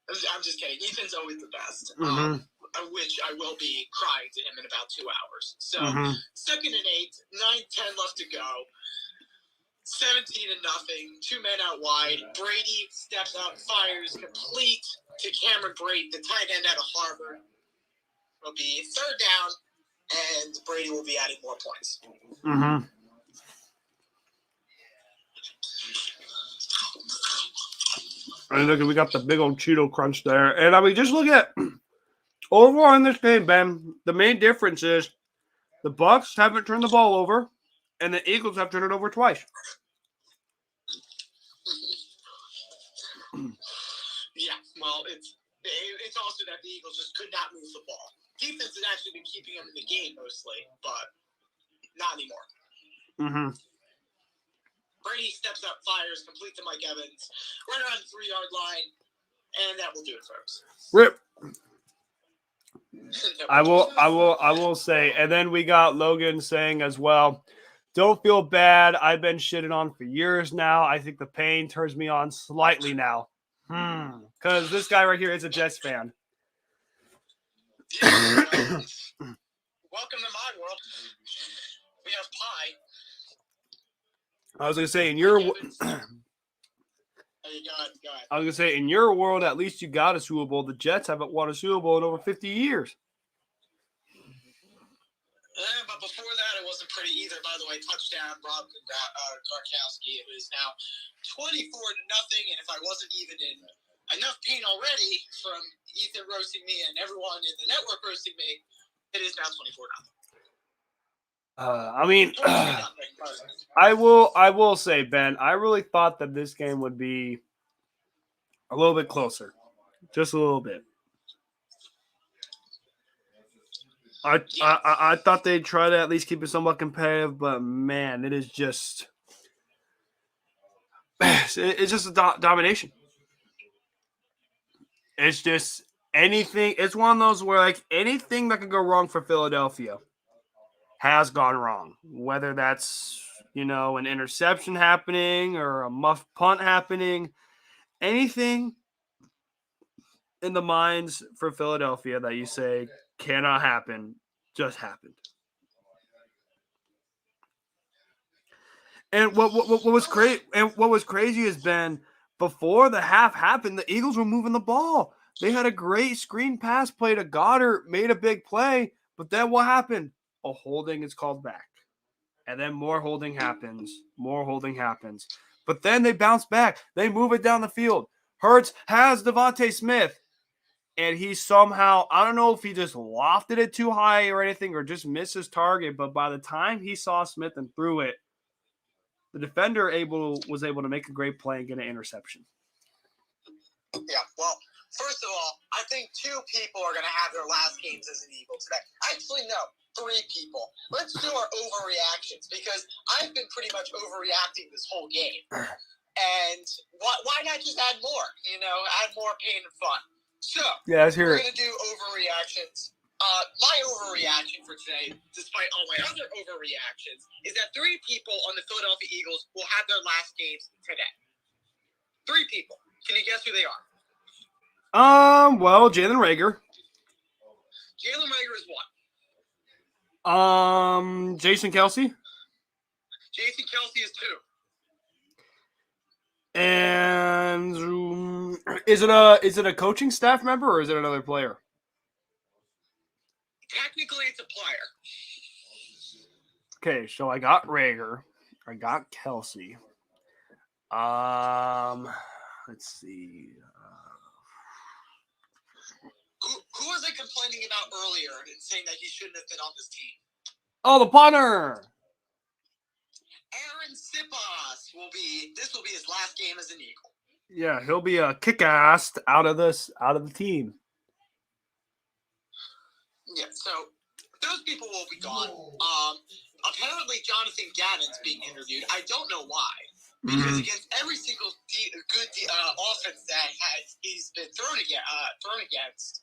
I'm just kidding. Ethan's always the best. Which I will be crying to him in about 2 hours. So, 2nd and 8, 9-10 left to go. 17-0, 2 men out wide. Brady steps up, fires complete to Cameron Brate, the tight end out of Harvard. It'll be 3rd down, and Brady will be adding more points. And look, we got the big old Cheeto crunch there. And I mean, just look at overall in this game, Ben. The main difference is the Bucs haven't turned the ball over, and the Eagles have turned it over twice. Yeah, well, it's also that the Eagles just could not move the ball. Defense has actually been keeping them in the game mostly, but Not anymore. Mm-hmm. Brady steps up, fires, complete to Mike Evans, right around the 3-yard line, and that will do it, folks. Rip. I will say, and then we got Logan saying as well, don't feel bad. I've been shitting on for years now. I think the pain turns me on slightly now. Because this guy right here is a Jets fan. Yeah, welcome to my world. We have pie. I was gonna say in your I was gonna say in your world, at least you got a Super Bowl. The Jets haven't won a Super Bowl in over 50 years. But before that, it wasn't pretty either. By the way, touchdown, Rob Gronkowski. It was now 24-0, and if I wasn't even in enough pain already from Ethan roasting me and everyone in the network roasting me, it is now 24-0. I mean, I will say, Ben, I really thought that this game would be a little bit closer, just a little bit. I thought they'd try to at least keep it somewhat competitive, but man, it is just it's just a domination. It's just anything. It's one of those where like anything that could go wrong for Philadelphia has gone wrong. Whether that's an interception happening or a muffed punt happening, anything in the minds for Philadelphia that you say cannot happen, just happened. And what was great and what was crazy is, Ben, before the half happened, the Eagles were moving the ball. They had a great screen pass play to Goddard, made a big play, but then what happened? A holding is called back. And then more holding happens. But then they bounce back. They move it down the field. Hurts has Devontae Smith. And he somehow, I don't know if he just lofted it too high or anything or just missed his target, but by the time he saw Smith and threw it, the defender was able to make a great play and get an interception. Yeah, well, first of all, I think 2 people are going to have their last games as an Eagle today. Actually, no, 3 people. Let's do our overreactions because I've been pretty much overreacting this whole game. And why not just add more? Add more pain and fun. So, yeah, let's hear we're going to do overreactions. My overreaction for today, despite all my other overreactions, is that 3 people on the Philadelphia Eagles will have their last games today. 3 people. Can you guess who they are? Well, Jalen Reagor. Jalen Reagor is one. Jason Kelce. Jason Kelce is 2. And is it a coaching staff member or is it another player? Technically, it's a player. Okay, so I got Reagor. I got Kelce. Let's see. Who was I complaining about earlier and saying that he shouldn't have been on this team? Oh, the punter. Aaron Sipas will be his last game as an Eagle. Yeah, he'll be a kick-assed out of the team. Yeah, so those people will be gone. Apparently, Jonathan Gavin's being interviewed. I don't know why. Because against every single good offense that he's been thrown against,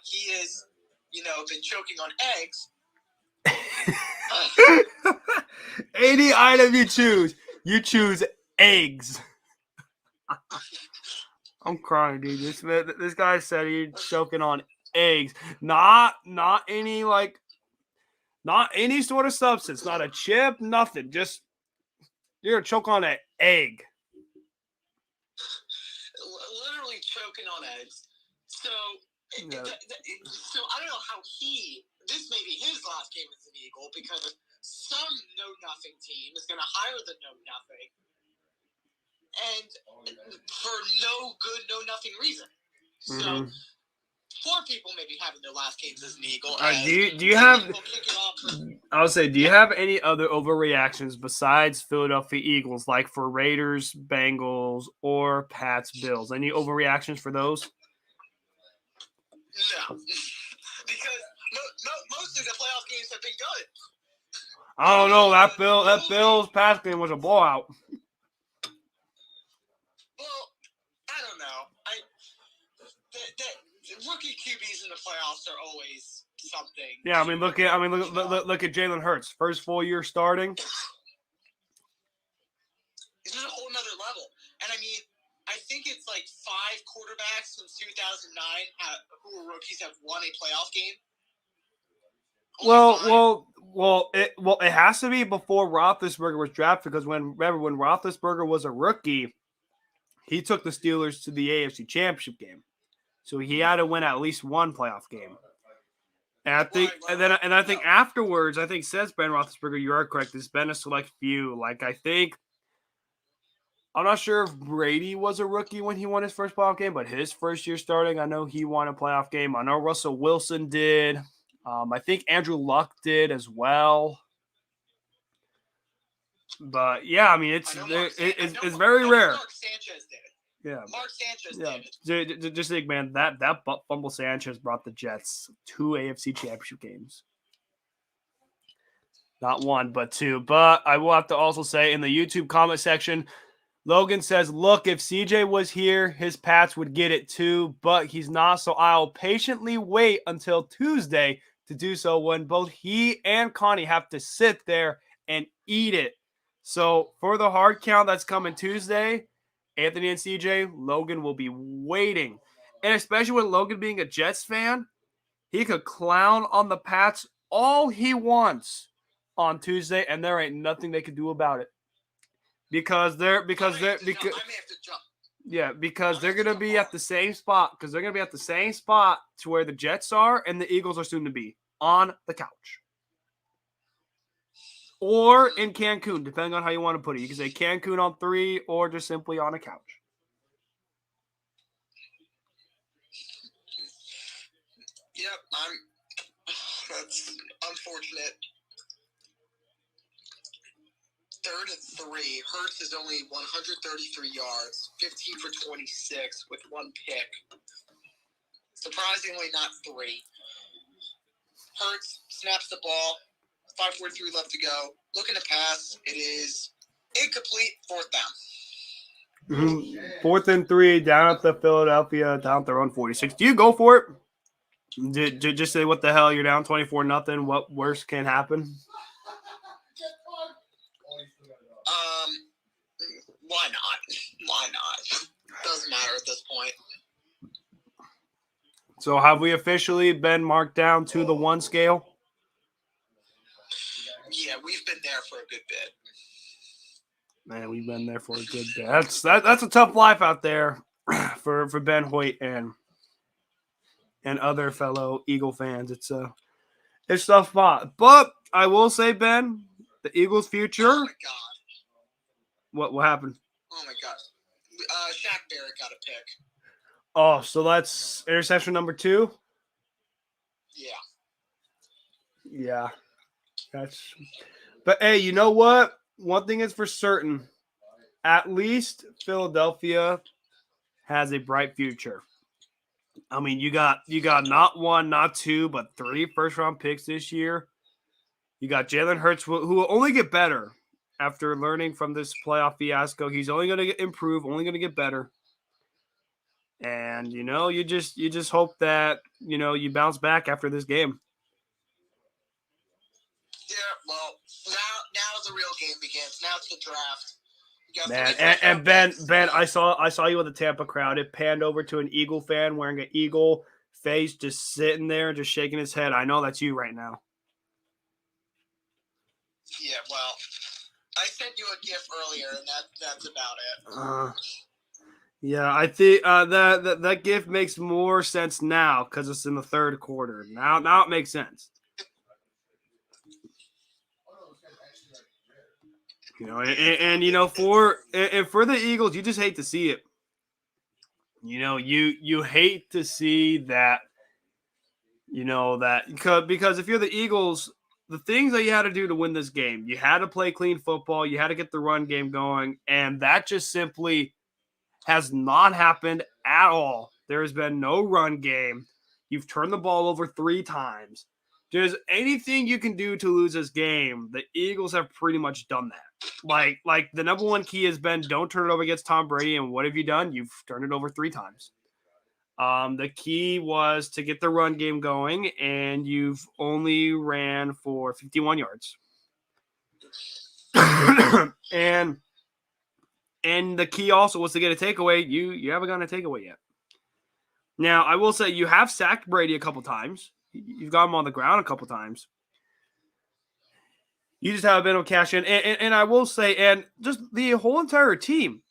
he has, been choking on eggs. 80 item you choose eggs. I'm crying, dude. This guy said he's choking on eggs. Not any sort of substance. Not a chip, nothing. Just you're gonna choke on an egg. Literally choking on eggs. So I don't know how this may be his last game as an Eagle because some know-nothing team is going to hire the know-nothing and for no good, know-nothing reason. So 4 people may be having their last games as an Eagle. Do you have? I'll say, do you have any other overreactions besides Philadelphia Eagles, like for Raiders, Bengals, or Pats, Bills? Any overreactions for those? No, because mostly the playoff games have been good. I don't know. That Bills pass game was a blowout. Well, I don't know. The rookie QBs in the playoffs are always something. Yeah, look at Jalen Hurts, first full year starting. It's just a whole nother level. And I think it's like 5 quarterbacks since 2009 who were rookies have won a playoff game. It has to be before Roethlisberger was drafted, because when Roethlisberger was a rookie, he took the Steelers to the AFC Championship game, so he had to win at least one playoff game. And I think, I think afterwards, I think since Ben Roethlisberger, you are correct. There's been a select few. Like I'm not sure if Brady was a rookie when he won his first playoff game, but his first year starting, I know he won a playoff game. I know Russell Wilson did. I think Andrew Luck did as well. But yeah, it's very rare. Mark Sanchez did. Yeah, Mark Sanchez did. Just think, man, that butt fumble Sanchez brought the Jets 2 AFC Championship games. Not 1, but 2. But I will have to also say, in the YouTube comment section, Logan says, look, if CJ was here, his Pats would get it too, but he's not, so I'll patiently wait until Tuesday to do so, when both he and Connie have to sit there and eat it. So for the hard count that's coming Tuesday, Anthony and CJ, Logan will be waiting. And especially with Logan being a Jets fan, he could clown on the Pats all he wants on Tuesday, and there ain't nothing they can do about it. Because they're going to be at the same spot, because they're going to be at the same spot to where the Jets are and the Eagles are soon to be, on the couch. Or in Cancun, depending on how you want to put it. You can say Cancun on 3 or just simply on a couch. Yep, that's unfortunate. 3rd and 3. Hurts is only 133 yards, 15 for 26 with 1 pick. Surprisingly, not 3. Hurts snaps the ball. 5:43 left to go. Looking to pass. It is incomplete. 4th down. 4th and 3 down at the Philadelphia, down at their own 46. Do you go for it? Just say, what the hell? You're down 24-0. What worse can happen? Why not? Why not? Doesn't matter at this point. So have we officially been marked down to the 1 scale? Yeah, we've been there for a good bit. Man, we've been there for a good bit. That's a tough life out there for Ben Hoyt and other fellow Eagle fans. It's a tough spot. But I will say, Ben, the Eagles' future. Oh my God. What happened? Oh my God. Shaq Barrett got a pick. Oh, so that's interception number 2? Yeah. But hey, you know what? One thing is for certain. At least Philadelphia has a bright future. You got not 1, not 2, but 3 first-round picks this year. You got Jalen Hurts, who will only get better after learning from this playoff fiasco. He's only going to improve, only going to get better. And, you just hope that, you bounce back after this game. Yeah, well, now the real game begins. Now it's the draft. Man, and Ben, I saw you with the Tampa crowd. It panned over to an Eagle fan wearing an Eagle face, just sitting there, just shaking his head. I know that's you right now. Yeah, well, I sent you a GIF earlier, and that's about it. Yeah, I think that GIF makes more sense now because it's in the 3rd quarter. Now it makes sense. For the Eagles, you just hate to see it. You hate to see that. Because if you're the Eagles, the things that you had to do to win this game, you had to play clean football, you had to get the run game going, and that just simply has not happened at all. There has been no run game. You've turned the ball over 3 times. Just anything you can do to lose this game, the Eagles have pretty much done that. Like the number one key has been don't turn it over against Tom Brady. And what have you done? You've turned it over 3 times. The key was to get the run game going, and you've only ran for 51 yards. and the key also was to get a takeaway. You haven't gotten a takeaway yet. Now, I will say you have sacked Brady a couple times. You've got him on the ground a couple times. You just haven't been able to cash in. And I will say, and just the whole entire team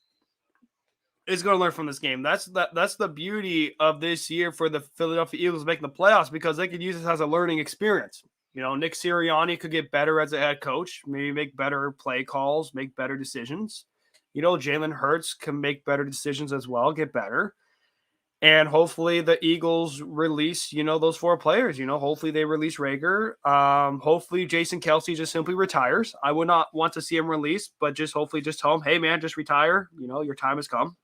is going to learn from this game. That's the beauty of this year for the Philadelphia Eagles making the playoffs, because they could use this as a learning experience. You know, Nick Sirianni could get better as a head coach, maybe make better play calls, make better decisions. You know, Jalen Hurts can make better decisions as well, get better. And hopefully the Eagles release, those 4 players. Hopefully they release Rager. Hopefully Jason Kelce just simply retires. I would not want to see him released, but hopefully tell him, hey, man, just retire. Your time has come.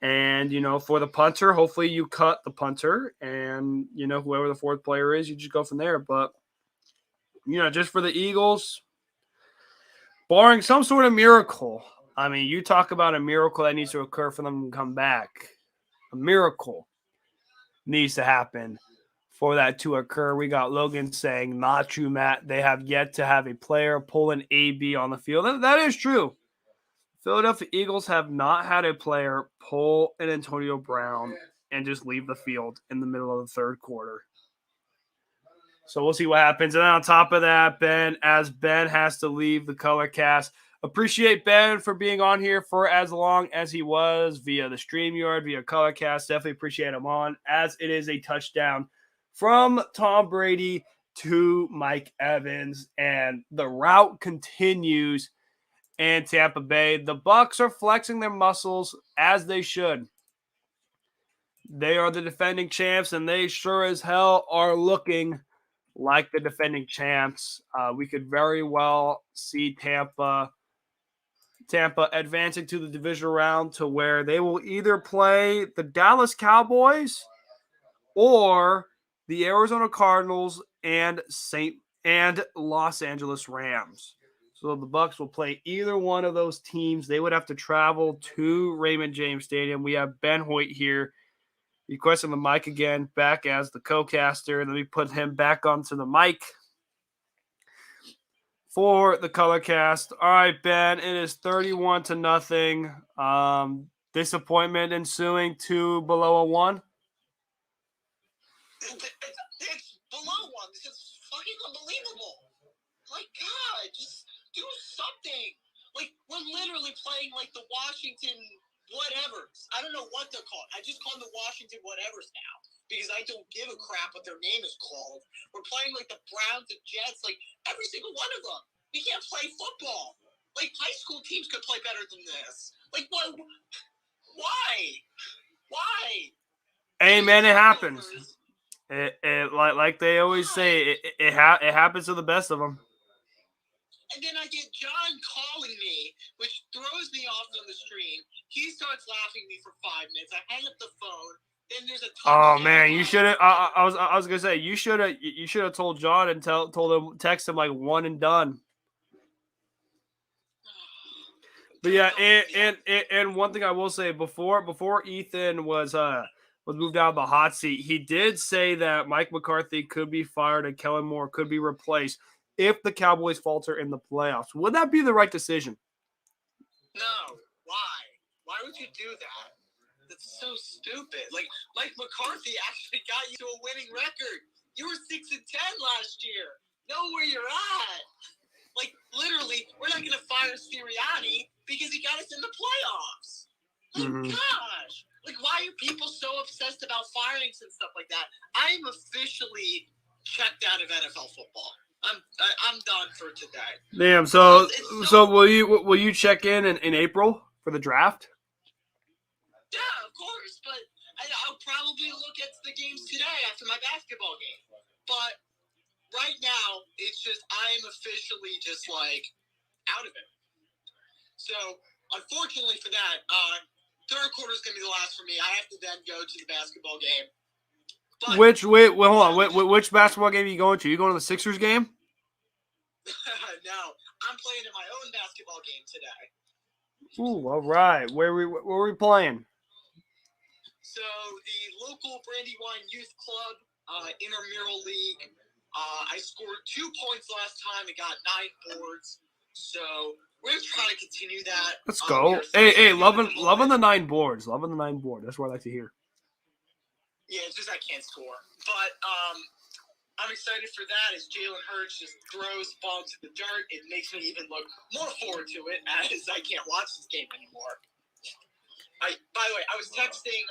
And, for the punter, hopefully you cut the punter. And, whoever the 4th player is, you just go from there. But, just for the Eagles, barring some sort of miracle, I mean, you talk about a miracle that needs to occur for them to come back. A miracle needs to happen for that to occur. We got Logan saying, not true, Matt. They have yet to have a player pull an AB on the field. That is true. Philadelphia Eagles have not had a player pull an Antonio Brown and just leave the field in the middle of the 3rd quarter. So we'll see what happens. And then on top of that, Ben has to leave the color cast. Appreciate Ben for being on here for as long as he was via the StreamYard, via Colorcast. Definitely appreciate him on, as it is a touchdown from Tom Brady to Mike Evans. And the route continues in Tampa Bay. The Bucs are flexing their muscles as they should. They are the defending champs, and they sure as hell are looking like the defending champs. We could very well see Tampa advancing to the divisional round, to where they will either play the Dallas Cowboys or the Arizona Cardinals and Los Angeles Rams. So the Bucs will play either one of those teams. They would have to travel to Raymond James Stadium. We have Ben Hoyt here, requesting the mic again, back as the co-caster. Let me put him back onto the mic for the color cast. All right, Ben, it is 31-0. Disappointment ensuing to below a 1. It's below 1. This is fucking unbelievable. My God, just do something. Like, we're literally playing like the Washington whatevers. I don't know what they're called. I just call them the Washington whatevers now, because I don't give a crap what their name is called. We're playing like the Browns and Jets, like every single one of them. We can't play football. Like, high school teams could play better than this. Like, what? Why? Hey, man, it happens. Like they always say, it happens to the best of them. And then I get John calling me, which throws me off on the stream. He starts laughing at me for 5 minutes. I hang up the phone. Then there's a oh man, you should have. I was gonna say you should have told John and told him, text him like one and done. But yeah, and one thing I will say, before Ethan was moved out of the hot seat, he did say that Mike McCarthy could be fired and Kellen Moore could be replaced if the Cowboys falter in the playoffs. Would that be the right decision? No. Why would you do that? That's so stupid. Like, Mike McCarthy actually got you to a winning record. You were 6-10 last year. Know where you're at. Like, literally, we're not going to fire Sirianni because he got us in the playoffs. Like, gosh. Like, why are people so obsessed about firings and stuff like that? I'm officially checked out of NFL football. I'm done for today. Damn. So will you check in April for the draft? Yeah, of course. But I'll probably look at the games today after my basketball game. But right now, it's just I'm officially just like out of it. So unfortunately for that, third quarter is gonna be the last for me. I have to then go to the basketball game. But Wait, hold on. Which basketball game are you going to? You going to the Sixers game? no, I'm playing in my own basketball game today. Ooh, all right. Where are we playing? So the local Brandywine Youth Club intramural league. I scored 2 points last time and got 9 boards. So we're gonna try to continue that. Let's go. Hey, loving the 9 boards. Loving the 9 board. That's what I like to hear. Yeah, it's just I can't score. But I'm excited for that as Jalen Hurts just throws the ball to the dirt. It makes me even look more forward to it as I can't watch this game anymore. By the way, I was texting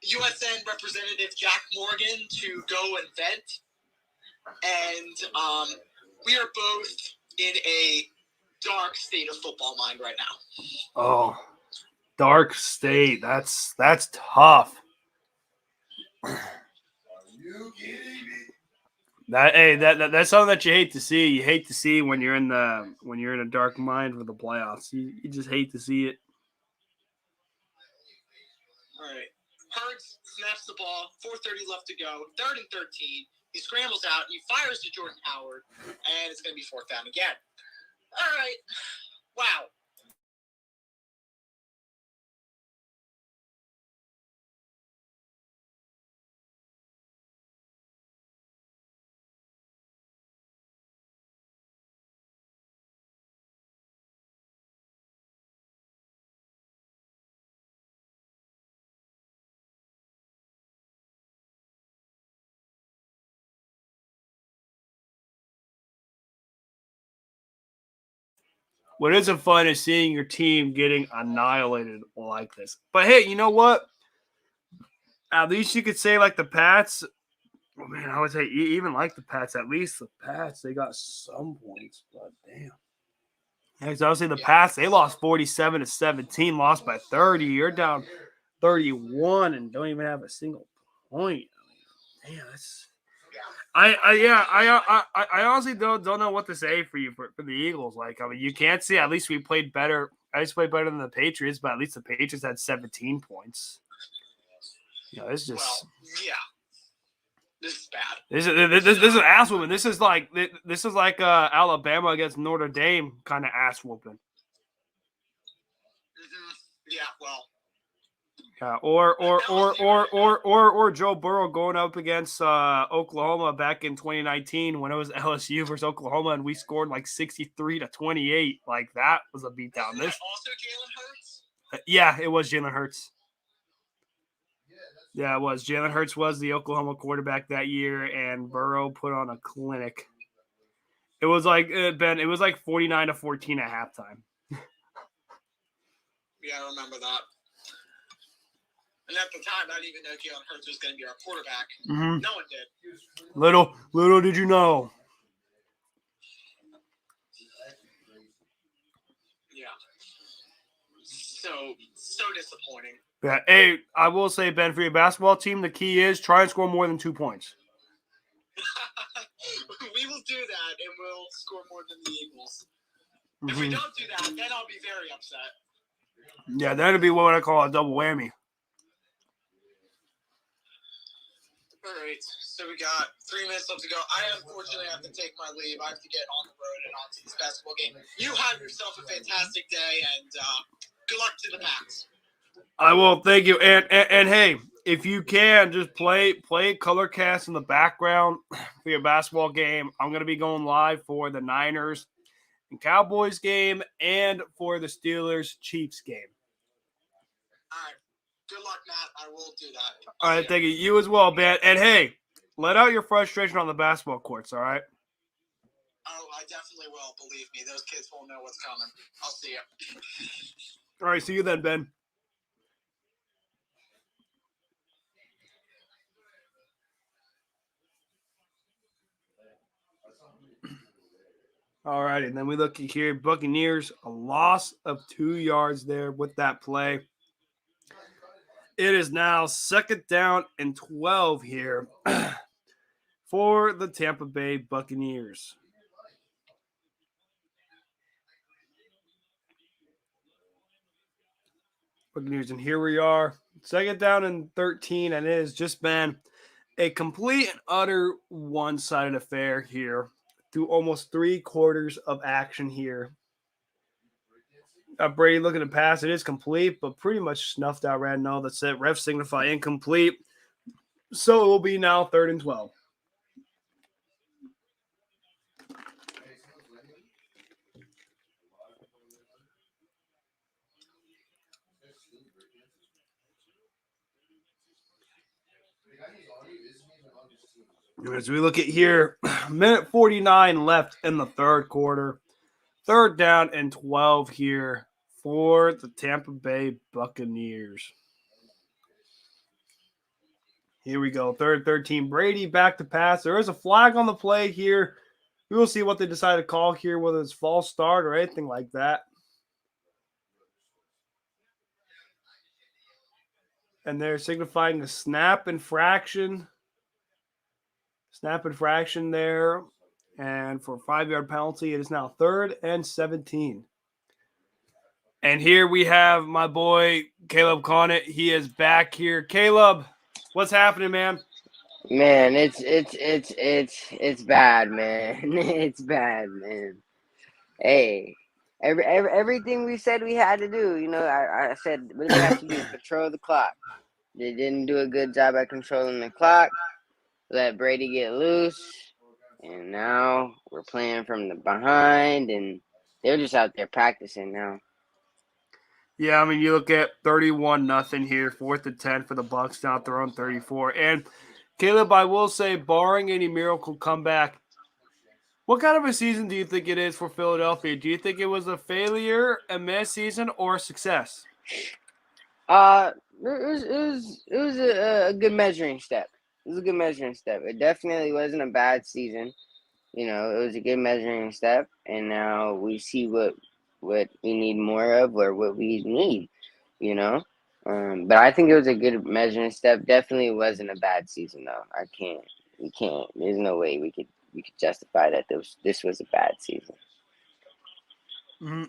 USN representative Jack Morgan to go and vent, and we are both in a dark state of football mind right now. Oh, dark state. That's tough. That's something that you hate to see. You hate to see when you're in a dark mind for the playoffs. You just hate to see it. All right. Hurts snaps the ball, 4:30 left to go, 3rd and 13. He scrambles out, he fires to Jordan Howard, and it's going to be 4th down again. All right. Wow. What isn't fun is seeing your team getting annihilated like this. But hey, you know what? At least you could say like the Pats. Oh man, I would say even like the Pats. At least the Pats, they got some points. But damn. Yeah, because obviously the Pats, they lost 47-17, lost by 30. You're down 31 and don't even have a single point. I mean, damn, that's. I honestly don't know what to say for you for the Eagles. Like, I mean, you can't see. At least we played better. I just played better than the Patriots, but at least the Patriots had 17 points. You know, it's just. Well, yeah. This is bad. This is an ass whooping. This is like Alabama against Notre Dame kind of ass whooping. Mm-hmm. Yeah, well. Yeah, or Joe Burrow going up against Oklahoma back in 2019 when it was LSU versus Oklahoma and we scored like 63-28. Like that was a beatdown. This also Jalen Hurts. Yeah, it was Jalen Hurts. Yeah, it was. Jalen Hurts was the Oklahoma quarterback that year, and Burrow put on a clinic. It was like Ben. It was like 49-14 at halftime. Yeah, I remember that. And at the time, I didn't even know Jalen Hurts was going to be our quarterback. Mm-hmm. No one did. Little did you know. Yeah. So disappointing. Yeah. Hey, I will say, Ben, for your basketball team, the key is try and score more than 2 points. We will do that, and we'll score more than the Eagles. Mm-hmm. If we don't do that, then I'll be very upset. Yeah, that'd be what I call a double whammy. All right, so we got 3 minutes left to go. I unfortunately have to take my leave. I have to get on the road and onto this basketball game. You have yourself a fantastic day, and good luck to the Pats. I will. Thank you. And hey, if you can, just play color cast in the background for your basketball game. I'm going to be going live for the Niners and Cowboys game and for the Steelers Chiefs game. All right. Good luck, Matt. I will do that. All right, thank you. You as well, Ben. And hey, let out your frustration on the basketball courts, all right? Oh, I definitely will. Believe me, those kids won't know what's coming. I'll see you. All right, see you then, Ben. All right, and then we look here. Buccaneers, a loss of 2 yards there with that play. It is now 2nd down and 12 here for the Tampa Bay Buccaneers. Buccaneers, and here we are. 2nd down and 13, and it has just been a complete and utter one-sided affair here through almost 3/4 of action here. Brady looking to pass. It is complete, but pretty much snuffed out right now. That's it. Ref signify incomplete. So it will be now 3rd and 12. As we look at here, minute 49 left in the 3rd quarter. 3rd down and 12 here for the Tampa Bay Buccaneers. Here we go. 3rd and 13. Brady back to pass. There is a flag on the play here. We will see what they decide to call here, whether it's false start or anything like that. And they're signifying a snap infraction. Snap infraction there. And for a 5-yard penalty, it is now 3rd and 17. And here we have my boy, Caleb Conant. He is back here. Caleb, what's happening, man? Man, it's bad, man. It's bad, man. Hey, everything we said we had to do, I said what we have to do is control the clock. They didn't do a good job at controlling the clock. Let Brady get loose, and now we're playing from the behind, and they're just out there practicing now. Yeah, I mean, you look at 31-0 here, 4th and 10 for the Bucs, now their own 34. And Caleb, I will say, barring any miracle comeback, what kind of a season do you think it is for Philadelphia? Do you think it was a failure, a miss season, or a success? It was a good measuring step. It was a good measuring step. It definitely wasn't a bad season. It was a good measuring step, and now we see what we need more of, or what we need, But I think it was a good measuring step. Definitely wasn't a bad season, though. We can't. There's no way we could justify that this was a bad season.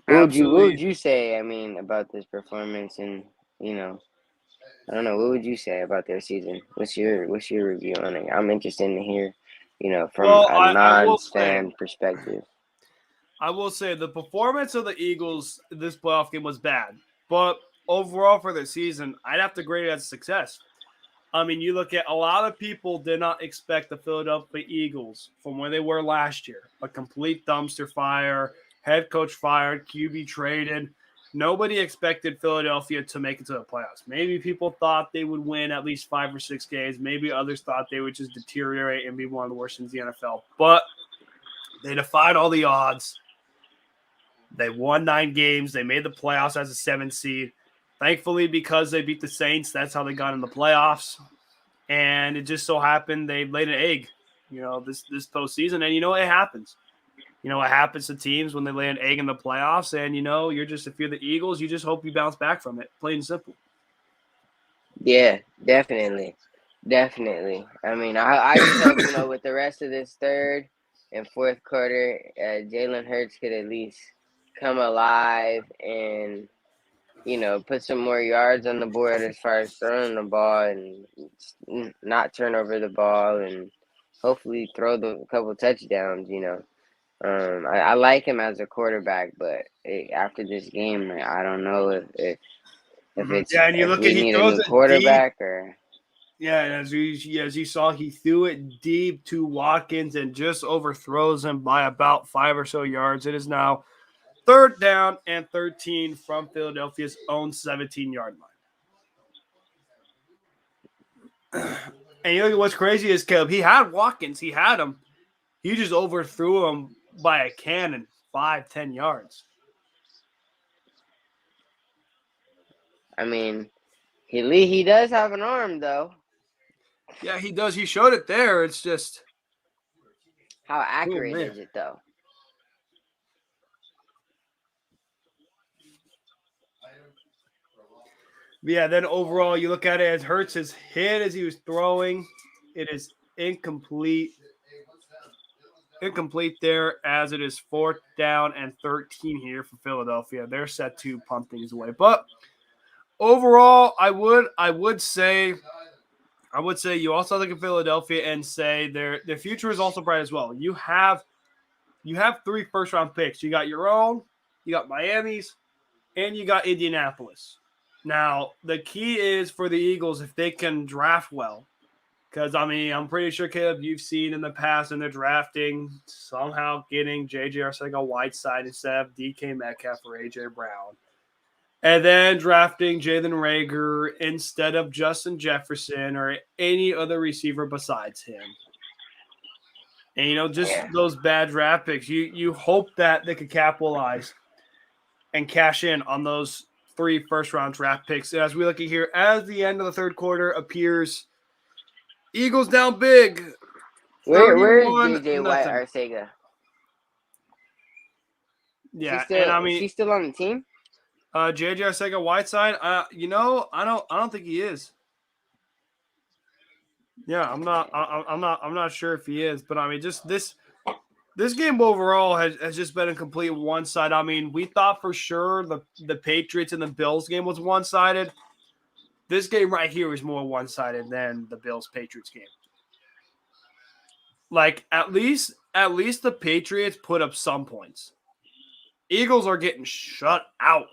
What would you say? I mean, about this performance, and I don't know. What would you say about their season? What's your review on it? I'm interested to hear, from a non-fan perspective. I will say the performance of the Eagles this playoff game was bad, but overall for the season, I'd have to grade it as a success. I mean, you look at a lot of people did not expect the Philadelphia Eagles from where they were last year. A complete dumpster fire, head coach fired, QB traded. Nobody expected Philadelphia to make it to the playoffs. Maybe people thought they would win at least 5 or 6 games. Maybe others thought they would just deteriorate and be one of the worst in the NFL. But they defied all the odds. They won 9 games. They made the playoffs as a 7th seed. Thankfully, because they beat the Saints, that's how they got in the playoffs. And it just so happened they laid an egg, this postseason. And, it happens. It happens to teams when they lay an egg in the playoffs. And, if you're the Eagles, you just hope you bounce back from it. Plain and simple. Yeah, definitely. Definitely. I mean, I just hope, with the rest of this 3rd and 4th quarter, Jalen Hurts could at least come alive and, put some more yards on the board as far as throwing the ball and not turn over the ball and hopefully throw a couple touchdowns, I like him as a quarterback, but after this game, I don't know if it's and you look we at he need a throws new it quarterback deep. or as you saw, he threw it deep to Watkins and just overthrows him by about 5 or so yards. It is now 3rd down and 13 from Philadelphia's own 17-yard line. And look at what's crazy is, Caleb, he had Watkins. He had him. He just overthrew him by a cannon, 5-10 yards. I mean, he does have an arm, though. Yeah, he does. He showed it there. It's just how accurate is it, though? Yeah, then overall, you look at it as Hurts has hit as he was throwing. It is incomplete. Incomplete there as it is 4th down and 13 here for Philadelphia. They're set to punt things away. But overall, I would say you also look at Philadelphia and say their future is also bright as well. You have 3 first-round picks. You got your own, you got Miami's, and you got Indianapolis. Now, the key is for the Eagles if they can draft well. Because, I mean, I'm pretty sure, Caleb, you've seen in the past in the drafting somehow getting J.J. Arcega-Whiteside instead of DK Metcalf or A.J. Brown. And then drafting Jalen Reagor instead of Justin Jefferson or any other receiver besides him. And, just those bad draft picks, you hope that they could capitalize and cash in on those 3 first-round draft picks. As we look at here, as the end of the third quarter appears, Eagles down big. Where is 31-0. JJ White Arcega? Yeah, and I mean, she's still on the team. JJ Arcega-Whiteside. I don't think he is. Yeah, I'm not sure if he is, but I mean, just this game overall has just been a complete one side. I mean, we thought for sure the Patriots and the Bills game was one sided. This game right here is more one sided than the Bills Patriots game. Like at least the Patriots put up some points. Eagles are getting shut out.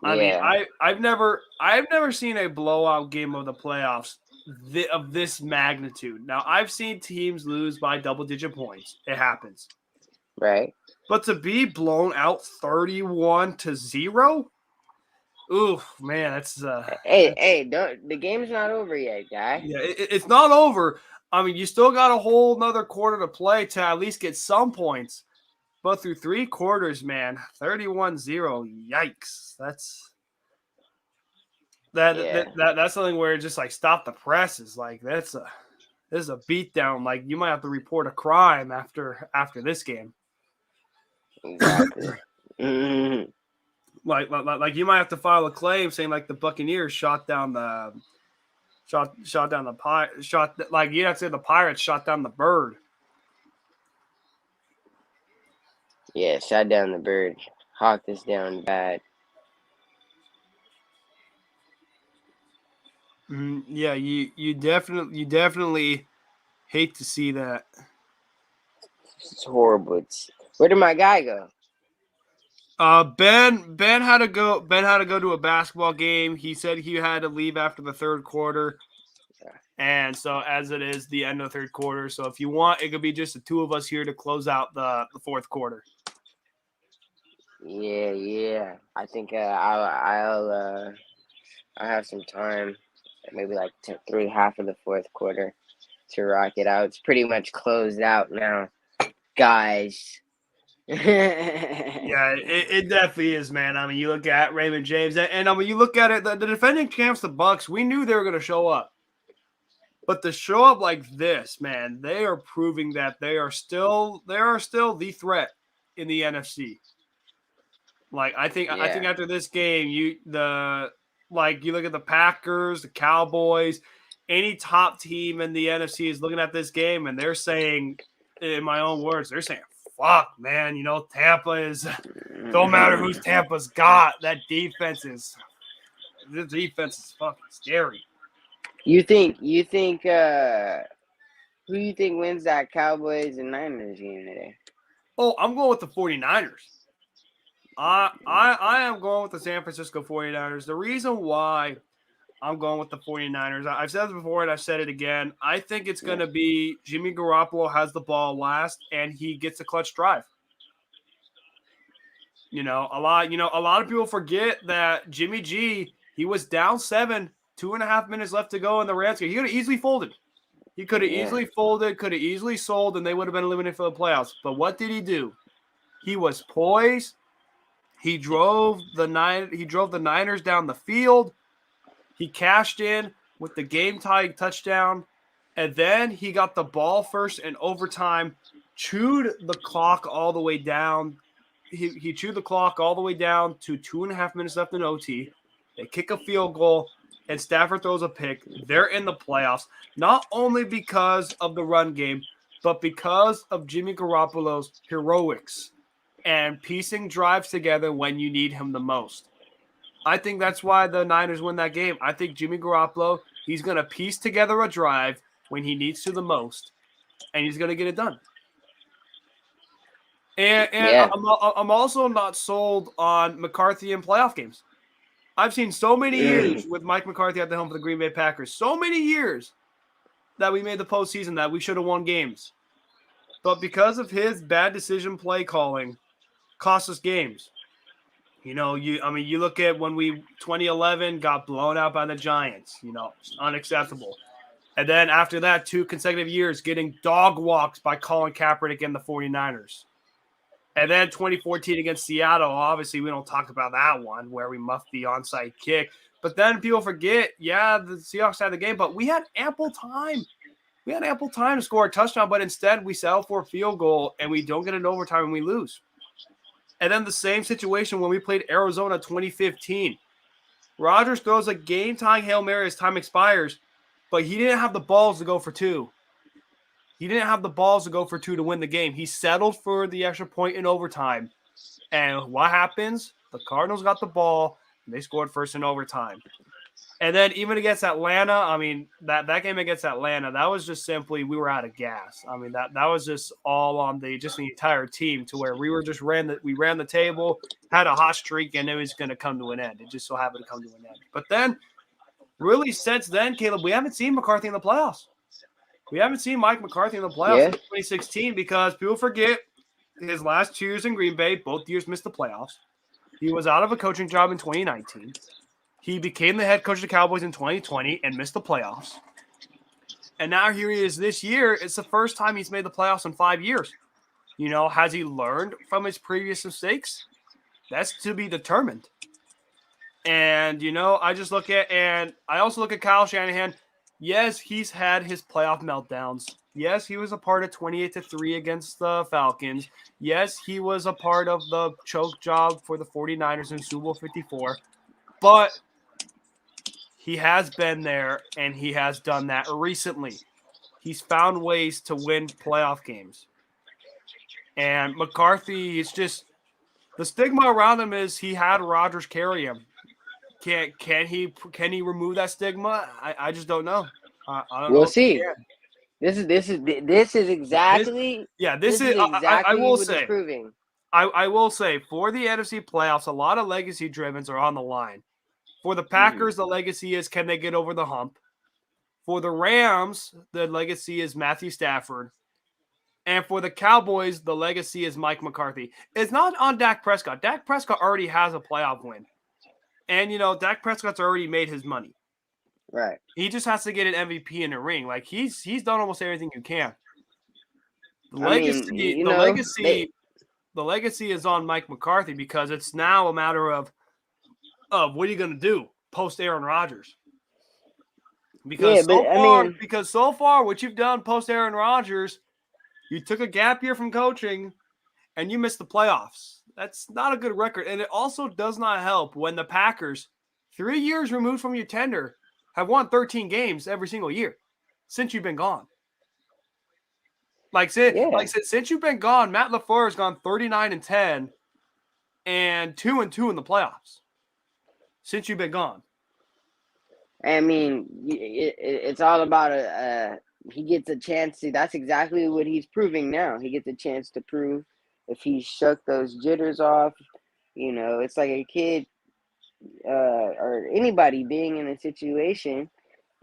I mean, I've never seen a blowout game of the playoffs of this magnitude. Now, I've seen teams lose by double-digit points. It happens. Right. But to be blown out 31-0? Oof, man, that's Hey, don't, the game's not over yet, guy. Yeah, it's not over. I mean, you still got a whole another quarter to play to at least get some points. But through 3 quarters, man, 31-0, yikes. That's something where it's just like stop the presses. Like this is a beatdown. Like you might have to report a crime after this game. Exactly. Mm-hmm. Like you might have to file a claim saying like the Buccaneers shot down the like you have to say the Pirates shot down the bird. Yeah, shot down the bird. Hawked us down bad. Yeah, you definitely hate to see that. It's horrible. Where did my guy go? Ben had to go to a basketball game. He said he had to leave after the third quarter. And so as it is the end of the third quarter, so if you want, it could be just the 2 of us here to close out the fourth quarter. Yeah. I think I'll have some time, maybe like through half of the fourth quarter to rock it out. It's pretty much closed out now, guys. Yeah, it definitely is, man. I mean, you look at Raymond James, and I mean, you look at it, the defending champs, the Bucs, we knew they were going to show up. But to show up like this, man, they are proving that they are still the threat in the NFC. Like I think after this game, you look at the Packers, the Cowboys, any top team in the NFC is looking at this game and they're saying, in my own words, they're saying, "Fuck, man, Tampa is don't matter who's Tampa's got. The defense is fucking scary." You think who do you think wins that Cowboys and Niners game today? Oh, I'm going with the 49ers. I am going with the San Francisco 49ers. The reason why I'm going with the 49ers, I've said it before and I've said it again. I think it's going to be Jimmy Garoppolo has the ball last and he gets a clutch drive. A lot of people forget that Jimmy G, he was down 7, 2.5 minutes left to go in the Rams game. He could have easily folded. He could have easily folded, could have easily sold, and they would have been eliminated for the playoffs. But what did he do? He was poised. He drove the Niners down the field. He cashed in with the game-tying touchdown, and then he got the ball first in overtime, chewed the clock all the way down. He chewed the clock all the way down to 2.5 minutes left in OT. They kick a field goal, and Stafford throws a pick. They're in the playoffs, not only because of the run game, but because of Jimmy Garoppolo's heroics and piecing drives together when you need him the most. I think that's why the Niners win that game. I think Jimmy Garoppolo, he's going to piece together a drive when he needs to the most, and he's going to get it done. And Yeah. I'm also not sold on McCarthy in playoff games. I've seen so many years with Mike McCarthy at the helm for the Green Bay Packers, so many years that we made the postseason that we should have won games. But because of his bad decision play calling, cost us games. You look at when we 2011 got blown out by the Giants, unacceptable. And then after that, 2 consecutive years getting dog walked by Colin Kaepernick and the 49ers. And then 2014 against Seattle, obviously we don't talk about that one where we muffed the onside kick. But then people forget, the Seahawks had the game, but we had ample time. We had ample time to score a touchdown, but instead we settle for a field goal and we don't get an overtime and we lose. And then the same situation when we played Arizona 2015. Rodgers throws a game-tying Hail Mary as time expires, but he didn't have the balls to go for 2. He didn't have the balls to go for 2 to win the game. He settled for the extra point in overtime. And what happens? The Cardinals got the ball, and they scored first in overtime. And then even against Atlanta, that game against Atlanta, that was just simply we were out of gas. That was just all on the entire team to where we ran the table, had a hot streak, and it was going to come to an end. It just so happened to come to an end. But then, really since then, Caleb, we haven't seen McCarthy in the playoffs. We haven't seen Mike McCarthy in the playoffs since 2016 because people forget his last 2 years in Green Bay, both years missed the playoffs. He was out of a coaching job in 2019. He became the head coach of the Cowboys in 2020 and missed the playoffs. And now here he is this year. It's the first time he's made the playoffs in 5 years. Has he learned from his previous mistakes? That's to be determined. And, I also look at Kyle Shanahan. Yes, he's had his playoff meltdowns. Yes, he was a part of 28-3 against the Falcons. Yes, he was a part of the choke job for the 49ers in Super Bowl 54. But he has been there, and he has done that recently. He's found ways to win playoff games. And McCarthy is just – the stigma around him is he had Rodgers carry him. Can he remove that stigma? I just don't know. I don't know. We'll see. This is exactly. I will say. Proving. I will say for the NFC playoffs, a lot of legacy drivens are on the line. For the Packers, the legacy is can they get over the hump? For the Rams, the legacy is Matthew Stafford. And for the Cowboys, the legacy is Mike McCarthy. It's not on Dak Prescott. Dak Prescott already has a playoff win. And, Dak Prescott's already made his money. Right. He just has to get an MVP in the ring. Like, he's done almost everything you can. The legacy is on Mike McCarthy because it's now a matter of what are you going to do post Aaron Rodgers? Because so far, what you've done post Aaron Rodgers, you took a gap year from coaching and you missed the playoffs. That's not a good record. And it also does not help when the Packers, 3 years removed from your tender, have won 13 games every single year since you've been gone. Since you've been gone, Matt LaFleur has gone 39-10 and 2-2 in the playoffs since you've been gone. It's all about he gets a chance to. That's exactly what he's proving now. He gets a chance to prove if he shook those jitters off. It's like a kid or anybody being in a situation,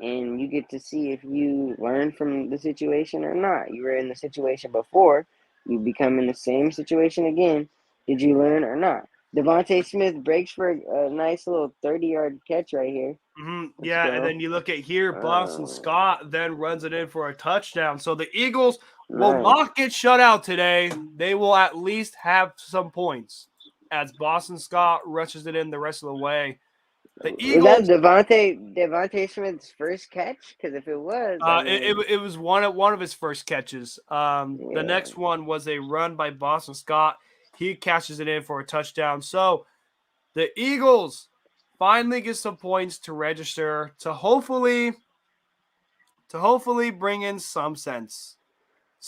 and you get to see if you learn from the situation or not. You were in the situation before. You become in the same situation again. Did you learn or not? Devontae Smith breaks for a nice little 30-yard catch right here. Mm-hmm. Yeah, and then you look at here, Boston Scott then runs it in for a touchdown. So the Eagles will not get shut out today. They will at least have some points as Boston Scott rushes it in the rest of the way. The Eagles. Was that Devontae Smith's first catch? Because if it was, it was one of his first catches. The next one was a run by Boston Scott. He catches it in for a touchdown. So the Eagles finally get some points to register to hopefully bring in some sense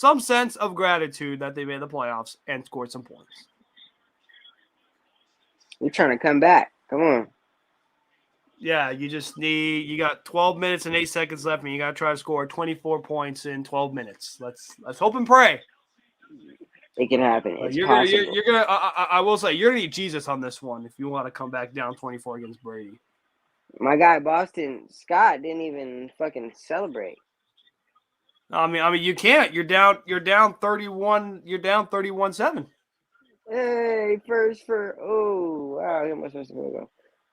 of gratitude that they made the playoffs and scored some points. We're trying to come back. Come on. Yeah, you got 12 minutes and 8 seconds left, and you got to try to score 24 points in 12 minutes. Let's hope and pray. It can happen. It's You're possible. gonna. I will say you're gonna need Jesus on this one if you want to come back down 24 against Brady. My guy Boston Scott didn't even fucking celebrate. I mean, you can't. You're down 31. You're down 31-7. Hey, oh wow, how much supposed to go?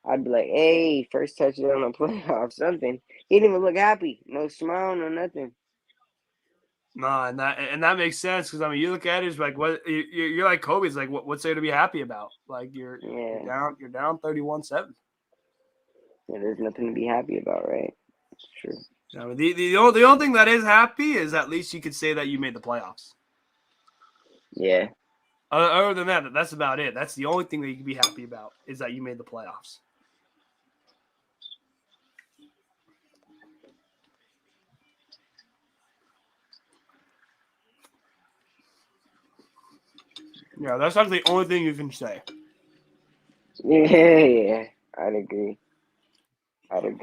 I'd be like, hey, first touchdown on playoff, something. He didn't even look happy. No smile, no nothing. No, and that makes sense because I mean, you look at it, it's like what you're like Kobe's like what's there to be happy about? Like you're down 31-7. Yeah, there's nothing to be happy about, right? It's true. I mean, the only thing that is happy is at least you could say that you made the playoffs. Yeah. Other than that, that's about it. That's the only thing that you can be happy about is that you made the playoffs. Yeah, that's actually the only thing you can say. Yeah, I'd agree. And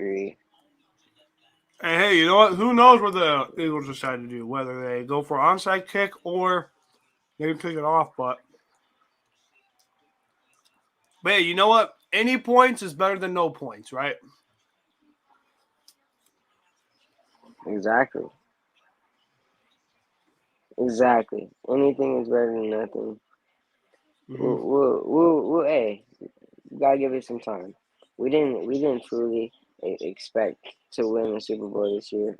hey, you know what? Who knows what the Eagles decide to do? Whether they go for an onside kick or maybe pick it off. But hey, you know what? Any points is better than no points, right? Exactly. Anything is better than nothing. We'll hey, we gotta give it some time. We didn't truly expect to win the Super Bowl this year.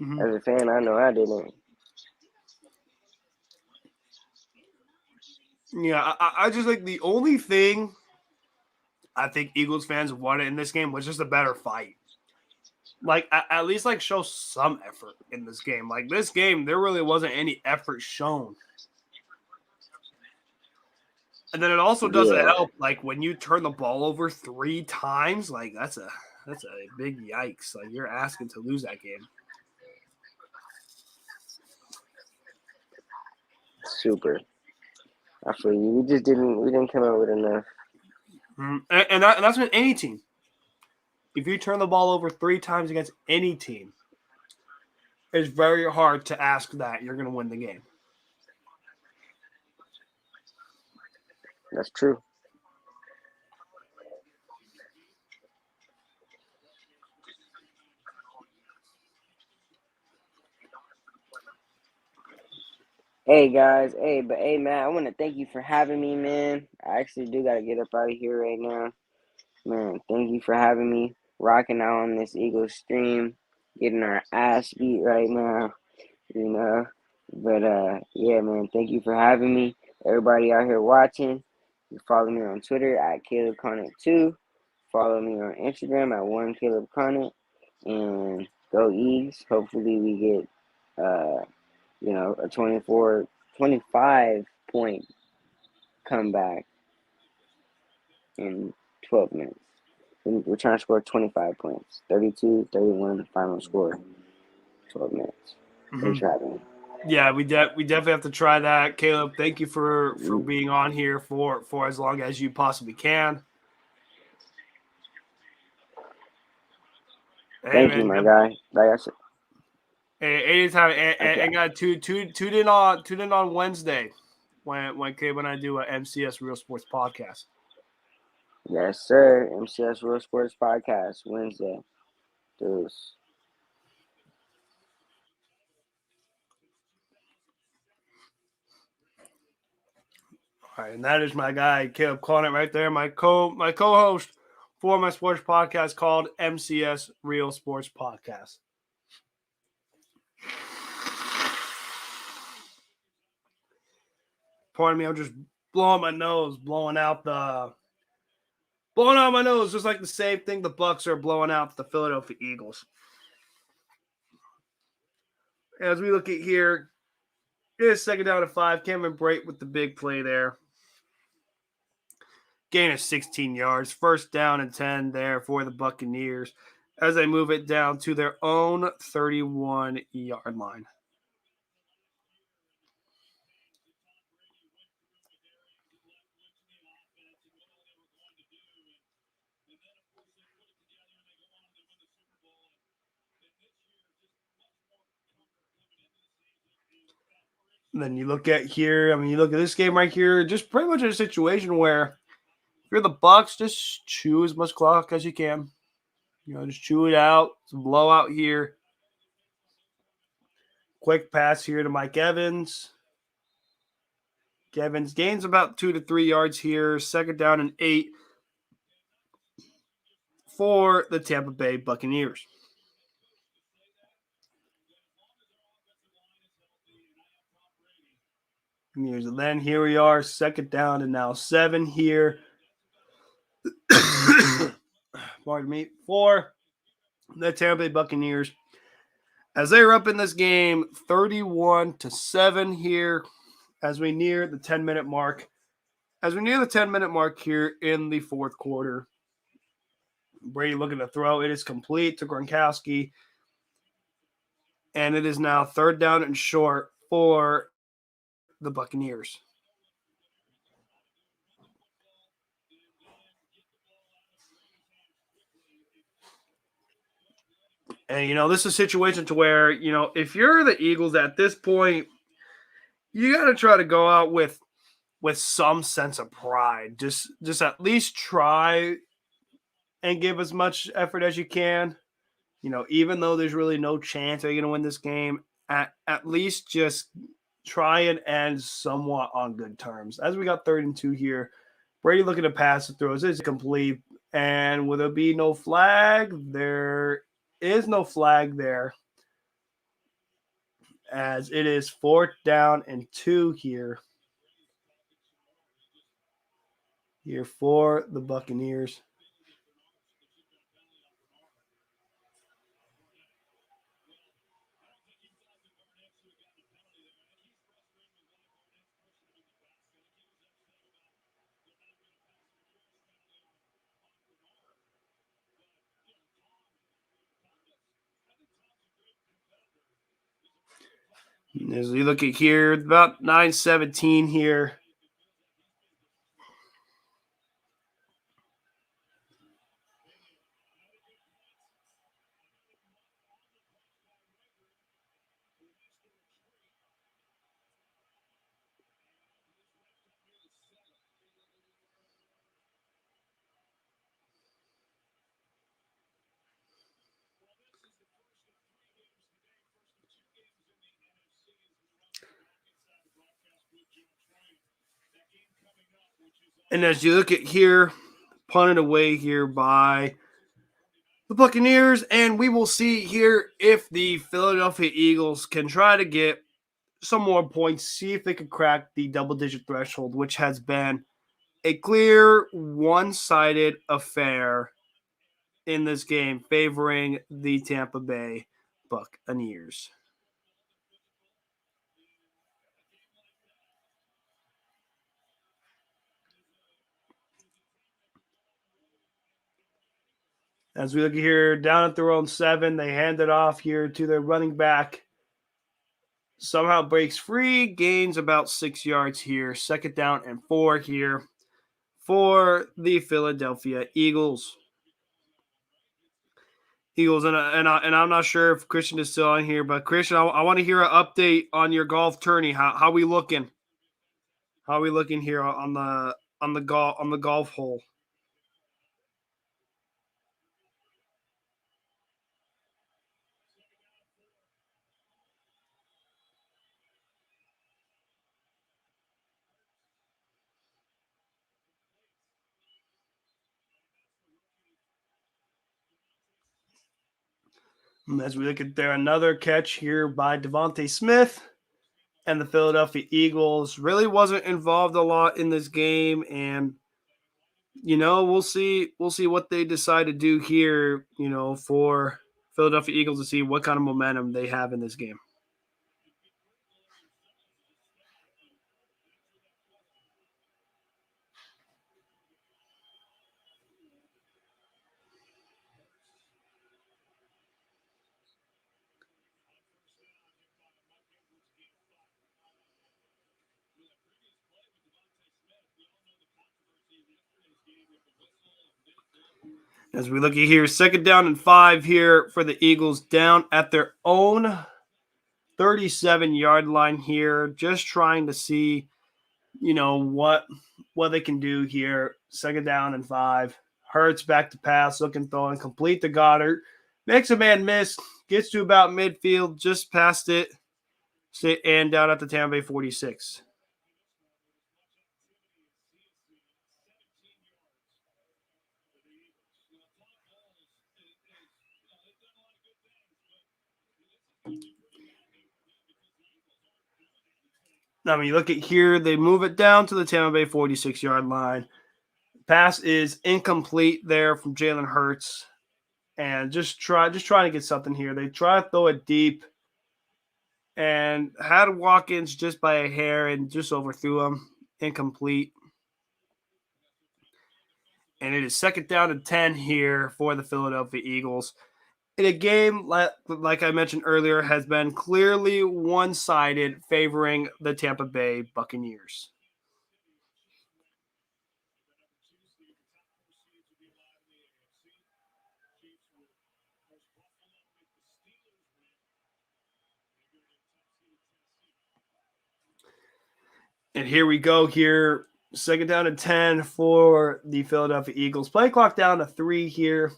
Mm-hmm. As a fan, I know I didn't. Yeah, I just like the only thing I think Eagles fans wanted in this game was just a better fight. Like at least like show some effort in this game. Like this game, there really wasn't any effort shown. And then it also doesn't help, like when you turn the ball over 3 times, like that's a big yikes. Like you're asking to lose that game. Super. I feel you. We didn't come out with enough. And that's with any team. If you turn the ball over 3 times against any team, it's very hard to ask that you're going to win the game. That's true. Hey guys, hey man, I want to thank you for having me, man. I actually do gotta get up out of here right now, man. Thank you for having me, rocking out on this Eagles stream, getting our ass beat right now, you know. But yeah, man, thank you for having me. Everybody out here watching, you follow me on Twitter at CalebConnett2. Follow me on Instagram at 1CalebConnett, and go Eags. Hopefully we get a 25 point comeback in 12 minutes. We're trying to score 25 points. 32-31 final score. 12 minutes. Thanks for having me. Yeah, we definitely have to try that. Caleb, thank you for being on here for as long as you possibly can. Thank you, my guy. Like I said. Anytime, and got tuned in on Wednesday when Caleb and I do a MCS Real Sports podcast. Yes, sir. MCS Real Sports podcast Wednesday. Deuce. All right, and that is my guy Caleb Connett right there, my co-host for my sports podcast called MCS Real Sports Podcast. Pardon me, I'm just blowing my nose just like the same thing the Bucs are blowing out the Philadelphia Eagles. As we look at here, it is 2nd down to 5. Cameron Brate with the big play there. Gain of 16 yards. 1st down and 10 there for the Buccaneers as they move it down to their own 31-yard line. And then you look at here, you look at this game right here, just pretty much a situation where if you're the Bucks, just chew as much clock as you can. Just chew it out. It's a blowout here. Quick pass here to Mike Evans. Evans gains about 2 to 3 yards here. 2nd down and 8 for the Tampa Bay Buccaneers. And then here we are, 2nd down and now 7 here. Pardon me, for the Tampa Bay Buccaneers. As they are up in this game, 31-7 here as we near the 10-minute mark. As we near the 10-minute mark here in the 4th quarter. Brady looking to throw. It is complete to Gronkowski. And it is now 3rd down and short for the Buccaneers. And, this is a situation to where, if you're the Eagles at this point, you got to try to go out with some sense of pride. Just at least try and give as much effort as you can. Even though there's really no chance they're going to win this game, at least just try and end somewhat on good terms. As we got 3rd and 2 here, Brady looking to pass the throws is complete. And will there be no flag? There is no flag there. As it is 4th down and 2 here. Here for the Buccaneers. As we look at here, about 9:17 here. And as you look at here, punted away here by the Buccaneers, and we will see here if the Philadelphia Eagles can try to get some more points, see if they can crack the double-digit threshold, which has been a clear one-sided affair in this game favoring the Tampa Bay Buccaneers. As we look here, down at their own 7, they hand it off here to their running back. Somehow breaks free, gains about 6 yards here. 2nd down and 4 here for the Philadelphia Eagles. And I'm not sure if Christian is still on here, but Christian, I want to hear an update on your golf tourney. How we looking? How are we looking here on the golf hole? As we look at there, another catch here by Devontae Smith. And the Philadelphia Eagles really wasn't involved a lot in this game. And, we'll see what they decide to do here, for Philadelphia Eagles to see what kind of momentum they have in this game. As we look at here, 2nd down and 5 here for the Eagles down at their own 37-yard line here, just trying to see, what they can do here. 2nd down and 5. Hurts back to pass, looking, throwing, complete to Goddard. Makes a man miss, gets to about midfield, just past it, and down at the Tampa Bay 46. Now, when you look at here, they move it down to the Tampa Bay 46-yard line. Pass is incomplete there from Jalen Hurts. And just trying to get something here. They try to throw it deep and had walk-ins just by a hair and just overthrew him. Incomplete. And it is 2nd down and 10 here for the Philadelphia Eagles. In a game, like I mentioned earlier, has been clearly one-sided, favoring the Tampa Bay Buccaneers. And here we go here. 2nd down and 10 for the Philadelphia Eagles. Play clock down to 3 here.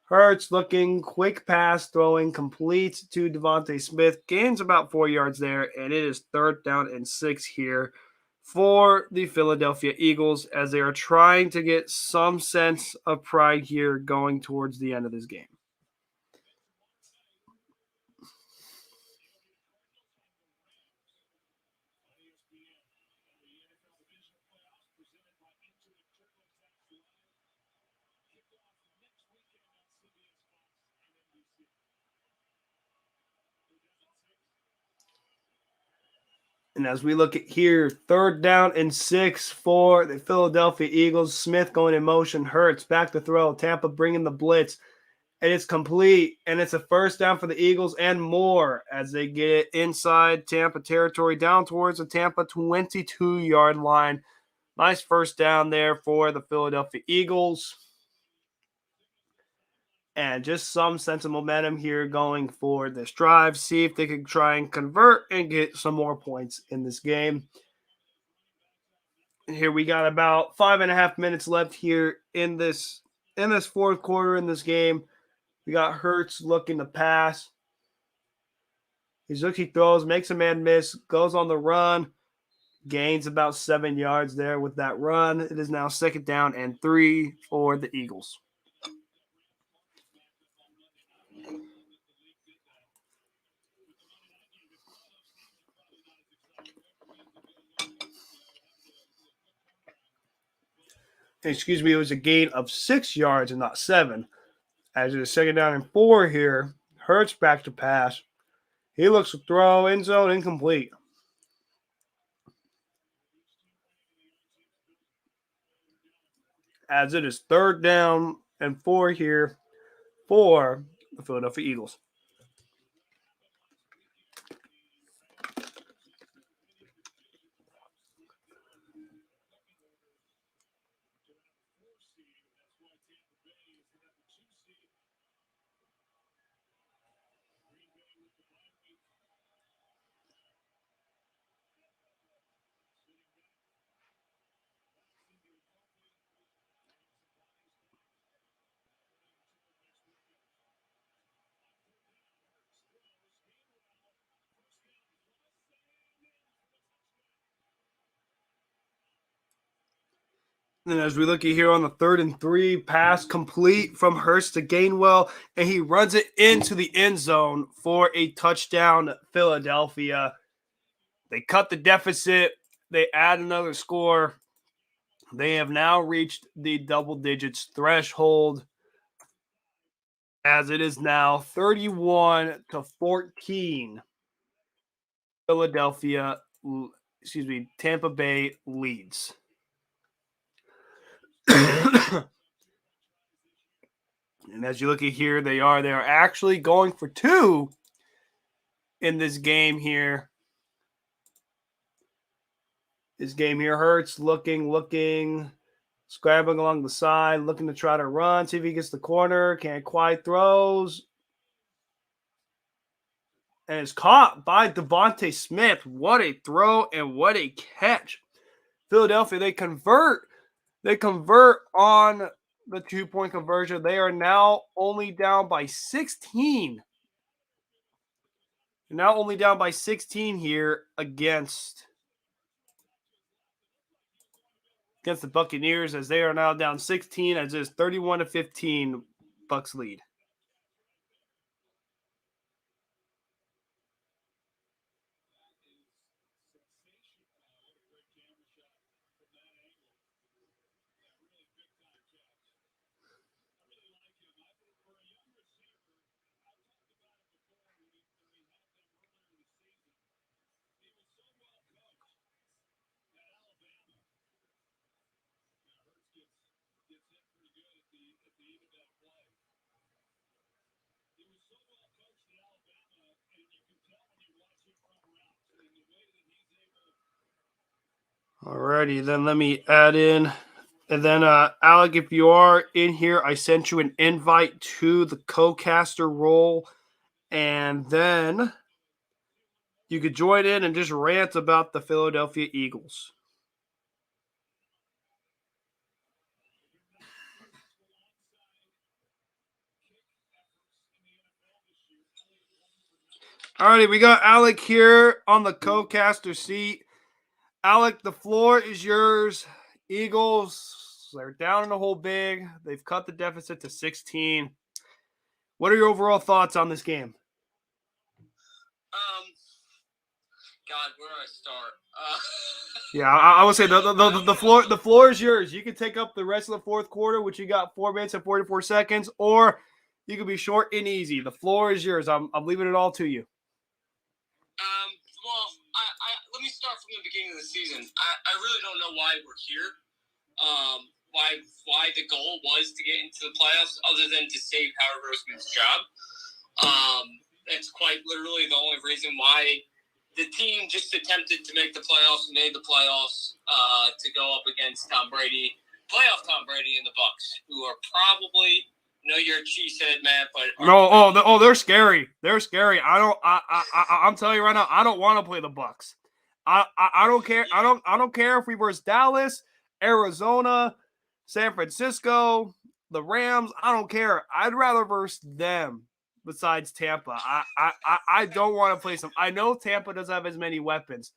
Hurts looking, quick pass, throwing, complete to Devontae Smith. Gains about 4 yards there, and it is 3rd down and 6 here for the Philadelphia Eagles as they are trying to get some sense of pride here going towards the end of this game. And as we look at here, 3rd down and 6 for the Philadelphia Eagles. Smith going in motion. Hurts back to throw. Tampa bringing the blitz. And it's complete. And it's a 1st down for the Eagles and more as they get inside Tampa territory down towards the Tampa 22-yard line. Nice 1st down there for the Philadelphia Eagles. And just some sense of momentum here going for this drive. See if they can try and convert and get some more points in this game. And here we got about 5.5 minutes left here in this 4th quarter in this game. We got Hurts looking to pass. He throws, makes a man miss, goes on the run, gains about 7 yards there with that run. It is now 2nd down and 3 for the Eagles. Excuse me, it was a gain of 6 yards and not 7. As it is 2nd down and 4 here. Hurts back to pass. He looks to throw, end zone, incomplete. As it is 3rd down and 4 here for the Philadelphia Eagles. And as we look at here on the 3rd and 3, pass complete from Hurts to Gainwell, and he runs it into the end zone for a touchdown, Philadelphia. They cut the deficit. They add another score. They have now reached the double digits threshold as it is now 31-14. Tampa Bay leads. And as you look at here, they are actually going for 2 in this game here. This game here Hurts looking, scrambling along the side, looking to try to run, see if he gets the corner, can't quite, throws. and is caught by Devontae Smith. What a throw and what a catch. Philadelphia, they convert on the 2-point conversion. They are now only down by 16. Now only down by 16 here against the Buccaneers, as they are now down 16, as it's 31-15 Bucs lead. Alrighty, then let me add in. And then, Alec, if you are in here, I sent you an invite to the co-caster role. And then you could join in and just rant about the Philadelphia Eagles. Alrighty, we got Alec here on the co-caster seat. Alec, the floor is yours. Eagles, they're down in the hole big. They've cut the deficit to 16. What are your overall thoughts on this game? God, where do I start? Yeah, I would say the floor is yours. You can take up the rest of the fourth quarter, which you got 4 minutes and 44 seconds, or you can be short and easy. The floor is yours. I'm leaving it all to you. Well, let me start from the beginning of the season. I really don't know why we're here. Why the goal was to get into the playoffs, other than to save Howard Roseman's job. That's quite literally the only reason why the team just attempted to make the playoffs and made the playoffs to go up against playoff Tom Brady and the Bucs, who are probably. No, you're a cheesehead, man. But they're scary. They're scary. I'm telling you right now, I don't want to play the Bucs. I don't care. I don't care if we versus Dallas, Arizona, San Francisco, the Rams. I don't care. I'd rather verse them besides Tampa. I don't want to play some. I know Tampa doesn't have as many weapons,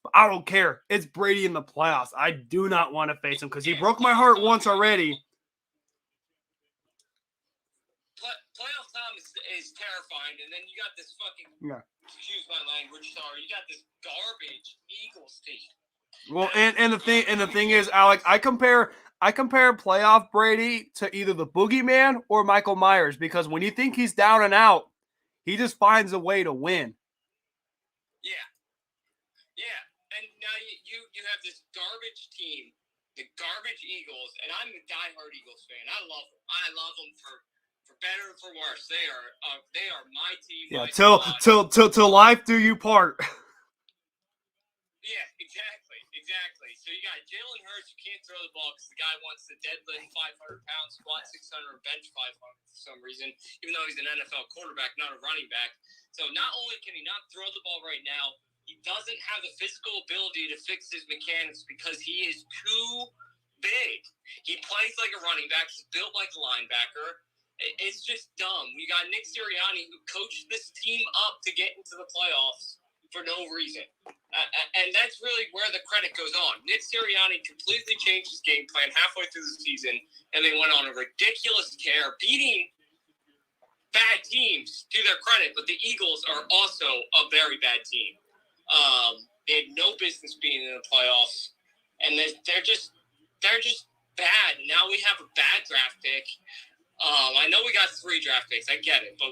but I don't care. It's Brady in the playoffs. I do not want to face him because he broke my heart once already. Playoff time is terrifying, and then you got this fucking excuse my language, sorry, you got this garbage Eagles team. Well, and the thing is, Alec, I compare playoff Brady to either the boogeyman or Michael Myers, because when you think he's down and out, he just finds a way to win. Yeah, and now you have this garbage team, the garbage Eagles, and I'm a diehard Eagles fan. I love them for better or for worse. They are my team. Yeah, till life do you part. Yeah, exactly. So you got Jalen Hurts, who can't throw the ball because the guy wants to deadlift 500 pounds, squat 600, or bench 500 for some reason, even though he's an NFL quarterback, not a running back. So not only can he not throw the ball right now, he doesn't have the physical ability to fix his mechanics because he is too big. He plays like a running back. He's built like a linebacker. It's just dumb. We got Nick Sirianni, who coached this team up to get into the playoffs for no reason. And that's really where the credit goes on. Nick Sirianni completely changed his game plan halfway through the season, and they went on a ridiculous tear, beating bad teams to their credit, but the Eagles are also a very bad team. They had no business being in the playoffs, and they're just bad. Now we have a bad draft pick. I know we got 3 draft picks. I get it. But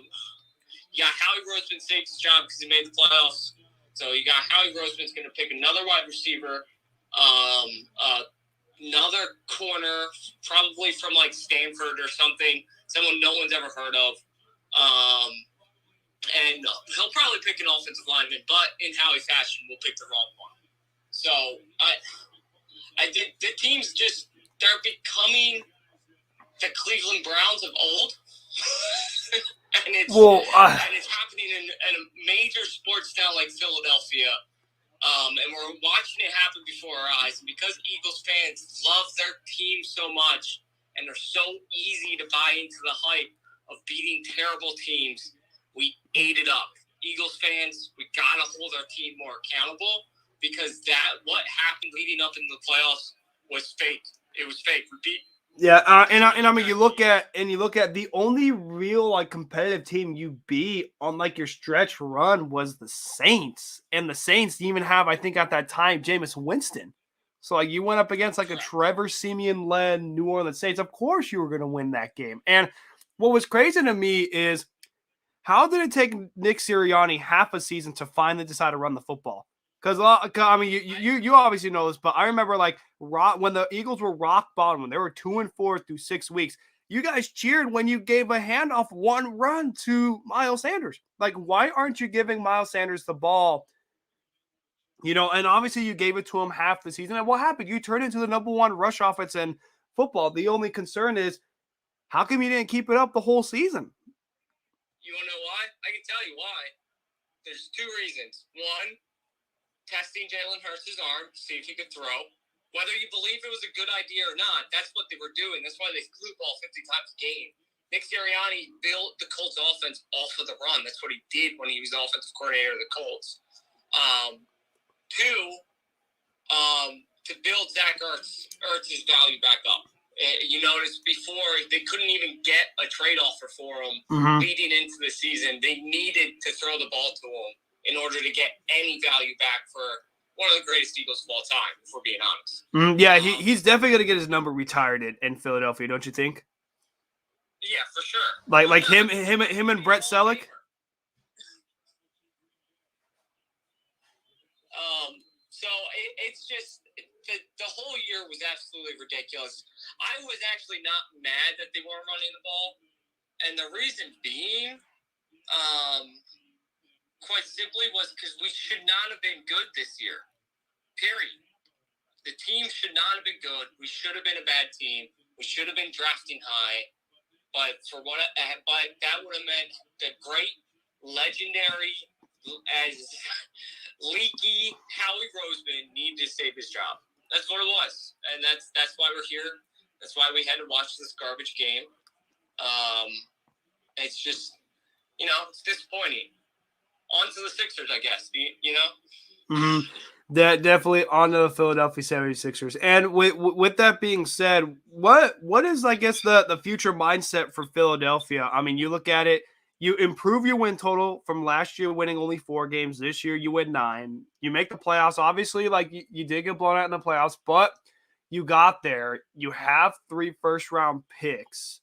you got Howie Roseman saved his job because he made the playoffs. So you got Howie Roseman's going to pick another wide receiver, another corner, probably from like Stanford or something, someone no one's ever heard of. And he'll probably pick an offensive lineman, but in Howie fashion, we'll pick the wrong one. So I think the team's just, they're becoming the Cleveland Browns of old, and it's happening in a major sports town like Philadelphia, and we're watching it happen before our eyes. And because Eagles fans love their team so much, and they're so easy to buy into the hype of beating terrible teams, we ate it up. Eagles fans, we got to hold our team more accountable, because what happened leading up into the playoffs was fake. It was fake. Repeat. Yeah, and I mean, you look at the only real like competitive team you beat on like your stretch run was the Saints, and the Saints didn't even have, I think at that time, Jameis Winston. So like you went up against like a Trevor Siemian led New Orleans Saints. Of course you were going to win that game. And what was crazy to me is, how did it take Nick Sirianni half a season to finally decide to run the football? Because I mean, you obviously know this, but I remember like when the Eagles were rock bottom, when they were 2-4 through 6 weeks, you guys cheered when you gave a handoff one run to Miles Sanders. Like, why aren't you giving Miles Sanders the ball? You know, and obviously you gave it to him half the season. And what happened? You turned into the number one rush offense in football. The only concern is, how come you didn't keep it up the whole season? You want to know why? I can tell you why. There's two reasons. One, testing Jalen Hurts' arm, see if he could throw. Whether you believe it was a good idea or not, that's what they were doing. That's why they threw the ball 50 times a game. Nick Sirianni built the Colts offense off of the run. That's what he did when he was offensive coordinator of the Colts. Two, to build Zach Ertz's value back up. You notice before, they couldn't even get a trade offer for him leading into the season. They needed to throw the ball to him in order to get any value back for one of the greatest Eagles of all time, if we're being honest. Yeah, he's definitely going to get his number retired in Philadelphia, don't you think? Yeah, for sure. Like him and Brett Selleck? So it's just, the whole year was absolutely ridiculous. I was actually not mad that they weren't running the ball. And the reason being, quite simply, was because we should not have been good this year. Period. The team should not have been good. We should have been a bad team. We should have been drafting high. But that would have meant the great, legendary, as leaky Howie Roseman needed to save his job. That's what it was. And that's why we're here. That's why we had to watch this garbage game. It's just, it's disappointing. On to the Sixers, I guess, you know? That definitely on to the Philadelphia 76ers. And with that being said, what is, I guess, the future mindset for Philadelphia? I mean, you look at it, you improve your win total from last year, winning only 4 games. This year, you win 9. You make the playoffs. Obviously, like you did get blown out in the playoffs, but you got there. You have 3 first-round picks.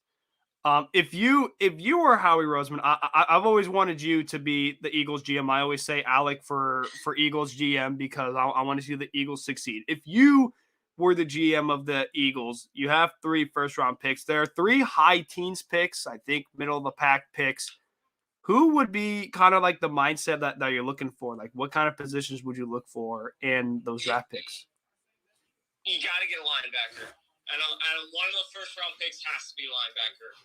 If you were Howie Roseman, I've always wanted you to be the Eagles GM. I always say Alec for Eagles GM because I want to see the Eagles succeed. If you were the GM of the Eagles, you have 3 first-round picks. There are 3 high teens picks, I think middle-of-the-pack picks. Who would be kind of like the mindset that you're looking for? Like, what kind of positions would you look for in those draft picks? You got to get a linebacker. And one of the first-round picks has to be linebacker.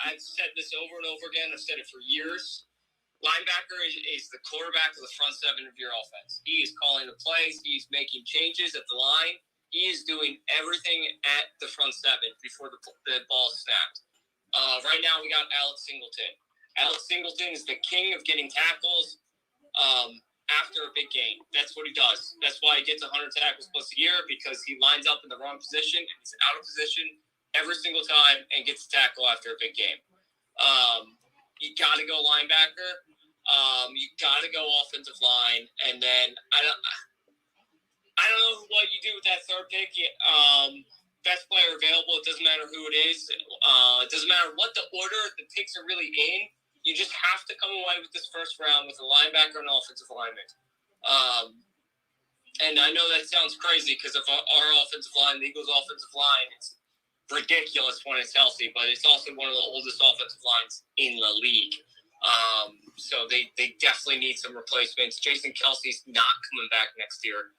I've said this over and over again. I've said it for years. Linebacker is the quarterback of the front 7 of your offense. He is calling the plays. He's making changes at the line. He is doing everything at the front 7 before the ball is snapped. Right now, we got Alex Singleton. Alex Singleton is the king of getting tackles after a big game. That's what he does. That's why he gets 100 tackles plus a year, because he lines up in the wrong position and he's out of position every single time and gets a tackle after a big game. You got to go linebacker. You got to go offensive line. And then I don't know what you do with that 3rd pick. Best player available. It doesn't matter who it is. It doesn't matter what the order the picks are really in. You just have to come away with this first round with a linebacker and offensive lineman. And I know that sounds crazy because of our offensive line, the Eagles' offensive line. It's ridiculous when it's healthy, but it's also one of the oldest offensive lines in the league. So they definitely need some replacements. Jason Kelsey's not coming back next year.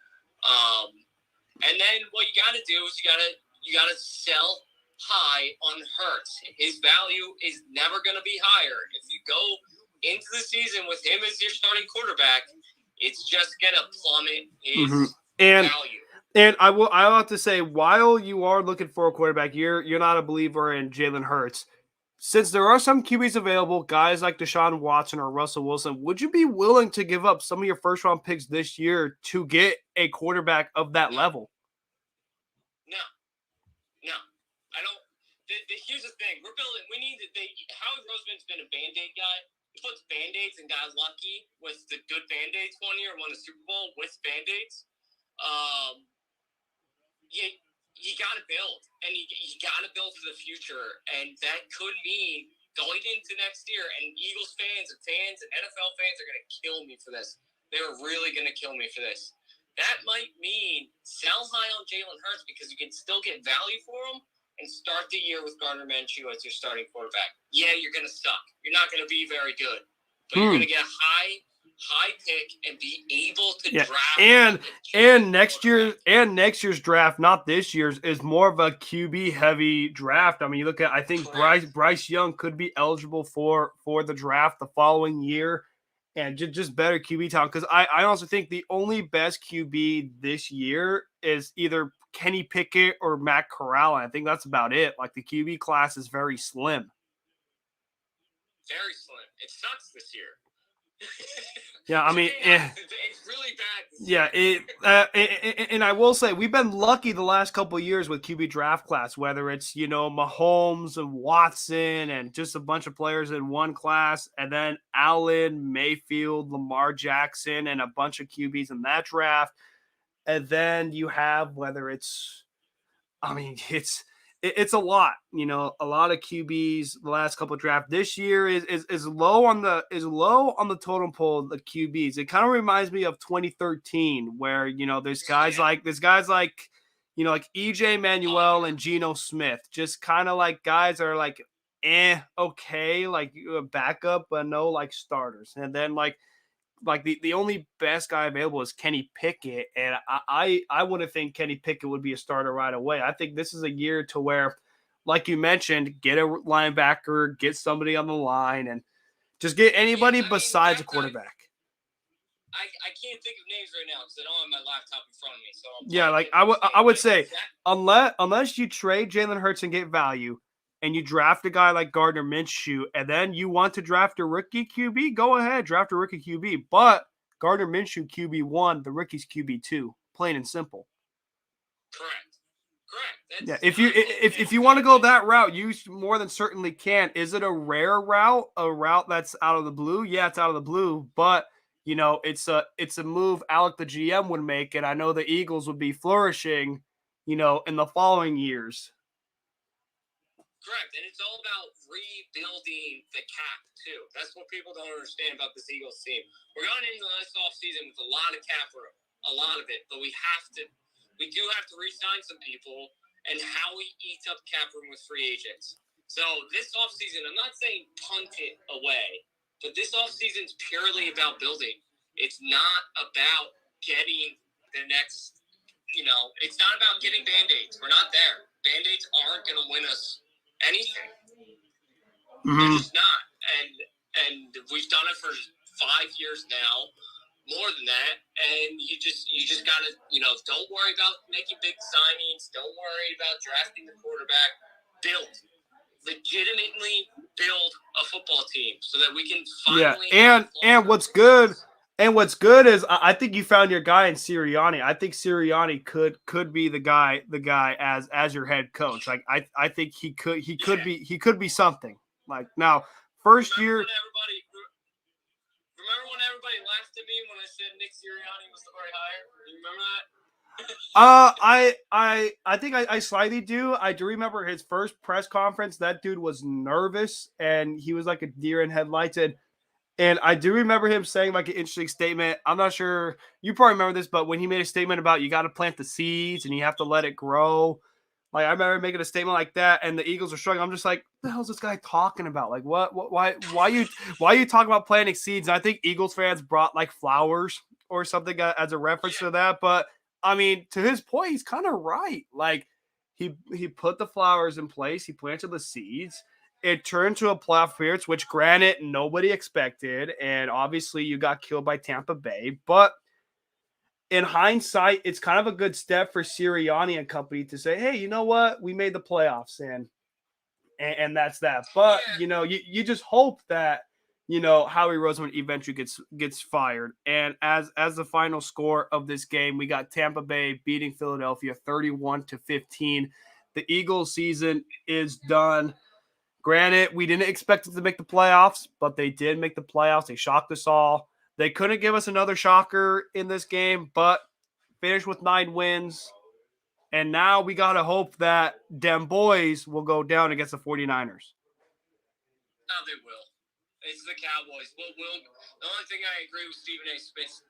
And then what you got to do is you got to sell high on Hurts. His value is never going to be higher. If you go into the season with him as your starting quarterback, it's just going to plummet his value. And I'll have to say, while you are looking for a quarterback, you're not a believer in Jalen Hurts. Since there are some QBs available, guys like Deshaun Watson or Russell Wilson, would you be willing to give up some of your first-round picks this year to get a quarterback of that level? No. I don't. Here's the thing. We're building. Howie Roseman's been a Band-Aid guy. He puts Band-Aids and got lucky with the good Band-Aids one year and won the Super Bowl with Band-Aids. You got to build, and you got to build for the future, and that could mean going into next year. And Eagles fans and NFL fans are going to kill me for this. They're really going to kill me for this. That might mean sell high on Jalen Hurts because you can still get value for him and start the year with Gardner Minshew as your starting quarterback. Yeah, you're going to suck. You're not going to be very good, but you're going to get a high pick and be able to draft. And next year's draft, not this year's, is more of a QB heavy draft. I mean, you look at, I think Bryce Young could be eligible for the draft the following year, and just better QB talent. Because I also think the only best QB this year is either Kenny Pickett or Matt Corral. And I think that's about it. Like, the QB class is very slim. Very slim. It sucks this year. Yeah, I mean, it's really bad. Yeah, and I will say we've been lucky the last couple of years with QB draft class, whether it's Mahomes and Watson and just a bunch of players in one class, and then Allen, Mayfield, Lamar Jackson, and a bunch of QBs in that draft, and then you have it's a lot, a lot of QBs the last couple of drafts. This year is low on the totem pole of the QBs. It kind of reminds me of 2013, where there's guys like EJ Manuel and Geno Smith, just kind of like guys are like okay, like backup, but no like starters. And then like the only best guy available is Kenny Pickett, and I wouldn't think Kenny Pickett would be a starter right away. I think this is a year to where, like you mentioned, get a linebacker, get somebody on the line, and just get anybody besides a quarterback. I can't think of names right now because I don't have my laptop in front of me. So I would say unless you trade Jalen Hurts and get value, and you draft a guy like Gardner Minshew, and then you want to draft a rookie QB, go ahead, draft a rookie QB. But Gardner Minshew QB1, the rookie's QB2, plain and simple. Correct. If you want to go that route, you more than certainly can. Is it a rare route? A route that's out of the blue? Yeah, it's out of the blue, but it's a move Alec the GM would make, and I know the Eagles would be flourishing, in the following years. Correct, and it's all about rebuilding the cap, too. That's what people don't understand about this Eagles team. We're going into this offseason with a lot of cap room, a lot of it, but we do have to re-sign some people, and how we eat up cap room with free agents. So this offseason, I'm not saying punt it away, but this offseason is purely about building. It's not about getting the next, it's not about getting Band-Aids. We're not there. Band-Aids aren't going to win us anything. They're just not. And we've done it for 5 years now, more than that. And you just gotta, don't worry about making big signings. Don't worry about drafting the quarterback. Legitimately build a football team so that we can finally. Yeah, and what's good. And what's good is I think you found your guy in Sirianni. I think Sirianni could be the guy as your head coach. Like I think he could be something. Like now, first year. Remember when everybody laughed at me when I said Nick Sirianni was the right hire? You remember that? I think I slightly do. I do remember his first press conference. That dude was nervous and he was like a deer in headlights. And I do remember him saying like an interesting statement. I'm not sure you probably remember this, but when he made a statement about you got to plant the seeds and you have to let it grow. Like I remember making a statement like that, and the Eagles are struggling. I'm just like, what the hell is this guy talking about? Like, why you talking about planting seeds? And I think Eagles fans brought like flowers or something as a reference to that. But I mean, to his point, he's kind of right. Like he put the flowers in place, he planted the seeds, it turned to a playoff appearance, which granted nobody expected, and obviously you got killed by Tampa Bay. But in hindsight, it's kind of a good step for Sirianni and company to say, "Hey, you know what? We made the playoffs, and that's that." But you just hope that Howie Roseman eventually gets fired. And as the final score of this game, we got Tampa Bay beating Philadelphia 31-15. The Eagles season is done. Granted, we didn't expect it to make the playoffs, but they did make the playoffs. They shocked us all. They couldn't give us another shocker in this game, but finished with 9 wins. And now we got to hope that them boys will go down against the 49ers. No, they will. It's the Cowboys. The only thing I agree with Stephen A. Smith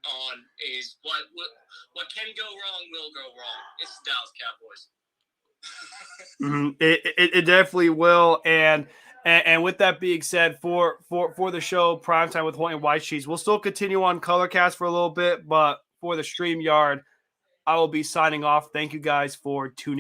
on is what can go wrong will go wrong. It's the Dallas Cowboys. It definitely will. And with that being said, for the show Primetime with Hoyt and White Cheese, we'll still continue on Colorcast for a little bit, but for the StreamYard, I will be signing off. Thank you guys for tuning in.